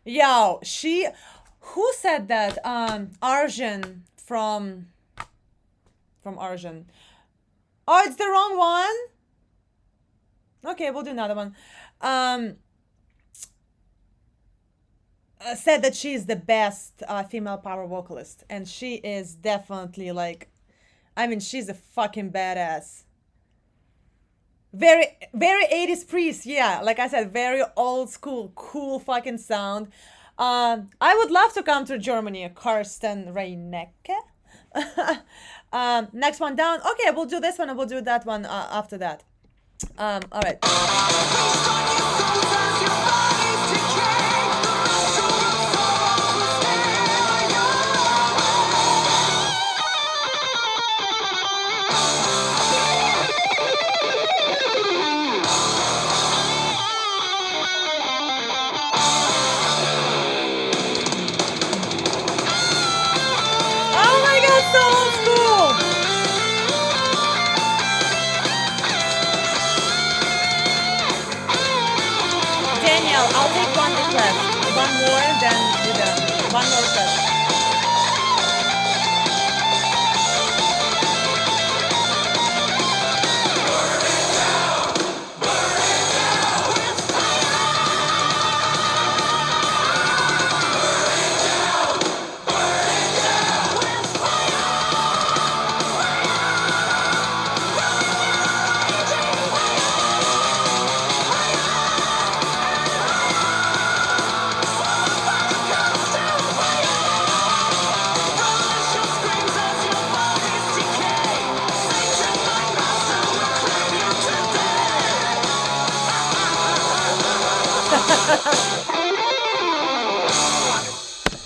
Yo, who said that? Arjun from Arjun. Oh, it's the wrong one. Okay, we'll do another one. Said that she is the best female power vocalist, and she is definitely like, I mean, she's a fucking badass. Very 80s Priest, yeah. Like I said, very old school, cool fucking sound. I would love to come to Germany. Karsten Reinecke. Next one down. Okay, we'll do this one and we'll do that one after that. All right. I'll take one request. One more and then we're done. One more request.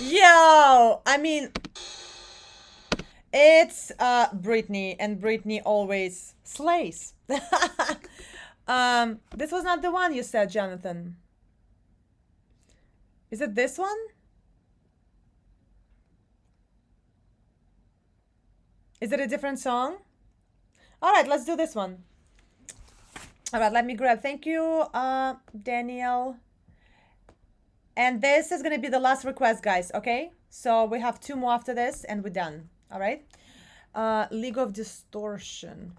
Yo, I mean, it's Britney, and Britney always slays. This was not the one you said, Jonathan. Is it this one? Is it a different song? All right, let's do this one. All right, let me grab. Thank you, Daniel. And this is going to be the last request, guys, okay? So we have 2 more after this, and we're done, all right? League of Distortion.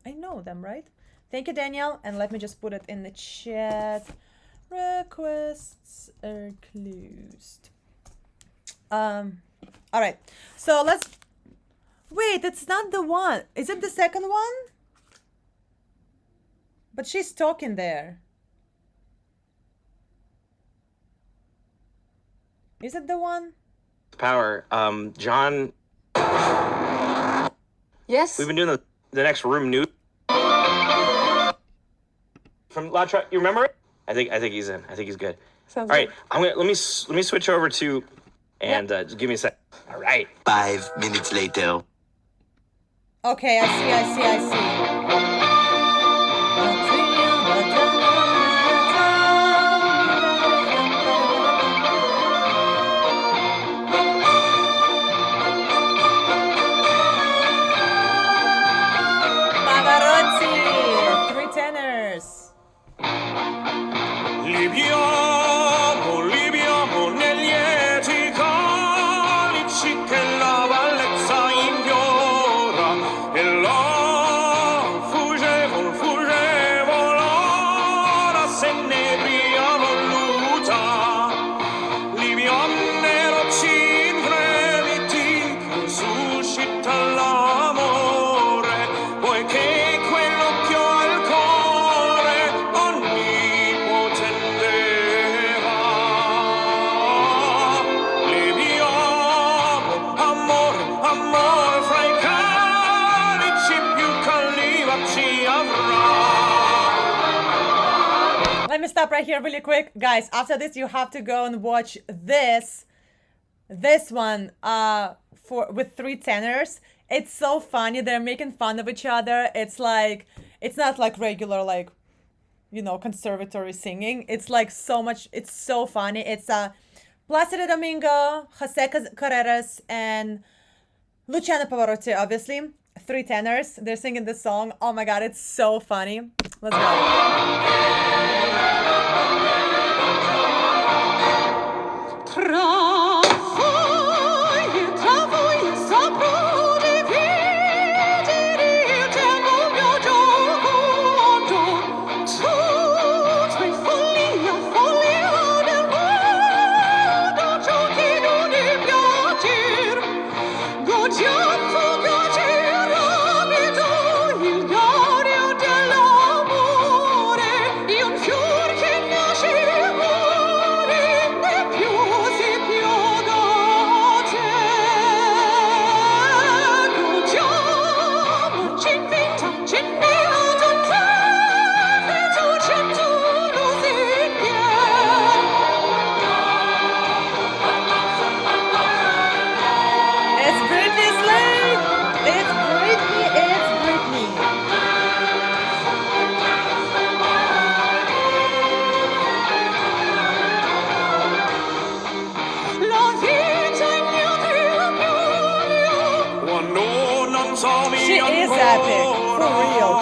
I know them, right? Thank you, Daniel. And let me just put it in the chat. Requests are closed. All right. So let's... Wait, it's not the one. Is it the second one? But she's talking there. Is it the one? Power. John. Yes. We've been doing the next room new from La Tra. You remember it? I think he's in. I think he's good. Sounds All right. good. Let me switch over to and just give me a sec. All right. 5 minutes later. Okay, I see. Libiamo negli eti calici che la bellezza infiora e la fuggevo l'ora se ne bria voluta. Libiamo nero cintremiti che suscita l'amore poiché quell'occhio al cuore onnipotente va. Libiamo amore fra i calici più callivaci avrà. Let me stop right here really quick. Guys, after this you have to go and watch this one with 3 tenors. It's so funny. They're making fun of each other. It's like, it's not like regular, like, you know, conservatory singing. It's like so much, it's so funny. It's Placido Domingo, Jose Carreras, and Luciano Pavarotti, obviously. 3 tenors. They're singing this song. Oh my god, it's so funny. Let's go. Tra is epic, for real.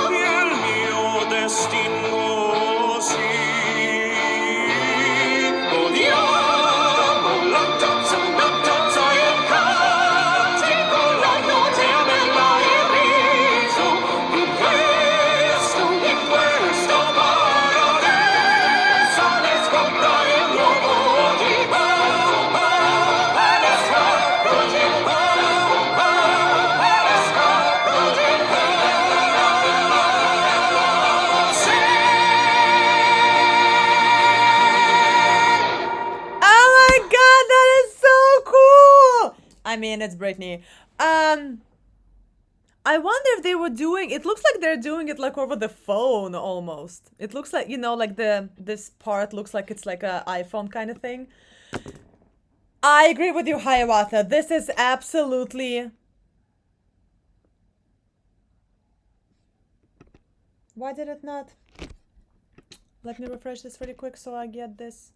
Y el mio destino sì. Odiamo la tazza e il cantico, la notte bella e il riso. In questo paradiso ne scoppia il nuovo di Oh my god, that is so cool! I mean, it's Britney. I wonder if they were doing, it looks like they're doing it like over the phone almost. It looks like, you know, like this part looks like it's like a iPhone kind of thing. I agree with you, Hiawatha. This is absolutely... Why did it not? Let me refresh this really quick so I get this.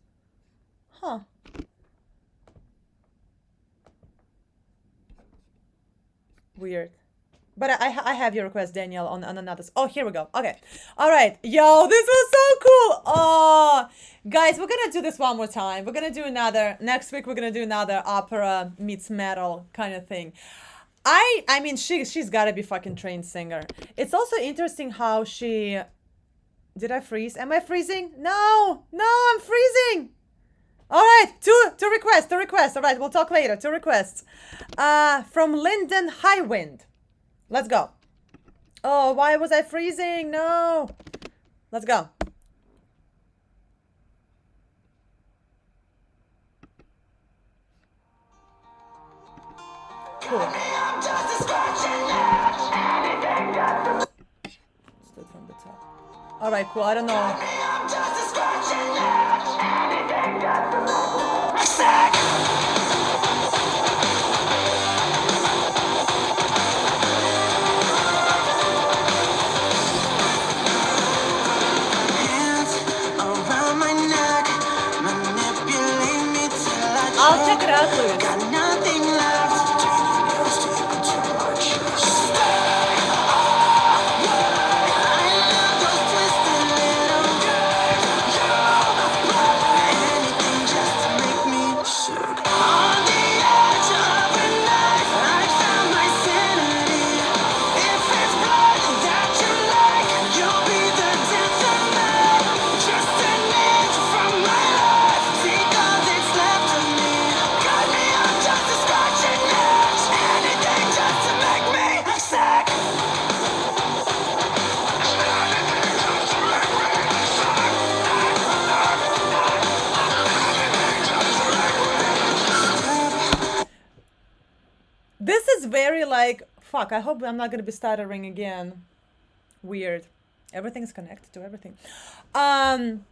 Huh. Weird. But I have your request, Daniel, on another. Oh, here we go. Okay. All right. Yo, this was so cool. Oh, guys, we're gonna do this one more time. We're gonna do another next week. We're gonna do another opera meets metal kind of thing. I mean, she's gotta be fucking trained singer. It's also interesting how she. Did I freeze? Am I freezing? No, I'm freezing. All right, two requests. All right, we'll talk later. 2 requests. From Lyndon Highwind. Let's go. Oh, why was I freezing? No. Let's go. Cool. Let's do it from the top. All right, cool. I don't know. I'll check it out, Louis. This is very like, fuck, I hope I'm not gonna be stuttering again. Weird. Everything's connected to everything.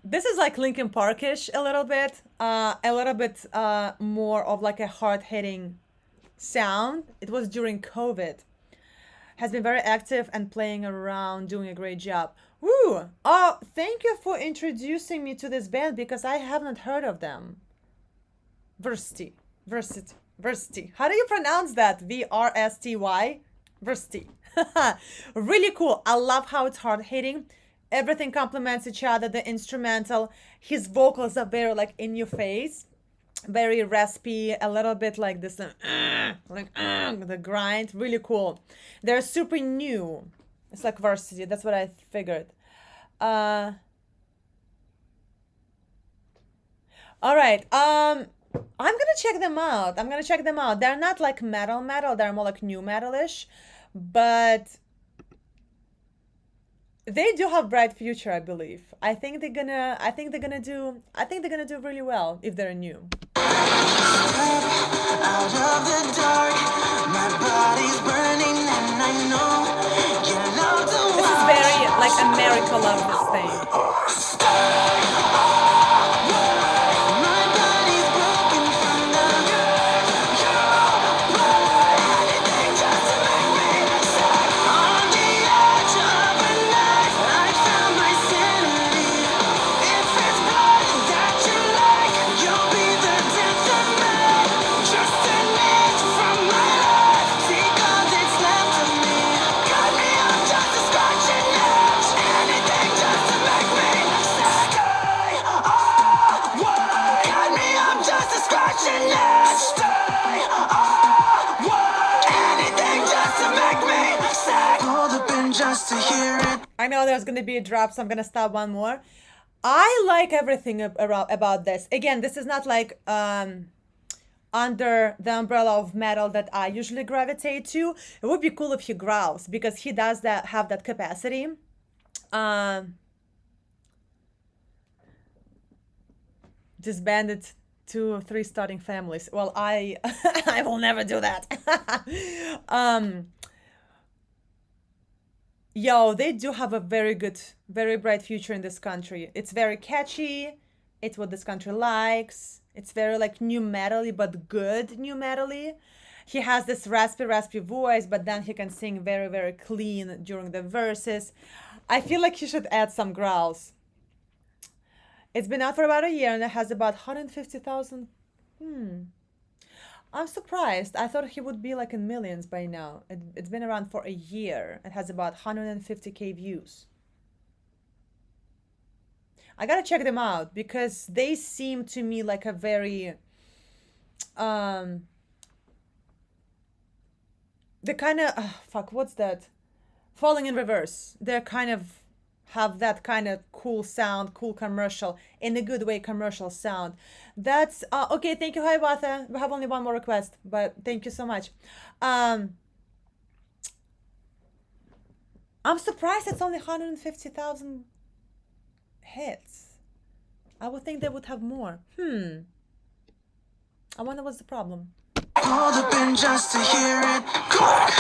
This is like Linkin Park-ish a little bit more of like a hard-hitting sound. It was during COVID. Has been very active and playing around, doing a great job. Woo! Oh, thank you for introducing me to this band because I haven't heard of them. Versty. How do you pronounce that? V-R-S-T-Y? Versty. Really cool. I love how it's hard hitting. Everything complements each other. The instrumental, his vocals are very like in your face, very raspy, a little bit like this, the grind. Really cool. They're super new. It's like Varsity. That's what I figured. All right. I'm gonna check them out. They're not like metal. They're more like new metal-ish, but they do have bright future, I believe. I think they're gonna do really well if they're new. Out of the dark, my body's burning and I know you love the This is very like America love this thing. my body's broken from the anything just to make me sad. On the edge of a knife, I found my sanity. If it's blood that you like, you'll be the death of me. Just an inch from my life. just to hear it. I know there's gonna be a drop, so I'm gonna stop one more. I like everything about this. Again, this is not like under the umbrella of metal that I usually gravitate to. It would be cool if he growls, because he does have that capacity. Disbanded 2 or 3 starting families. Well, I I will never do that. Yo, they do have a very good, very bright future in this country. It's very catchy. It's what this country likes. It's very like new metally, but good new metally. He has this raspy voice, but then he can sing very, very clean during the verses. I feel like he should add some growls. It's been out for about a year and it has about 150,000. I'm surprised. I thought he would be like in millions by now. It's been around for a year. It has about 150K views. I gotta check them out because they seem to me like a very the kind of fuck, what's that? Falling in Reverse. They're kind of have that kind of cool sound, cool commercial, in a good way commercial sound. That's okay. Thank you, Hiawatha. We have only one more request, but thank you so much. I'm surprised it's only 150,000 hits. I would think they would have more. I wonder what's the problem. Called up in just to hear it. Click.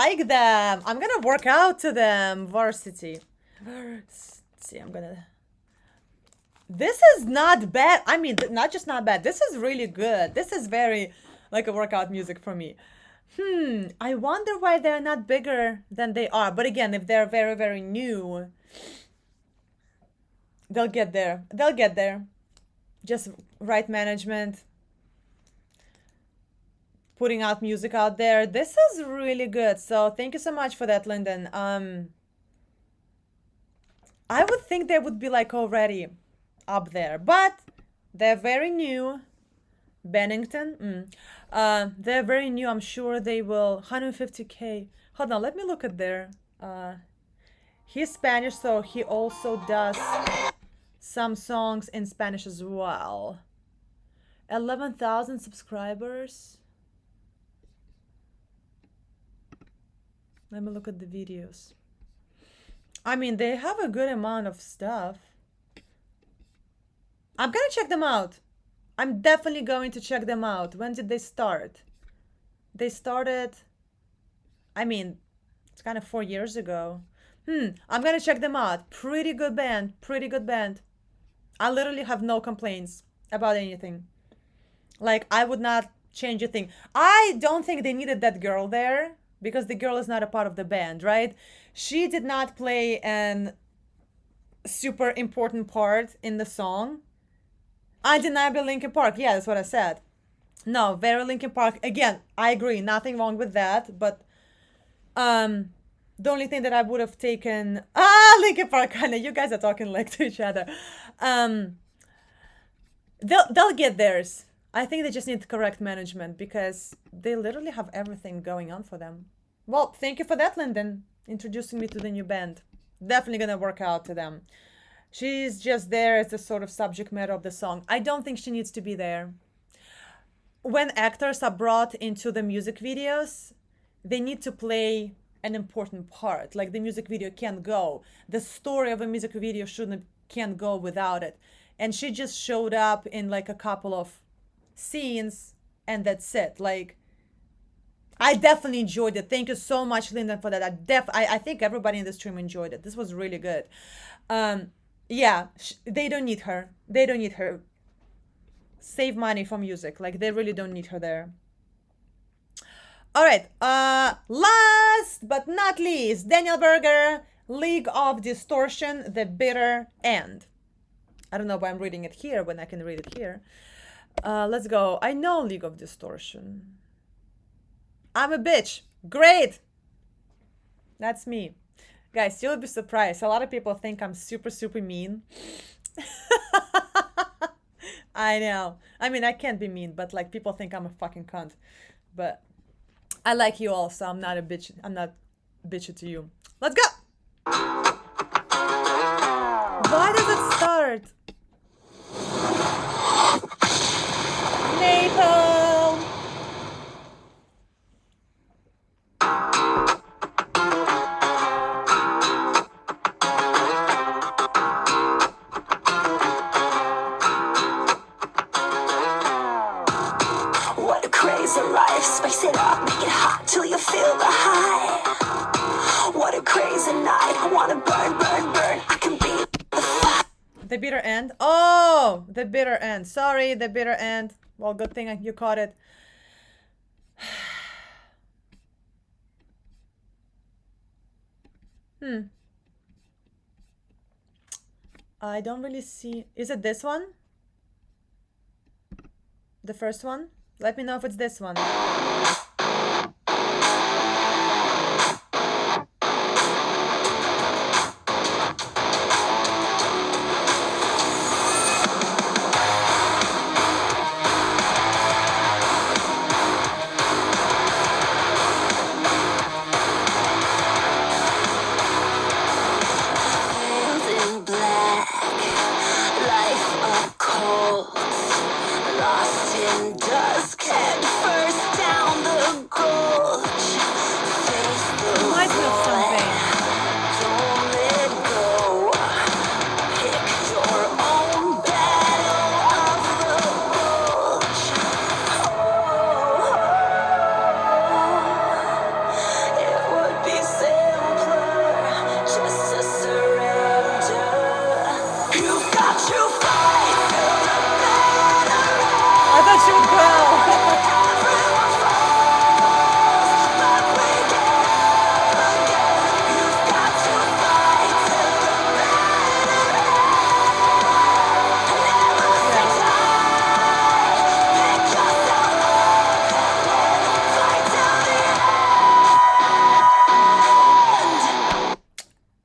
Like them. I'm gonna work out to them. Varsity. I'm gonna. This is not bad. I mean, not just not bad. This is really good. This is very like a workout music for me. I wonder why they're not bigger than they are. But again, if they're very, very new, they'll get there. They'll get there. Just right management. Putting out music out there. This is really good. So thank you so much for that, Lyndon. I would think they would be like already up there, but they're very new. Bennington. They're very new. I'm sure they will 150K. Hold on, let me look at their he's Spanish, so he also does some songs in Spanish as well. 11,000 subscribers. Let me look at the videos. I mean, they have a good amount of stuff. I'm gonna check them out. I'm definitely going to check them out. When did they start? They started, I mean, it's kind of 4 years ago. I'm gonna check them out. Pretty good band. Pretty good band. I literally have no complaints about anything. Like, I would not change a thing. I don't think they needed that girl there, because the girl is not a part of the band, right? She did not play an super important part in the song. Undeniably Linkin Park. Yeah, that's what I said. No, very Linkin Park. Again, I agree. Nothing wrong with that. But the only thing that I would have taken... Linkin Park, kind of. You guys are talking like to each other. They'll get theirs. I think they just need correct management because they literally have everything going on for them. Well, thank you for that, Lyndon, introducing me to the new band. Definitely gonna work out to them. She's just there as the sort of subject matter of the song. I don't think she needs to be there. when actors are brought into the music videos, they need to play an important part. Like the music video can't go. The story of a music video can't go without it. And she just showed up in like a couple of scenes and that's it. Like, I definitely enjoyed it. Thank you so much, Linda, for that. I think everybody in the stream enjoyed it. This was really good. Yeah, they don't need her. They don't need her. Save money for music. Like, they really don't need her there. All right. Last but not least, Daniel Berger, League of Distortion, The Bitter End. I don't know why I'm reading it here when I can read it here. Let's go. I know League of Distortion. I'm a bitch. Great. That's me. Guys, you'll be surprised. A lot of people think I'm super, super mean. I know. I mean, I can't be mean, but like people think I'm a fucking cunt. But I like you all, so I'm not a bitch. I'm not bitchy to you. Let's go. Why does it start? Maple. What a crazy life, spice it up, make it hot till you feel the high. What a crazy night, I wanna burn, burn, burn, I can be the fire. The Bitter End. Oh, The Bitter End. Sorry, The Bitter End. Well, good thing you caught it. I don't really see. Is it this one? The first one? Let me know if it's this one. In black, life up cold, lost in dusk, head first down the gulch. Face the Reminds me of something. don't let go. Pick your own battle of the bulge. It would be simpler just to surrender. You've got to fight till the better end. I thought she would growl. Everyone falls, but we get up again. You've got to fight till the better end. Never say die. Pick yourself up and then fight till the end.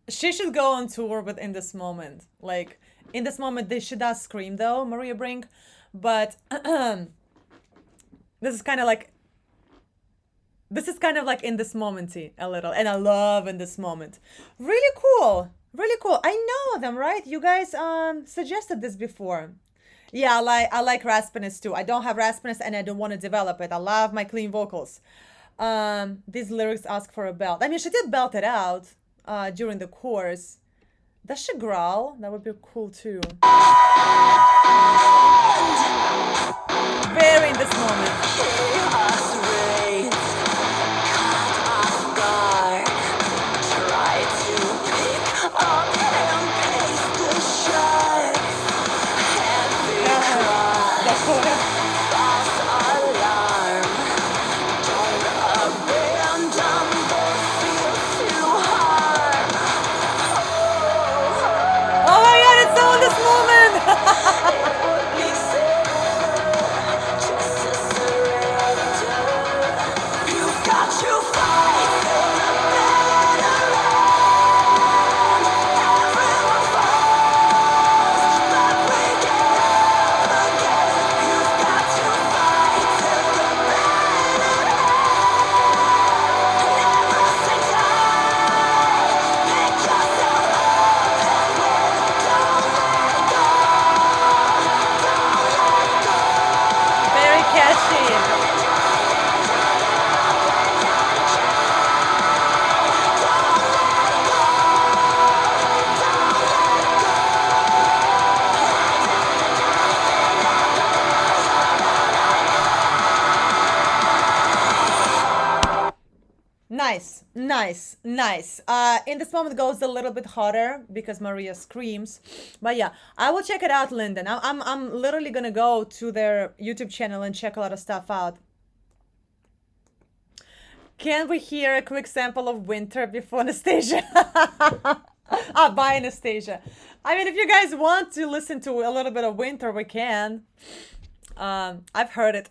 She should go on tour with In This Moment. Like, In This Moment, she does scream though, Maria Brink. But this is kind of like In This Momenty a little. And I love In This Moment. Really cool. Really cool. I know them, right? You guys suggested this before. Yeah, I like raspiness too. I don't have raspiness and I don't want to develop it. I love my clean vocals. These lyrics ask for a belt. I mean, she did belt it out during the chorus. Does she growl? That would be cool too. Very In This Moment. Chaos reigns, caught off guard. Try to pick up and pace the shards. Heavy cross, false alarm. Don't abandon the field to harm. Oh my god, it's so In This Moment! It would be simpler just to surrender. You've got to fight till the better end. Everyone falls, but we get up again. You've Nice, nice, nice. In this moment it goes a little bit hotter because Maria screams. But yeah, I will check it out, Lyndon. I'm literally gonna go to their YouTube channel and check a lot of stuff out. Can we hear a quick sample of Winter before Anastasia? Bye, Anastasia. I mean, if you guys want to listen to a little bit of Winter, we can. I've heard it.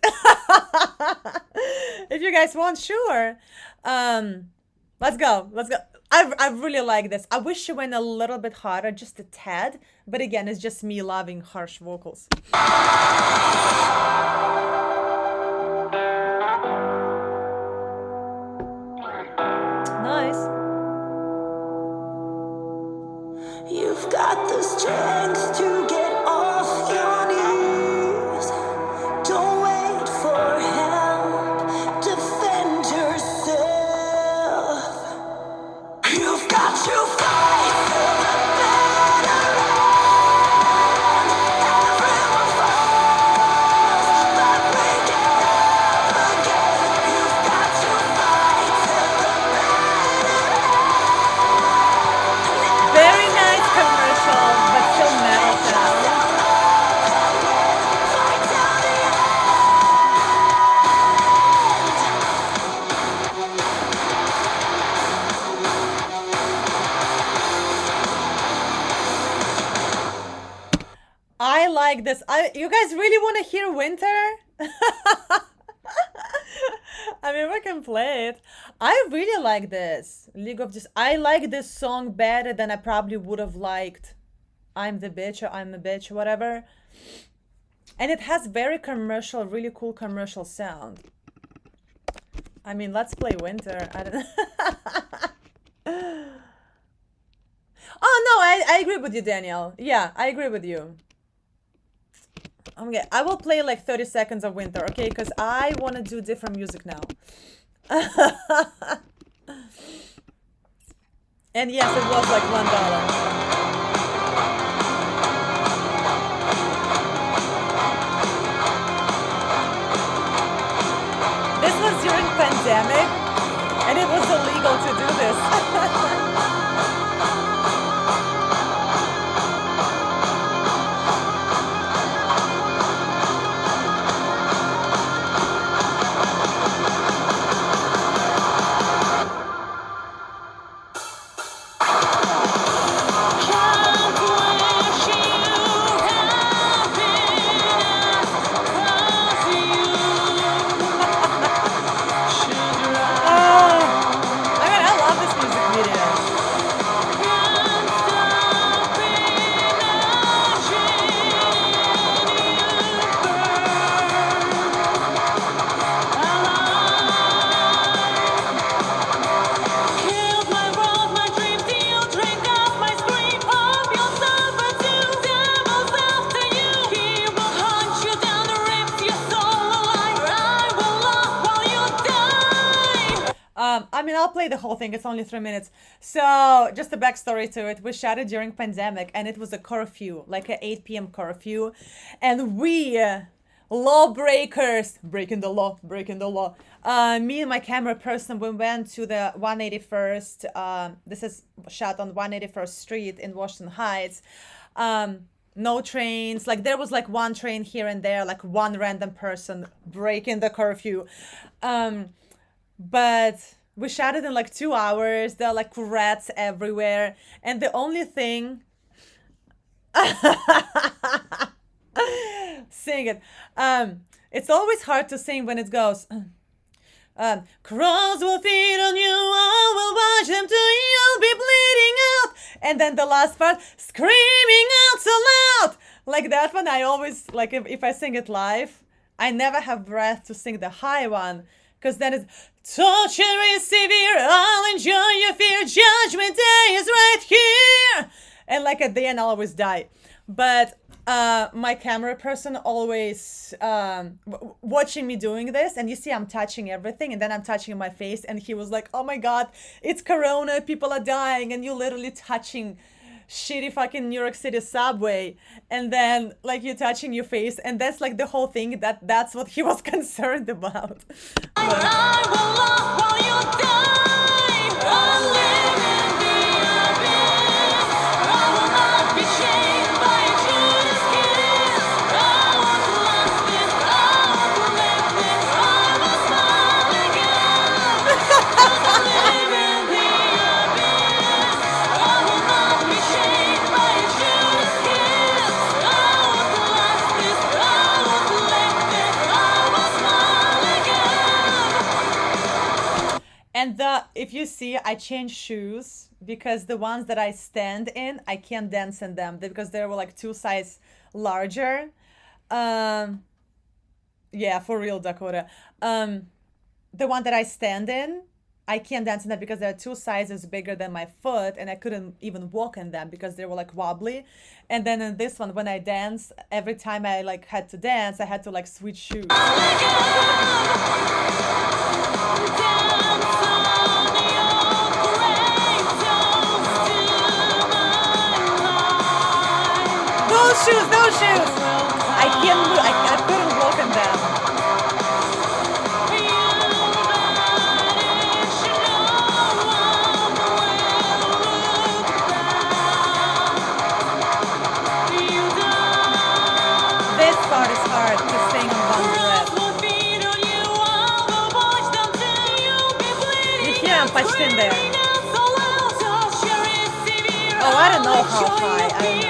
If you guys want, sure. Let's go. Let's go. I really like this. I wish it went a little bit harder, just a tad. But again, it's just me loving harsh vocals. Nice. You've got the strength to get off your knees. Don't wait for help. Defend yourself. You've got to fight for the better end. Everyone falls, but we get up again. You've got to fight for the better end. Very nice commercial, but still metal sound. I like this. You guys really want to hear Winter? I mean, we can play it. I really like this. League of Just. I like this song better than I probably would have liked I'm the Bitch or I'm a Bitch, whatever. And it has very commercial, really cool commercial sound. I mean, let's play Winter. I don't Oh, no, I agree with you, Daniel. Yeah, I agree with you. Okay, I will play like 30 seconds of Winter, okay? Because I want to do different music now. And yes, it was like $1. This was during pandemic, and it was illegal to do this. I mean, I'll play the whole thing. It's only 3 minutes. So, just a backstory to it. We shot it during pandemic, and it was a curfew, like an 8 p.m. curfew. And we, lawbreakers, breaking the law. Me and my camera person, we went to the 181st. This is shot on 181st Street in Washington Heights. No trains. Like, there was like one train here and there, like one random person breaking the curfew. But we shot it in like 2 hours. There are like rats everywhere. And the only thing... Sing it. It's always hard to sing when it goes... crows will feed on you, I will watch them till you'll be bleeding out. And then the last part, screaming out so loud. Like that one, I always, like if I sing it live, I never have breath to sing the high one. Because then it's, torture is severe, I'll enjoy your fear, judgment day is right here. And like at the end, I'll always die. But my camera person always watching me doing this, and you see I'm touching everything, and then I'm touching my face, and he was like, oh my god, it's corona, people are dying, and you're literally touching shitty fucking New York City subway, and then like you touching your face, and that's like the whole thing. That's what he was concerned about. But- And if you see, I changed shoes because the ones that I stand in, I can't dance in them because they were like 2 size larger. Yeah, for real, Dakota. The one that I stand in, I can't dance in that because they're 2 sizes bigger than my foot, and I couldn't even walk in them because they were like wobbly. And then in this one, when I dance, every time I like had to dance, I had to like switch shoes. Those shoes! I can't move, I couldn't walk in them. This part is hard to sing on one breath. You hear I'm punched in there. Oh, I don't know how high. I don't know.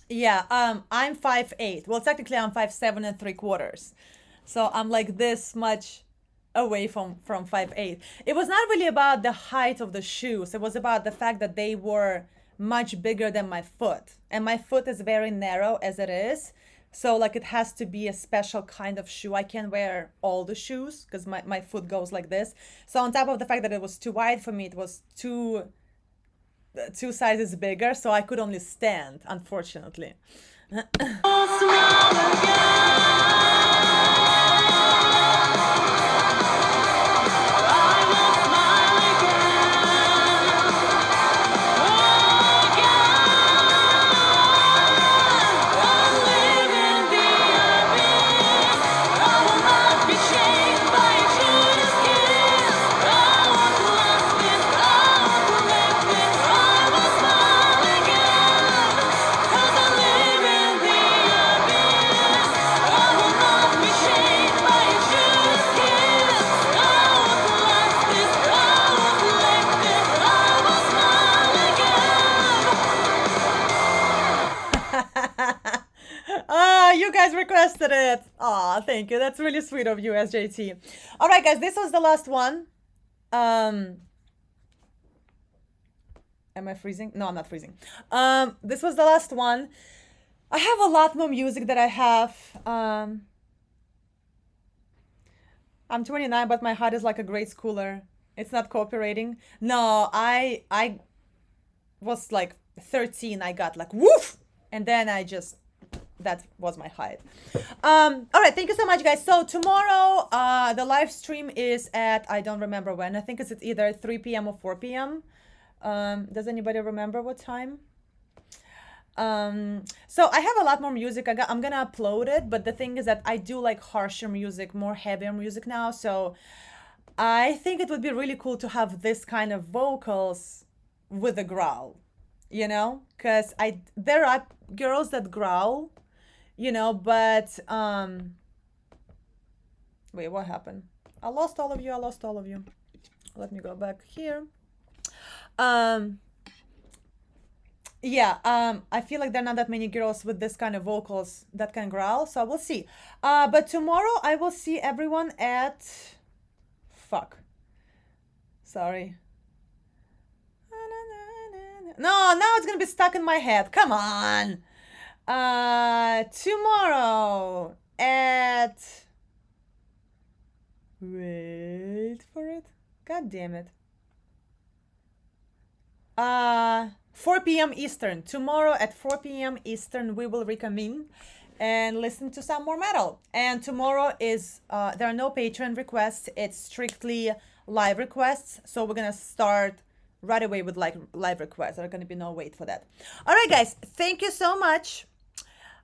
Yeah, I'm 5'8". Well, technically I'm 5'7 3/4. So I'm like this much away from 5'8". It was not really about the height of the shoes. It was about the fact that they were much bigger than my foot. And my foot is very narrow as it is. So like it has to be a special kind of shoe. I can't wear all the shoes because my foot goes like this. So on top of the fact that it was too wide for me, it was two sizes bigger, so I could only stand, unfortunately. You guys requested it. Aw, thank you. That's really sweet of you, SJT. All right, guys, this was the last one. Am I freezing? No, I'm not freezing. This was the last one. I have a lot more music that I have. I'm 29, but my heart is like a grade schooler. It's not cooperating. No, I was like 13. I got like woof, and then that was my height. All right, thank you so much, guys. So tomorrow, the live stream is at, I don't remember when. I think it's at either 3 p.m. or 4 p.m. Does anybody remember what time? So I have a lot more music. I'm gonna upload it, but the thing is that I do like harsher music, more heavier music now. So I think it would be really cool to have this kind of vocals with a growl, you know, because there are girls that growl, you know, but wait, what happened? I lost all of you. Let me go back here. Yeah, I feel like there are not that many girls with this kind of vocals that can growl, so we'll see. But tomorrow I will see everyone at sorry. No, now it's gonna be stuck in my head. Come on. Tomorrow at, wait for it. God damn it. 4 p.m. Eastern. Tomorrow at 4 p.m. Eastern, we will reconvene and listen to some more metal. And tomorrow is, there are no Patreon requests. It's strictly live requests. So we're going to start right away with like live requests. There's going to be no wait for that. All right, guys. Thank you so much.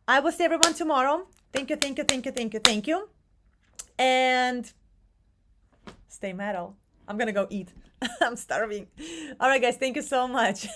I will see everyone tomorrow. Thank you, thank you, thank you, thank you, thank you. And stay metal. I'm going to go eat. I'm starving. All right, guys. Thank you so much.